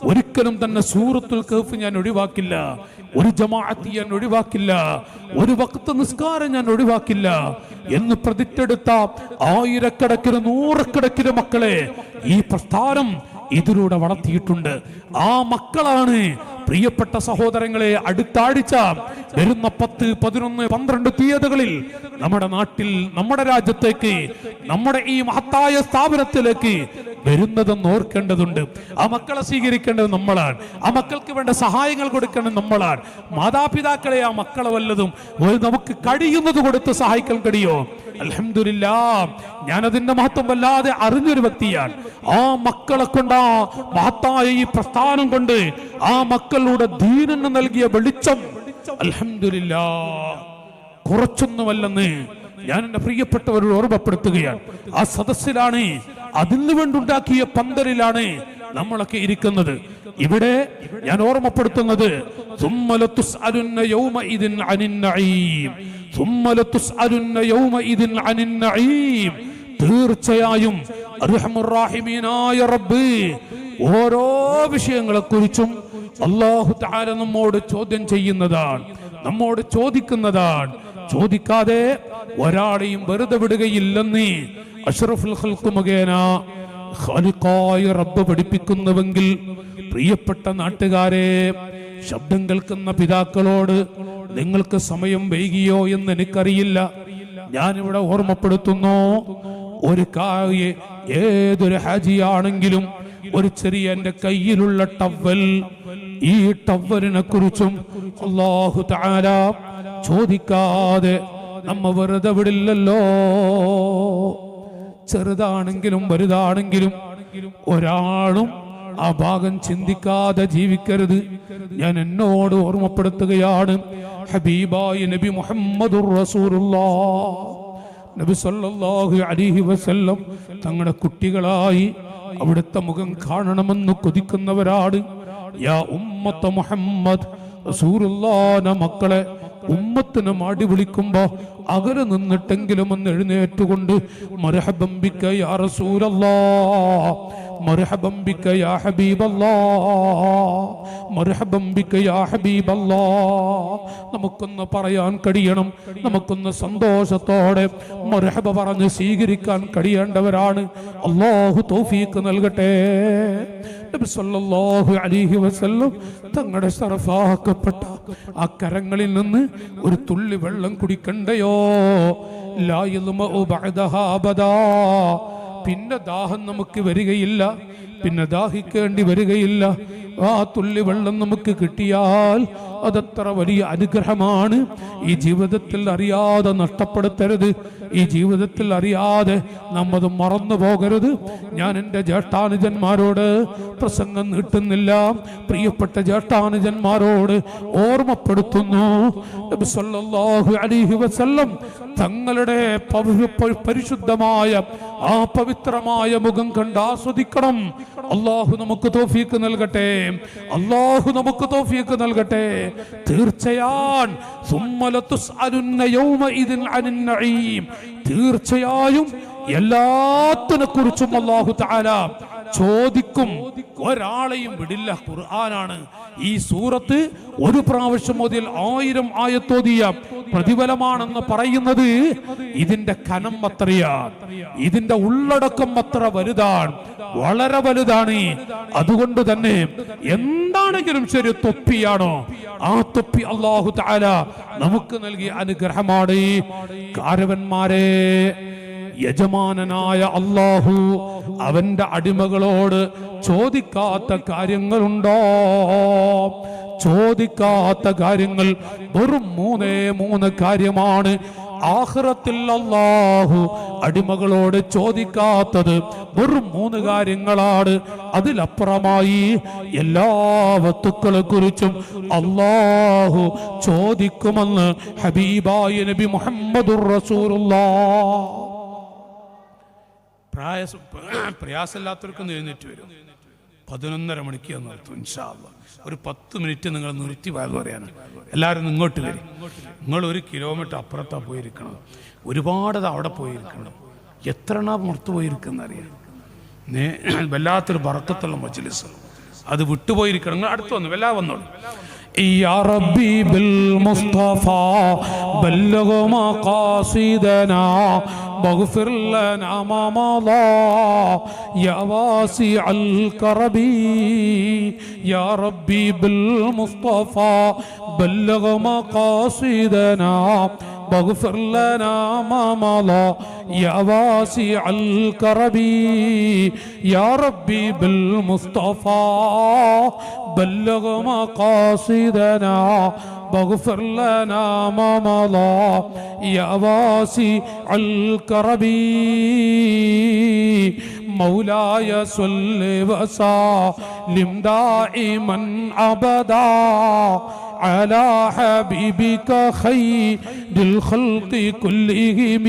ഒരിക്കലും തന്നെ സൂറത്തുൽ കഹ്ഫ് ഞാൻ ഒഴിവാക്കില്ല, ഒരു ജമാഅത്ത് ഞാൻ ഒഴിവാക്കില്ല, ഒരു വഖ്ത് നിസ്കാരം ഞാൻ ഒഴിവാക്കില്ല എന്ന് പ്രതിജ്ഞെടുത്ത ആയിരക്കണക്കിന് നൂറുകണക്കിന് മക്കളെ ഈ പ്രസ്ഥാനം ഇതിലൂടെ വളർത്തിയിട്ടുണ്ട്. ആ മക്കളാണ് പ്രിയപ്പെട്ട സഹോദരങ്ങളെ അടുത്ത ആഴ്ച വരുന്ന 10, 11, 12 തീയതികളിൽ നമ്മുടെ നാട്ടിൽ, നമ്മുടെ രാജ്യത്തേക്ക്, നമ്മുടെ ഈ മഹത്തായ സ്ഥാപനത്തിലേക്ക് വരുന്നതെന്ന് ഓർക്കേണ്ടതുണ്ട്. ആ മക്കളെ സ്വീകരിക്കേണ്ടത് നമ്മളാണ്. ആ മക്കൾക്ക് വേണ്ട സഹായങ്ങൾ കൊടുക്കേണ്ടത് നമ്മളാണ്. മാതാപിതാക്കളെ ആ മക്കളെ വല്ലതും നമുക്ക് കഴിയുന്നത് കൊടുത്ത് സഹായിക്കാൻ കഴിയോ? അൽഹംദുലില്ലാഹ്, ഞാൻ അതിന്റെ മഹത്വം വല്ലാതെ അറിഞ്ഞൊരു വ്യക്തിയാണ്. ആ മക്കളെ കൊണ്ട്, ആ മഹത്തായ ഈ പ്രസ്ഥാനം കൊണ്ട് ആ മക്കളുടെ ദീനിന് നൽകിയ വെളിച്ചം അൽഹംദുലില്ലാഹ് കുറച്ചൊന്നുമല്ലെന്ന് ഞാൻ എൻ്റെ പ്രിയപ്പെട്ടവരോട് ഓർമ്മപ്പെടുത്തുകയാണ്. ആ സദസ്സിലാണ്, അതിന് വേണ്ടുണ്ടാക്കിയ പന്തലിലാണ് നമ്മളൊക്കെ ഇരിക്കുന്നത്. ഇവിടെ ഞാൻ ഓർമ്മപ്പെടുത്തുന്നത് തീർച്ചയായും അർഹമുർ-റഹീമീനായ റബ്ബ് ഓരോ വിഷയങ്ങളെ കുറിച്ചും അല്ലാഹു തആല നമ്മോട് ചോദ്യം ചെയ്യുന്നതാണ്, നമ്മോട് ചോദിക്കുന്നതാണ്. ചോദിക്കാതെ ഒരാളെയും വെറുതെ വിടുകയില്ലെന്ന് അഷ്റഫുൽ ഖൽഖ് മുഖേന ഖാലിഖായ റബ്ബ് പഠിപ്പിക്കുന്നുവെങ്കിൽ, പ്രിയപ്പെട്ട നാട്ടുകാരെ, ശബ്ദം കേൾക്കുന്ന പിതാക്കളോട് നിങ്ങൾക്ക് സമയം വൈകിയോ എന്ന് എനിക്കറിയില്ല. ഞാനിവിടെ ഓർമ്മപ്പെടുത്തുന്നു, ഒരു ഏതൊരു ഹാജിയാണെങ്കിലും ഒരു ചെറിയ എൻ്റെ കയ്യിലുള്ള ടവൽ, ഈ ടവലിനെ കുറിച്ചും അല്ലാഹു തആല ചോദിക്കാതെ നമ്മ വെറുതെ വിടില്ലല്ലോ. ചെറുതാണെങ്കിലും വലുതാണെങ്കിലും ഒരാളും ആ ഭാഗം ചിന്തിക്കാതെ ജീവിക്കരുത്. ഞാൻ എന്നോട് ഓർമ്മപ്പെടുത്തുകയാണ്, ഹബീബായ നബി മുഹമ്മദുർ റസൂലുള്ളാഹ് നബി സല്ലല്ലാഹു അലൈഹി വസല്ലം തങ്ങളുടെ കുട്ടികളായി അവിടുത്തെ മുഖം കാണണമെന്ന് കൊതിക്കുന്നവരാണ്. യാ ഉമ്മത്ത മുഹമ്മദ്, റസൂലുള്ളാഹിന്റെ മക്കളെ ഉമ്മത്തിനെ മാടി വിളിക്കുമ്പോ അകലെ നിന്നിട്ടെങ്കിലും ഒന്ന് എഴുന്നേറ്റുകൊണ്ട് മർഹബൻ ബിക യാ റസൂലല്ലാഹ്, മർഹബൻ ബിക യാ ഹബീബല്ലാഹ്, മർഹബൻ ബിക യാ ഹബീബല്ലാഹ് നമുക്കൊന്ന് പറയാൻ കഴിയണം. നമുക്കൊന്ന് സന്തോഷത്തോടെ മർഹബ പറഞ്ഞ് സ്വീകരിക്കാൻ കഴിയേണ്ടവരാണ്. അല്ലാഹു തൗഫീഖ് നൽകട്ടെ. നബി സല്ലല്ലാഹു അലൈഹി വസല്ലം തങ്ങളുടെ ശറഫാക്കപ്പെട്ട ആ കരങ്ങളിൽ നിന്ന് ഒരു തുള്ളി വെള്ളം കുടിക്കണ്ടയോ? ലാ യൽമഉ ബഅദഹാ അബദാ. പിന്നെ ദാഹം നമുക്ക് വരികയില്ല, പിന്നെ ദാഹിക്കേണ്ടി വരികയില്ല. ആ തുള്ളി വെള്ളം നമുക്ക് കിട്ടിയാൽ അതത്ര വലിയ അനുഗ്രഹമാണ്. ഈ ജീവിതത്തിൽ അറിയാതെ നഷ്ടപ്പെടുത്തരുത്, ഈ ജീവിതത്തിൽ അറിയാതെ നമ്മത് മറന്നു പോകരുത്. ഞാൻ എൻ്റെ ജ്യേഷ്ഠാനുജന്മാരോട് പ്രസംഗം നീട്ടുന്നില്ല, പ്രിയപ്പെട്ട ജ്യേഷ്ഠാനുജന്മാരോട് ഓർമ്മപ്പെടുത്തുന്നു. നബി സല്ലല്ലാഹു അലൈഹി വസല്ലം തങ്ങളുടെ പരിശുദ്ധമായ ആ പവിത്രമായ മുഖം കണ്ട് ആസ്വദിക്കണം. അല്ലാഹു നമുക്ക് തൗഫീഖ് നൽകട്ടെ, അല്ലാഹു നമുക്ക് തൗഫീഖ് നൽകട്ടെ. തീർച്ചയായും എല്ലാത്തിനെ കുറിച്ചും അല്ലാഹു തആല ചോദിക്കും. ഒരാളെയും വിടില്ല. ഖുർആനാണ് ഈ സൂറത്ത് ഒരു പ്രാവശ്യം ഓതിയാൽ 1000 ആയത്തോതിയ പ്രതിഫലമാണെന്ന് പറയുന്നത്. ഇതിന്റെ കനം അത്രയാണ്, ഇതിന്റെ ഉള്ളടക്കം അത്ര വലുതാണ്, വളരെ വലുതാണ്. അതുകൊണ്ട് തന്നെ എന്താണെങ്കിലും ശരി, തൊപ്പിയാണോ ആ തൊപ്പി അല്ലാഹു തആല നമുക്ക് നൽകിയ അനുഗ്രഹമാണ്. കാരവന്മാരെ, യജമാനനായ അല്ലാഹു അവന്റെ അടിമകളോട് ചോദിക്കാത്ത കാര്യങ്ങളുണ്ടോ? ചോദിക്കാത്ത കാര്യങ്ങൾ വെറും 3 കാര്യമാണ്. ആഖിറത്തിൽ അല്ലാഹു അടിമകളോട് ചോദിക്കാത്തത് വെറും 3 കാര്യങ്ങളാണ്. അതിലപ്പുറമായി എല്ലാ വസ്തുക്കളെ കുറിച്ചും അല്ലാഹു ചോദിക്കുമെന്ന് ഹബീബായ നബി മുഹമ്മദുർ റസൂലുള്ളാഹ്. പ്രയാസമില്ലാത്തവർക്ക് എഴുന്നേറ്റ് വരും. 11:30 മണിക്ക് നിർത്തും ഇൻഷാ അല്ലാഹ്. ഒരു 10 മിനിറ്റ് നിങ്ങൾ നിർത്തി വയത് പറയാൻ. എല്ലാവരും ഇങ്ങോട്ട് വരും. നിങ്ങൾ 1 കിലോമീറ്റർ അപ്പുറത്താണ് പോയിരിക്കണം, ഒരുപാട് അവിടെ പോയിരിക്കണം. എത്ര പുറത്ത് പോയിരിക്കുന്നറിയാം. വല്ലാത്തൊരു ബറക്കത്തുള്ള മജ്ലിസ്, അത് വിട്ടുപോയിരിക്കണം. നിങ്ങൾ അടുത്ത് വന്നു, വല്ലാതെ വന്നോളൂ. يا ربي بالمصطفى بلغ مقاصدنا واغفر لنا ما مضى يا واسع الكرب يا ربي بالمصطفى بلغ مقاصدنا واغفر لنا ما مضى يا واسع الكرب يا ربي بالمصطفى بلغ مقاصدنا واغفر لنا ما مضى يا واسع الكرب مولاي صل وسلم دائما أبدا على حبيبك خير الخلق كلهم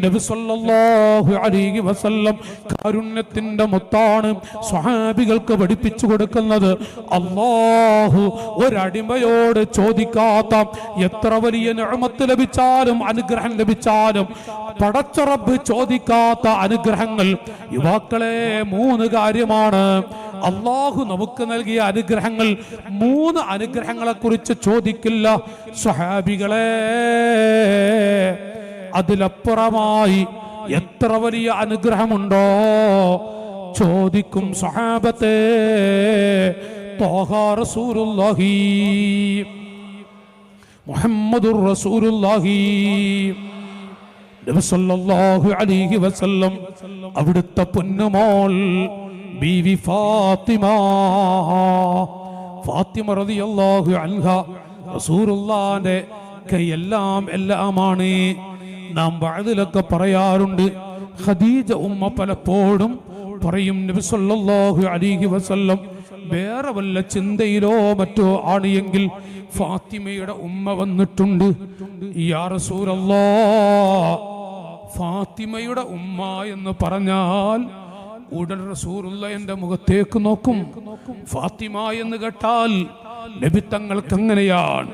നബി സല്ലല്ലാഹു അലൈഹി വസല്ലം കാരുണ്യത്തിന്റെ മുത്താണ് സ്വഹാബികൾക്ക് പഠിപ്പിച്ചു കൊടുക്കുന്നത്. അല്ലാഹു ഒരടിമയോട് ചോദിക്കാത്ത എത്ര വലിയ നിഅമത്ത് ലഭിച്ചാലും അനുഗ്രഹം ലഭിച്ചാലും പടച്ച റബ്ബ് ചോദിക്കാത്ത അനുഗ്രഹങ്ങൾ യുവാക്കളെ 3 കാര്യമാണ്. അല്ലാഹു നമുക്ക് നൽകിയ അനുഗ്രഹങ്ങൾ 3 അനുഗ്രഹങ്ങളെ കുറിച്ച് ചോദിക്കില്ല സ്വഹാബികളെ. അതിലപ്പുറമായി എത്ര വലിയ അനുഗ്രഹമുണ്ടോ ചോദിക്കും സ്വഹാബത്തെ. ത്വാഹ റസൂലുള്ളാഹി മുഹമ്മദുർ റസൂലുള്ളാഹി നബി സല്ലല്ലാഹു അലൈഹി വസല്ലം അവിടുത്തെ പൊന്നുമോൾ ബീവി ഫാത്തിമ റളിയല്ലാഹു അൻഹ റസൂലുള്ളാഹിന്റെ എല്ലാമാണ്. നാം വഅദിലൊക്കെ പറയാറുണ്ട്. ഖദീജ ഉമ്മ പലപ്പോഴും പറയും നബി സല്ലല്ലാഹു അലൈഹി വസല്ലം വേറെ വല്ല ചിന്തയിലോ മറ്റോ ആണ് എങ്കിൽ ഫാത്തിമയുടെ ഉമ്മ വന്നിട്ടുണ്ട്. യാ റസൂലല്ലാഹ്, ഫാത്തിമയുടെ ഉമ്മ എന്ന് പറഞ്ഞാൽ ഉടൻ റസൂലുള്ള എന്റെ മുഖത്തേക്ക് നോക്കും. ഫാത്തിമ എന്ന് കേട്ടാൽ നബി തങ്ങൾക്ക് എങ്ങനെയാണ്?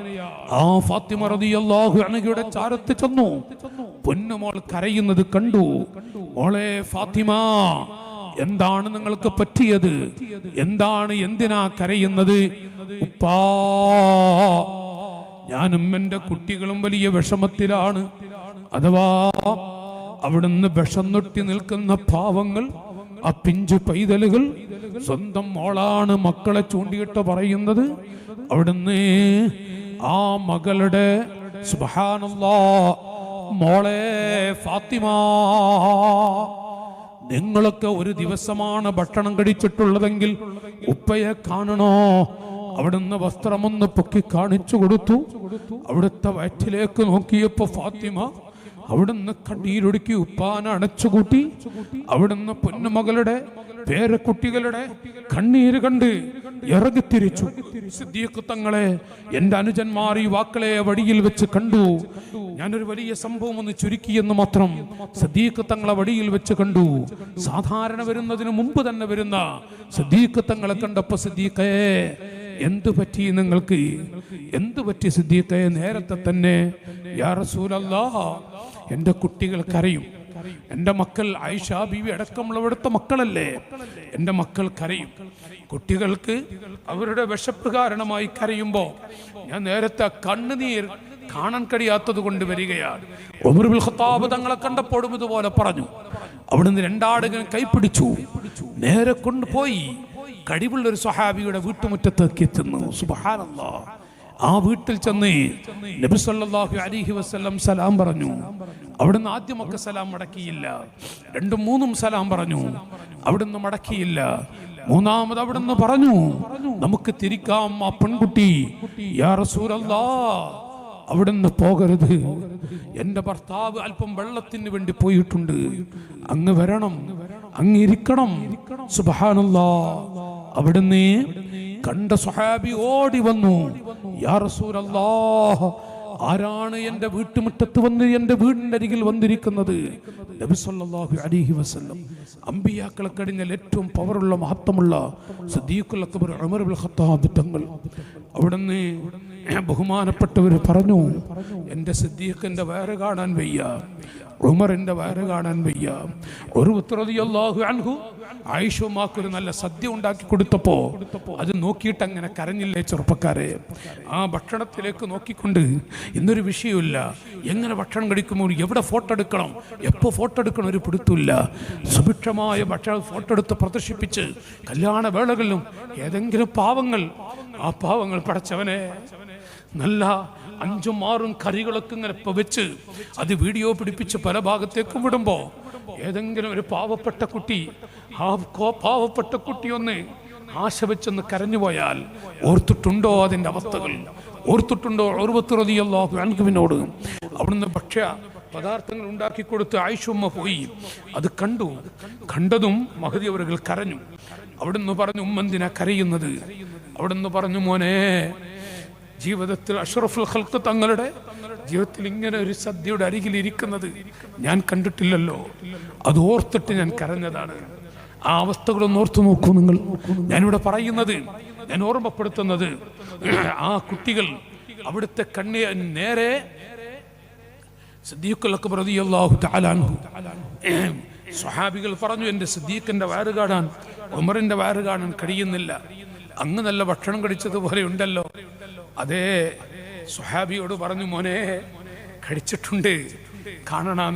ആ ഫാത്തിമ റളിയല്ലാഹു അൻഹയുടെ ചാരത്ത് ചെന്നു. പൊന്നുമോൾ കരയുന്നത് കണ്ടു. മോളെ ഫാത്തിമ, എന്താണ് നിങ്ങൾക്ക് പറ്റിയത്? എന്തിനാ കരയുന്നത്? ഉപ്പാ, ഞാനും എൻ്റെ കുട്ടികളും വലിയ വിഷമത്തിലാണ്. അഥവാ അവിടുന്ന് വിഷന്നൊട്ടി നിൽക്കുന്ന പാവങ്ങൾ, ആ പിഞ്ചു പൈതലുകൾ സ്വന്തം മോളാണ് മക്കളെ ചൂണ്ടിയിട്ട് പറയുന്നത്. അവിടുന്ന് ആ മകളുടെ സുബ്ഹാനല്ലാഹ്, മോളെ ഫാത്തിമ, നിങ്ങളൊക്കെ ഒരു ദിവസമാണ് ഭക്ഷണം കഴിച്ചിട്ടുള്ളതെങ്കിൽ ഉപ്പയെ കാണണോ? അവിടുന്ന് വസ്ത്രമൊന്ന് പൊക്കി കാണിച്ചു കൊടുത്തു. അവിടുത്തെ വയറ്റിലേക്ക് നോക്കിയപ്പോ ഫാത്തിമ അവിടുന്ന് കണ്ണീരൊടുക്കി ഉപ്പാനെ അണച്ചുകൂട്ടി. അവിടുന്ന് പൊന്നുമകളുടെ പേരക്കുട്ടികളുടെ കണ്ണീര് കണ്ട് ഇറങ്ങിത്തിരിച്ചു. സിദ്ദീഖ് തങ്ങളെ, എന്റെ അനുജന്മാർ ഈ വാക്കളെ വടിയിൽ വെച്ച് കണ്ടു. ഞാനൊരു വലിയ സംഭവം ഒന്ന് ചുരുക്കിയെന്ന് മാത്രം. സിദ്ദീഖ് തങ്ങളെ വടിയിൽ വെച്ച് കണ്ടു. സാധാരണ വരുന്നതിന് മുമ്പ് തന്നെ വരുന്ന സിദ്ദീഖ് തങ്ങളെ കണ്ടപ്പോ, സിദ്ദീഖേ എന്തു പറ്റി നിങ്ങൾക്ക്? എന്തു പറ്റി സിദ്ദീഖേ? നേരത്തെ തന്നെ യാ റസൂലല്ലാഹ്, എൻ്റെ കുട്ടികൾ കരയും. എൻ്റെ മക്കൾ ആയിഷ ബീവി അടക്കമുള്ളവിടുത്തെ മക്കളല്ലേ, എൻ്റെ മക്കൾ കരയും. കുട്ടികൾക്ക് അവരുടെ വിശപ്പ് കാരണമായി കരയുമ്പോൾ ഞാൻ നേരത്തെ കണ്ണുനീർ കാണാൻ കഴിയാത്തത് കൊണ്ട് വരികയാണ്. ഉമർ ഇബ്നുൽ ഖത്താബ് തങ്ങളെ കണ്ടപ്പോഴും ഇതുപോലെ പറഞ്ഞു. അവിടുന്ന് 2 ആടുകൾ കൈപ്പിടിച്ചു, നേരെ കൊണ്ടുപോയി കഴിവുള്ള ഒരു സ്വഹാബിയുടെ വീട്ടുമുറ്റത്തേക്ക് എത്തുന്നു. സുബ്ഹാനല്ലാഹ്. ആ വീട്ടിൽ ചെന്ന് നബി സല്ലല്ലാഹു അലൈഹി വസല്ലം സലാം പറഞ്ഞു. അവിടുന്ന് ആദ്യമൊക്കെ സലാം മടക്കിയില്ല. 2ഉം 3ഉം സലാം പറഞ്ഞു. അവിടുന്ന് മടക്കിയില്ല. 3ാമത് അവിടുന്ന് പറഞ്ഞു, നമുക്ക് തിരിക്കാം. ആ പെൺകുട്ടി, യാ റസൂലല്ലാഹ്, അവിടുന്ന് പോകരുത്, എൻ്റെ ഭർത്താവ് അല്പം വെള്ളത്തിന് വേണ്ടി പോയിട്ടുണ്ട്, അങ്ങ് വരണം, അങ്ങ് ഇരിക്കണം. സുബ്ഹാനല്ലാഹ്. അവിടുന്ന് കണ്ട സ്വഹാബി ഓടി വന്നു. യാ റസൂലല്ലാഹ്, ആരാണ് എൻ്റെ വീട്ടുമുറ്റത്ത് വന്ന് എൻ്റെ വീടിൻ്റെ അരികിൽ വന്നിരിക്കുന്നത്? നബി സല്ലല്ലാഹു അലൈഹി വസല്ലം. അമ്പിയാക്കളെ കഴിഞ്ഞാൽ ഏറ്റവും പവറുള്ള മഹത്വമുള്ള സിദ്ദീഖുൽ അക്ബർ ഉമർ ഇബ്നുൽ ഖത്താബ് തങ്ങൾ. അവിടുന്ന് ബഹുമാനപ്പെട്ടവർ പറഞ്ഞു, എൻ്റെ സിദ്ദീഖിൻ്റെ വയറ് കാണാൻ വയ്യ, ഉമറിൻ്റെ വയറ് കാണാൻ വയ്യ. ഒരു റളിയല്ലാഹു അൻഹു ആയിഷമാക്കൊരു നല്ല സദ്യ ഉണ്ടാക്കി കൊടുത്തപ്പോൾ അത് നോക്കിയിട്ട് അങ്ങനെ കരഞ്ഞില്ലേ ചെറുപ്പക്കാരെ? ആ ഭക്ഷണത്തിലേക്ക് നോക്കിക്കൊണ്ട് ഇന്നൊരു വിഷയമില്ല, എങ്ങനെ ഭക്ഷണം കഴിക്കുമ്പോൾ എവിടെ ഫോട്ടോ എടുക്കണം, എപ്പോൾ ഫോട്ടോ എടുക്കണം ഒരു പിടുത്തമില്ല. സുഭിക്ഷമായ ഭക്ഷണം ഫോട്ടോ എടുത്ത് പ്രദർശിപ്പിച്ച് കല്യാണ വേളകളിലും ഏതെങ്കിലും പാവങ്ങൾ, ആ പാവങ്ങൾ പടച്ചവനെ നല്ല 5ഉം 6ഉം കറികളൊക്കെ ഇങ്ങനെ വെച്ച് അത് വീഡിയോ പിടിപ്പിച്ച് പല ഭാഗത്തേക്കും വിടുമ്പോൾ ഏതെങ്കിലും ഒരു പാവപ്പെട്ട കുട്ടി, ആ പാവപ്പെട്ട കുട്ടി ഒന്ന് ആശ വെച്ചൊന്ന് കരഞ്ഞുപോയാൽ ഓർത്തിട്ടുണ്ടോ അതിൻ്റെ അവസ്ഥകൾ? ഓർത്തിട്ടുണ്ടോ? ഉർവത്ത് റളിയല്ലാഹു അൻഹുവിനോട് അവിടുന്ന് ഭക്ഷ്യ പദാർത്ഥങ്ങൾ ഉണ്ടാക്കി കൊടുത്ത് ആയിഷുമ്മ പോയി. അത് കണ്ടു. കണ്ടതും മഹദി അവர்கள் കരഞ്ഞു. അവിടുന്ന് പറഞ്ഞു, ഉമ്മന്തിനാ കരയുന്നത്? അവിടുന്ന് പറഞ്ഞു, മോനെ, ജീവിതത്തിൽ അഷ്റഫുൽ ഖൽഖ് തങ്ങളുടെ ജീവിതത്തിൽ ഇങ്ങനെ ഒരു സദ്യയുടെ അരികിൽ ഇരിക്കുന്നത് ഞാൻ കണ്ടിട്ടില്ലല്ലോ. അത് ഓർത്തിട്ട് ഞാൻ കരഞ്ഞതാണ്. ആ അവസ്ഥകളൊന്ന് ഓർത്തു നോക്കൂ നിങ്ങൾ. ഞാനിവിടെ പറയുന്നത്, ഞാൻ ഓർമ്മപ്പെടുത്തുന്നത്, ആ കുട്ടികൾ അവിടുത്തെ നേരെ സിദ്ദീഖുൽ അക്ബർ റളിയല്ലാഹു തആല അൻഹു, സ്വഹാബികൾ പറഞ്ഞു, എൻ്റെ സിദ്ദീഖിന്റെ വയറ് കാണാൻ, ഉമറിന്റെ വയറ് കാണാൻ കഴിയുന്നില്ല. അങ്ങ് നല്ല ഭക്ഷണം കഴിച്ചതുപോലെ ഉണ്ടല്ലോ. അതേ സ്വഹാബിയോട് പറഞ്ഞു, മോനെ കഴിച്ചിട്ടുണ്ട്, കാണണോ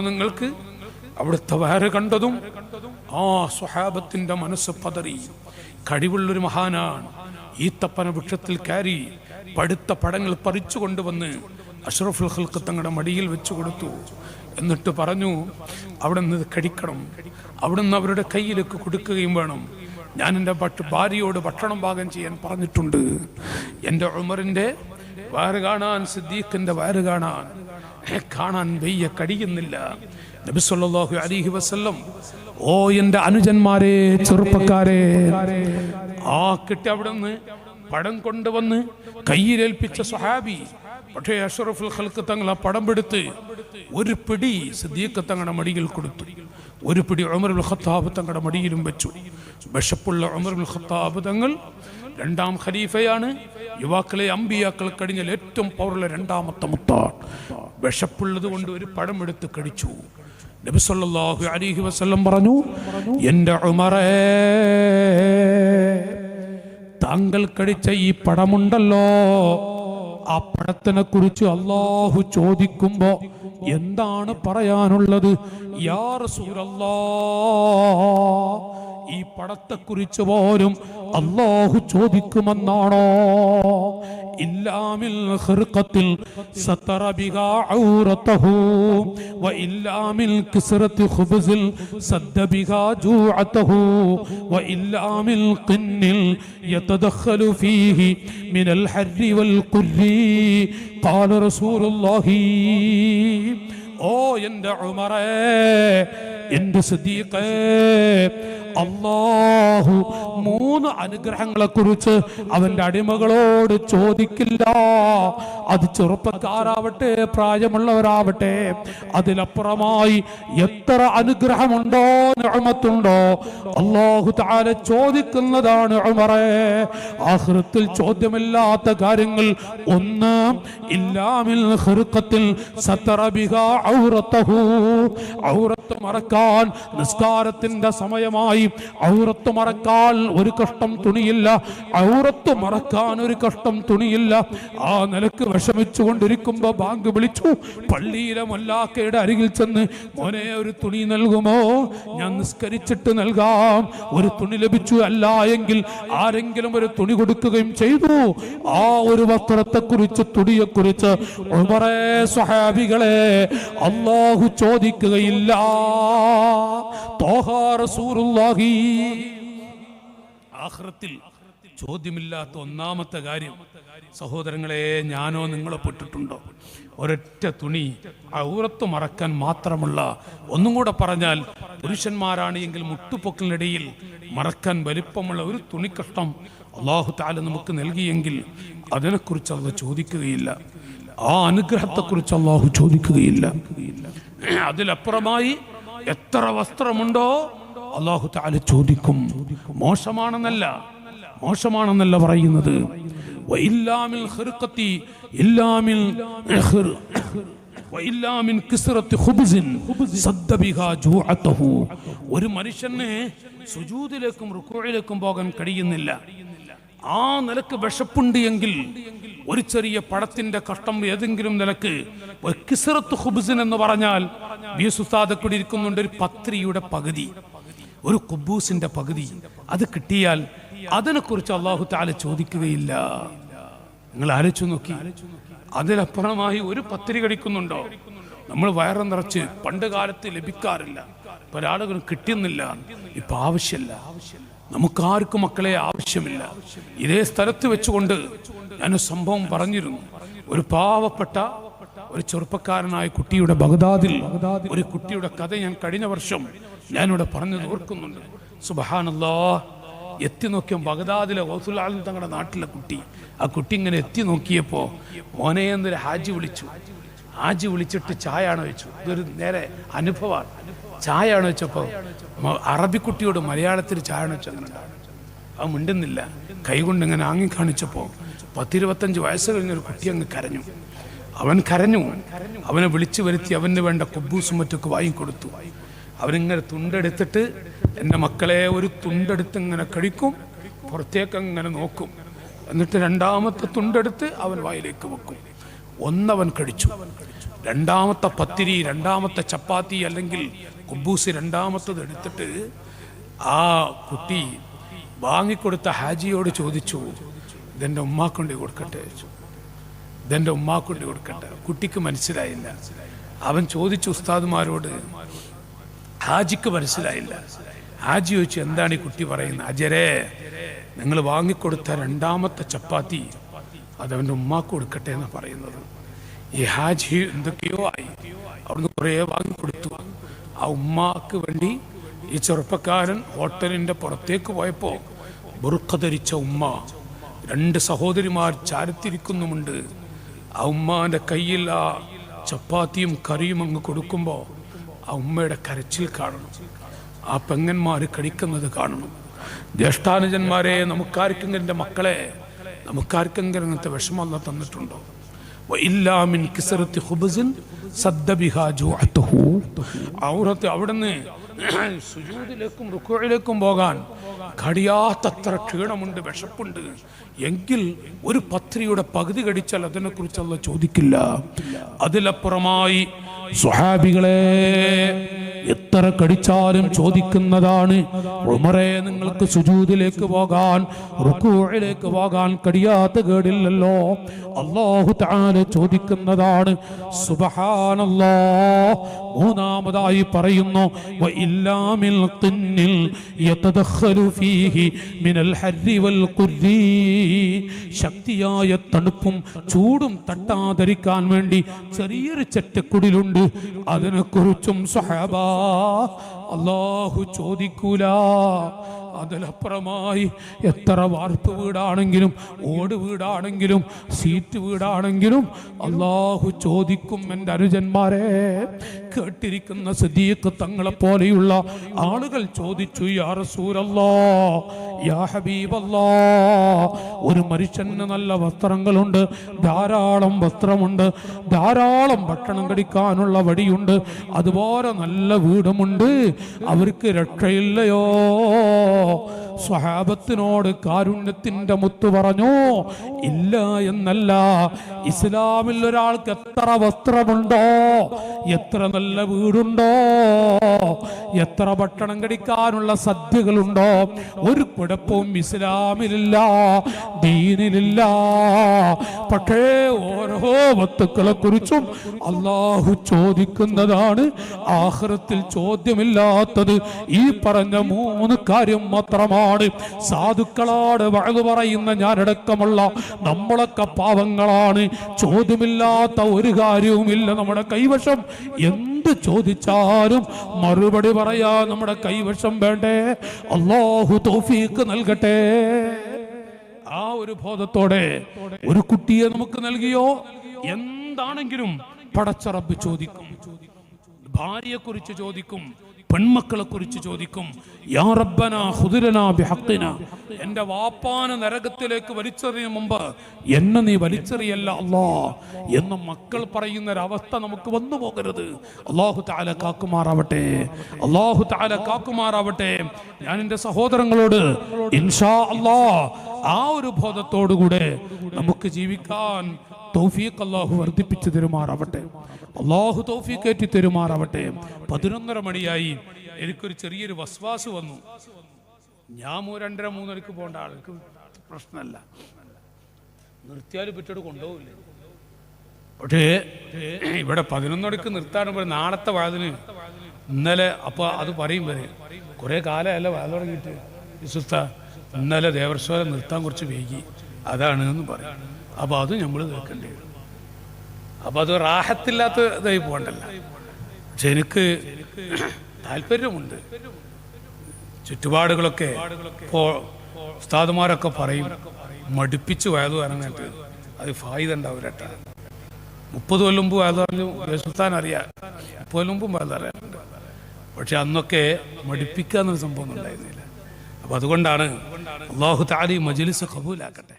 നിങ്ങൾക്ക്? അവിടുത്തെ വയറ് കണ്ടതും ആ സ്വഹാബത്തിന്റെ മനസ്സ് പതറി. കഴിവുള്ളൊരു മഹാനാണ്. ഈത്തപ്പന വൃക്ഷത്തിൽ കയറി പടുത്ത പഴങ്ങൾ പറിച്ചു കൊണ്ടുവന്ന് അഷ്റഫുൽ ഖൽഖ് തങ്ങളുടെ മടിയിൽ വെച്ചു കൊടുത്തു. എന്നിട്ട് പറഞ്ഞു, അവിടെ നിന്ന് കഴിക്കണം, അവിടെ നിന്ന് അവരുടെ കയ്യിലേക്ക് കൊടുക്കുകയും വേണം. ഞാൻ എൻ്റെ ഭാര്യയോട് ഭക്ഷണം പാകം ചെയ്യാൻ പറഞ്ഞിട്ടുണ്ട്. എൻ്റെ ഉമറിൻ്റെ വയറ് കാണാൻ, സിദ്ദീഖിൻ്റെ വയറ് കാണാൻ വയ്യ, കഴിയുന്നില്ല. നബി സല്ലല്ലാഹു അലൈഹി വസല്ലം, ഓ എൻ്റെ അനുജന്മാരെ, ചെറുപ്പക്കാരെ, ആ കിട്ടി അവിടെ നിന്ന് പഴം കൊണ്ടുവന്ന് കയ്യിലേൽപ്പിച്ച സ്വഹാബി, പക്ഷേ അഷ്റഫുൽ ഖൽഖ് തങ്ങൾ ആ പടം എടുത്ത് ഒരു പിടി സിദ്ദീഖ് തങ്ങളുടെ മടിയിൽ കൊടുത്തു, ഒരു പിടി ഉമർ ഇബ്നുൽ ഖത്താബ് തങ്ങളുടെ മടിയിലും വെച്ചു. വിശപ്പുള്ള ഉമർ ഇബ്നുൽ ഖത്താബ് തങ്ങൾ രണ്ടാം ഖലീഫയാണ്. യുവാക്കളെ അമ്പിയാക്കൾ കഴിഞ്ഞാൽ ഏറ്റവും പവറുള്ള രണ്ടാമത്തെ മുത്താണ്. വിശപ്പുള്ളത് കൊണ്ട് ഒരു പഴം എടുത്ത് കഴിച്ചു. നബി സല്ലല്ലാഹു അലൈഹി വസല്ലം പറഞ്ഞു, എൻ്റെ ഉമറേ, താങ്കൾ കഴിച്ച ഈ പഴമുണ്ടല്ലോ, ആ പഴത്തിനെ കുറിച്ച് അല്ലാഹു ചോദിക്കുമ്പോ എന്താണ് പറയാനുള്ളത്? യാ റസൂലല്ലാഹ്, ഈ പടത്തെക്കുറിച്ച് പോലും അല്ലാഹു ചോദിക്കുമെന്നാണോ? ഇല്ലാമിൽ ഖിർഖത്തിൽ സതറ ബിഹാ ഔറതഹു വ ഇല്ലാമിൽ കിസ്റത്തി ഖുബ്സിൽ സദ്ദ ബിഹാ ജൂഅതഹു വ ഇല്ലാമിൽ ഖിന്നിൽ യതദഖലു ഫീഹി മിനൽ ഹർരി വൽ ഖുർരി ഖാല റസൂലുള്ളാഹി. ഓ എൻ്റെ ഉമറേ, എൻ്റെ സിദ്ദീഖേ, അല്ലാഹു 3 അനുഗ്രഹങ്ങളെ കുറിച്ച് അവന്റെ അടിമകളോട് ചോദിക്കില്ല. അത് ചെറുപ്പക്കാരാവട്ടെ, പ്രായമുള്ളവരാവട്ടെ, അതിലപ്പുറമായി എത്ര അനുഗ്രഹമുണ്ടോ, നിഅമത്തുണ്ടോ, അല്ലാഹു തആല ചോദിക്കുന്നതാണ് ഉമറേ. ആഖിറത്തിൽ ചോദ്യമില്ലാത്ത കാര്യങ്ങൾ ഒന്ന്, ഇല്ലാമിൽ ഖിർഖത്തിൽ സതറ ബിഹാ ഔറതഹു, ഔറത്ത് മറക്കാൻ നിസ്കാരത്തിന്റെ സമയമായി ഔറത്ത് മറക്കാൻ ഒരു കഷ്ടം തുണിയില്ല, ഔറത്ത് മറക്കാൻ ഒരു കഷ്ടം തുണിയില്ല. ആ നിലക്ക് വിഷമിച്ചുകൊണ്ടിരിക്കുമ്പോ ബാങ്ക് വിളിച്ചു. പള്ളിയിലെ മൊല്ലാക്കയുടെ അരികിൽ ചെന്ന്, മോനെ ഒരു തുണി നൽകുമോ? ഞാൻ നിസ്കരിച്ചിട്ട് നൽകാം. ഒരു തുണി ലഭിച്ചു. അല്ല എങ്കിൽ ആരെങ്കിലും ഒരു തുണി കൊടുക്കുകയും ചെയ്തു. ആ ഒരു വസ്ത്രത്തെക്കുറിച്ച്, തുണിയെക്കുറിച്ച് ഉമറേ, സ്വഹാബികളെ, അല്ലാഹു ചോദിക്കുകയില്ല. ത്വാഹാ റസൂലുള്ളാഹി. ആഖിറത്തിൽ ചോദ്യമില്ലാത്ത ഒന്നാമത്തെ കാര്യം, സഹോദരങ്ങളെ, ഞാനോ നിങ്ങളോ പെട്ടിട്ടുണ്ടോ? ഒരൊറ്റ തുണി ഔറത്ത് മറക്കാൻ മാത്രമുള്ള, ഒന്നും കൂടെ പറഞ്ഞാൽ പുരുഷന്മാരാണ് എങ്കിൽ മുട്ടുപൊക്കലിനിടയിൽ മറക്കാൻ വലിപ്പമുള്ള ഒരു തുണിക്കഷ്ടം അല്ലാഹു തആല നമുക്ക് നൽകിയെങ്കിൽ അതിനെക്കുറിച്ച് അല്ലാഹു ചോദിക്കുകയില്ല. ആ അനുഗ്രഹത്തെക്കുറിച്ച് അല്ലാഹു ചോദിക്കുകയില്ല. അതിലപ്പുറമായി എത്ര വസ്ത്രമുണ്ടോ അല്ലാഹു തആല ചോദിക്കും. മോശമാണെന്നല്ല പറയുന്നത്. വഇല്ലാമിൽ ഖിർഖത്തി ഇല്ലാമിൽ വഇല്ലാമിൻ കിസ്റത്തി ഖുബ്സിൻ സദ്ദ ബിഹാ ജൂഅതഹു. ഒരു മനുഷ്യന് സുജൂദിലേക്കും റുകൂഇലേക്കും പോകാൻ കഴിയുന്നില്ല. ആ നിലക്ക് വിശപ്പുണ്ട് എങ്കിൽ ഒരു ചെറിയ പഴത്തിന്റെ കഷ്ടം ഏതെങ്കിലും നിലക്ക്, കിസ്റത്ത് ഖുബ്സിൻ എന്ന് പറഞ്ഞാൽ ബിസുസ്താദ് കൂടി ഇരിക്കുന്നുണ്ട്, ഒരു പത്രിയുടെ പകുതി, ഒരു കുബൂസിന്റെ പകുതി, അത് കിട്ടിയാൽ അതിനെക്കുറിച്ച് അല്ലാഹു തആല ചോദിക്കുകയില്ല. നിങ്ങൾ ആലോചിച്ചു നോക്കി. അതിലപ്പുറമായി ഒരു പത്രി കഴിക്കുന്നുണ്ടോ? നമ്മൾ വയറ് നിറച്ച് പണ്ട് കാലത്ത് ലഭിക്കാറില്ല, പല ആളുകളും കിട്ടുന്നില്ല. ഇപ്പൊ ആവശ്യമില്ല, നമുക്കാർക്കും മക്കളെ ആവശ്യമില്ല. ഇതേ സ്ഥലത്ത് വെച്ചുകൊണ്ട് ഞാനൊരു സംഭവം പറഞ്ഞിരുന്നു. ഒരു പാവപ്പെട്ട ഒരു ചെറുപ്പക്കാരനായ കുട്ടിയുടെ, ബഗ്ദാദിൽ ഒരു കുട്ടിയുടെ കഥ ഞാൻ കഴിഞ്ഞ വർഷം ഞാനിവിടെ പറഞ്ഞത് ഓർക്കുന്നുണ്ട്. സുബ്ഹാനല്ലാഹ്, എത്തി നോക്കിയ ബഗ്ദാദിലെ ഗൗസുൽ ആലം തങ്ങളുടെ നാട്ടിലെ കുട്ടി. ആ കുട്ടി ഇങ്ങനെ എത്തി നോക്കിയപ്പോൾ മോനെ എന്നൊരു ഹാജി വിളിച്ചു. ഹാജി വിളിച്ചിട്ട് ചായ ആണ് വെച്ചു. ഇതൊരു നേരെ അനുഭവമാണ്. ചായ ആണ് വെച്ചപ്പോൾ അറബിക്കുട്ടിയോട് മലയാളത്തിൽ ചായ ആണ് വെച്ചു. അങ്ങനെ അത് മിണ്ടുന്നില്ല. കൈകൊണ്ട് ഇങ്ങനെ ആങ്ങി കാണിച്ചപ്പോൾ 10-25 വയസ്സ് കഴിഞ്ഞൊരു കുട്ടി അങ്ങ് കരഞ്ഞു. അവൻ കരഞ്ഞു. അവനെ വിളിച്ചു വരുത്തി അവന് വേണ്ട കുബൂസും മറ്റൊക്കെ വാങ്ങിക്കൊടുത്തു. അവനിങ്ങനെ തുണ്ടെടുത്തിട്ട് എൻ്റെ മക്കളെ ഒരു തുണ്ടെടുത്ത് ഇങ്ങനെ കഴിക്കും, പുറത്തേക്ക് അങ്ങനെ നോക്കും. എന്നിട്ട് രണ്ടാമത്തെ തുണ്ടെടുത്ത് അവൻ വായിലേക്ക് വെക്കും. ഒന്നവൻ കഴിച്ചു. രണ്ടാമത്തെ പത്തിരി, രണ്ടാമത്തെ ചപ്പാത്തി അല്ലെങ്കിൽ കുബൂസ് രണ്ടാമത്തത് എടുത്തിട്ട് ആ കുട്ടി വാങ്ങിക്കൊടുത്ത ഹാജിയോട് ചോദിച്ചു, ഇതെൻ്റെ ഉമ്മാക്കൊണ്ട് കൊടുക്കട്ടെ ചോദിച്ചു. ഇതെൻ്റെ ഉമ്മാക്കൊണ്ട് കൊടുക്കട്ടെ. കുട്ടിക്ക് മനസ്സിലായില്ല. അവൻ ചോദിച്ചു ഉസ്താദുമാരോട്, ഹാജിക്ക് മനസ്സിലായില്ല. ഹാജി ചോദിച്ചു, എന്താണ് ഈ കുട്ടി പറയുന്നത്? അജരേ, നിങ്ങൾ വാങ്ങിക്കൊടുത്ത രണ്ടാമത്തെ ചപ്പാത്തി അതവൻ്റെ ഉമ്മാക്ക് കൊടുക്കട്ടെ എന്ന് പറയുന്നത്. ഈ ഹാജി എന്തൊക്കെയോ ആയി. അവിടുന്ന് കുറേ വാങ്ങിക്കൊടുത്തു. ആ ഉമ്മാക്ക് വേണ്ടി ഈ ചെറുപ്പക്കാരൻ ഹോട്ടലിൻ്റെ പുറത്തേക്ക് പോയപ്പോൾ ബുർഖ ധരിച്ച ഉമ്മ, 2 സഹോദരിമാർ ചാരത്തിരിക്കുന്നുമുണ്ട്. ആ ഉമ്മാൻ്റെ കയ്യിൽ ആ ചപ്പാത്തിയും കറിയും അങ്ങ് കൊടുക്കുമ്പോൾ ആ ഉമ്മയുടെ കരച്ചിൽ കാണണം. ആ പെങ്ങന്മാർ കഴിക്കുന്നത് കാണണം. ജ്യേഷ്ഠാനുജന്മാരെ, നമുക്കാർക്കെങ്കിലും എൻ്റെ മക്കളെ, നമുക്കാർക്കെങ്കിലും അങ്ങനത്തെ വിഷമം അല്ലാഹ് തന്നിട്ടുണ്ടോ? അവിടുന്ന് സുജൂദിലേക്കും റുക്കൂഇലേക്കും പോകാൻ കഴിയാത്തത്ര ക്ഷീണമുണ്ട്, വിശപ്പുണ്ട് എങ്കിൽ ഒരു പത്രിയുടെ പകുതി കടിച്ചാൽ അതിനെക്കുറിച്ച് അല്ലാഹ് ചോദിക്കില്ല. അതിലപ്പുറമായി സ്വഹാബികളെ എത്ര കടിച്ചാലും ചോദിക്കുന്നതാണ്. ഉമറേ, നിങ്ങൾക്ക് സുജൂദിലേക്ക് പോകാൻ, റുക്കൂഇലേക്ക് പോകാൻ കഴിയാത്ത കേടില്ലല്ലോ. അല്ലാഹു തആല ചോദിക്കുന്നതാണ്. സുബ്ഹാനല്ലാഹ്. മൂന്നാമതായി പറയുന്നു, വ ഇല്ലാമിൽ ഖിന്നിൽ യതദഖലു ഫീഹി മിനൽ ഹർരി വൽ ഖുർരി. ശക്തിയായ തണുപ്പും ചൂടും തട്ടാതിരിക്കാൻ വേണ്ടി ചെറിയൊരു ചെറ്റക്കുടിലുണ്ട്. അതിനെക്കുറിച്ചും സ്വഹാബ അല്ലാഹു ചോദിക്കൂല. അതിലപ്പുറമായി എത്ര വാർപ്പ് വീടാണെങ്കിലും ഓട് വീടാണെങ്കിലും സീറ്റ് വീടാണെങ്കിലും അല്ലാഹു ചോദിക്കും. എൻ്റെ അനുജന്മാരെ, കേട്ടിരിക്കുന്ന സിദ്ദീഖ് തങ്ങളെ പോലെയുള്ള ആളുകൾ ചോദിച്ചു, യാ റസൂലല്ലാഹ്, യാ ഹബീബല്ലാഹ്, ഒരു മനുഷ്യന് നല്ല വസ്ത്രങ്ങളുണ്ട്, ധാരാളം വസ്ത്രമുണ്ട്, ധാരാളം ഭക്ഷണം കഴിക്കാനുള്ള വടിയുണ്ട്, അതുപോലെ നല്ല വീടുമുണ്ട്, അവർക്ക് രക്ഷയില്ലയോ? സ്വഹാബത്തിനോട് കാരുണ്യത്തിന്റെ മുത്ത് പറഞ്ഞു, ഇല്ല എന്നല്ല. ഇസ്ലാമിൽ ഒരാൾക്ക് എത്ര വസ്ത്രമുണ്ടോ, എത്ര നല്ല വീടുണ്ടോ, എത്ര ഭക്ഷണം കഴിക്കാനുള്ള സദ്യകളുണ്ടോ, ഒരു കുഴപ്പവും ഇസ്ലാമിലില്ല, ദീനിലില്ല. പക്ഷേ ഓരോ വസ്തുക്കളെ കുറിച്ചും അല്ലാഹു ചോദിക്കുന്നതാണ്. ആഖിറത്തിൽ ചോദ്യമില്ലാത്തത് ഈ പറഞ്ഞ 3 കാര്യം മാത്രമാണ്. സാധുക്കളോട് വഅദ് പറയുന്ന ഞാനടക്കമുള്ള നമ്മളൊക്കെ പാവങ്ങളാണ്. ചോദ്യമില്ലാത്ത ഒരു കാര്യവുമില്ല നമ്മുടെ കൈവശം. എന്ത് ചോദിച്ചാലും മറുപടി പറയാൻ നമ്മുടെ കൈവശം വേണ്ടേ? അല്ലാഹു തൗഫീഖ് നൽകട്ടെ. ആ ഒരു ബോധത്തോടെ ഒരു കുട്ടിയെ നമുക്ക് നൽകിയോ, എന്താണെങ്കിലും പടച്ച റബ്ബ് ചോദിക്കും. ഭാര്യയെ കുറിച്ച് ചോദിക്കും, പെൺമക്കളെ കുറിച്ച് ചോദിക്കും. യാ റബ്ബനാ ഖുദ്ലനാ ബിഹഖിനാ, എൻ്റെ വാപ്പാനെ നരകത്തിലേക്ക് വലിച്ചെറിയുന്ന മുമ്പ് എന്നെ നീ വലിച്ചെറിയല്ല അല്ലാ എന്ന് മക്കൾ പറയുന്ന ഒരവസ്ഥ നമുക്ക് വന്നു പോകരുത്. അല്ലാഹു തആല കാക്കുമാറാവട്ടെ, അല്ലാഹു തആല കാക്കുമാറാവട്ടെ. ഞാൻ എൻ്റെ സഹോദരങ്ങളോട് ഇൻഷാ അല്ലാഹ് ആ ഒരു ബോധത്തോടുകൂടെ നമുക്ക് ജീവിക്കാൻ തൗഫീഖ് അല്ലാഹു വർദ്ധിപ്പിച്ചു തരുമാറാവട്ടെ. അല്ലാഹു തൗഫീഖ് ഏറ്റി തരുമാറാവട്ടെ. 11:30 മണിയായി. എനിക്കൊരു ചെറിയൊരു വസ്വാസ് വന്നു. ഞാൻ 2:30-3 പോകേണ്ട ആൾക്ക് പ്രശ്നമല്ല, നിർത്തിയാൽ പിറ്റോട് കൊണ്ടുപോകില്ലേ. പക്ഷേ ഇവിടെ 11:30 നിർത്താൻ നാളത്തെ വാതിന് ഇന്നലെ അപ്പോൾ അത് പറയും വരെ കുറേ കാലമല്ല വാത് തുടങ്ങിയിട്ട് വിശ്വസ്ത ഇന്നലെ ദേവർശ്വരം നിർത്താൻ കുറച്ച് വൈകി, അതാണ് എന്ന് പറയും. അപ്പോൾ അത് നമ്മൾ കേൾക്കേണ്ടി വരും. അപ്പോൾ അത് റാഹത്തില്ലാത്ത ഇതായി പോകണ്ടല്ല. പക്ഷെ എനിക്ക് താല്പര്യമുണ്ട്. ചുറ്റുപാടുകളൊക്കെ ഇപ്പോൾ ഉസ്താദുമാരൊക്കെ പറയും മടുപ്പിച്ച് വയത് പറഞ്ഞിട്ട് അത് ഫായിദ ഉണ്ടാവില്ലട്ട. 30 കൊല്ലം മുമ്പ് വയത് പറഞ്ഞു സുൽത്താൻ അറിയാം, 30 കൊല്ലം മുമ്പും വയത് അറിയാറുണ്ട്. പക്ഷെ അന്നൊക്കെ മടുപ്പിക്കുക എന്നൊരു സംഭവം ഉണ്ടായിരുന്നില്ല. അപ്പം അതുകൊണ്ടാണ് അള്ളാഹു തആല ഈ മജ്‌ലിസ് ഖബൂലാക്കട്ടെ.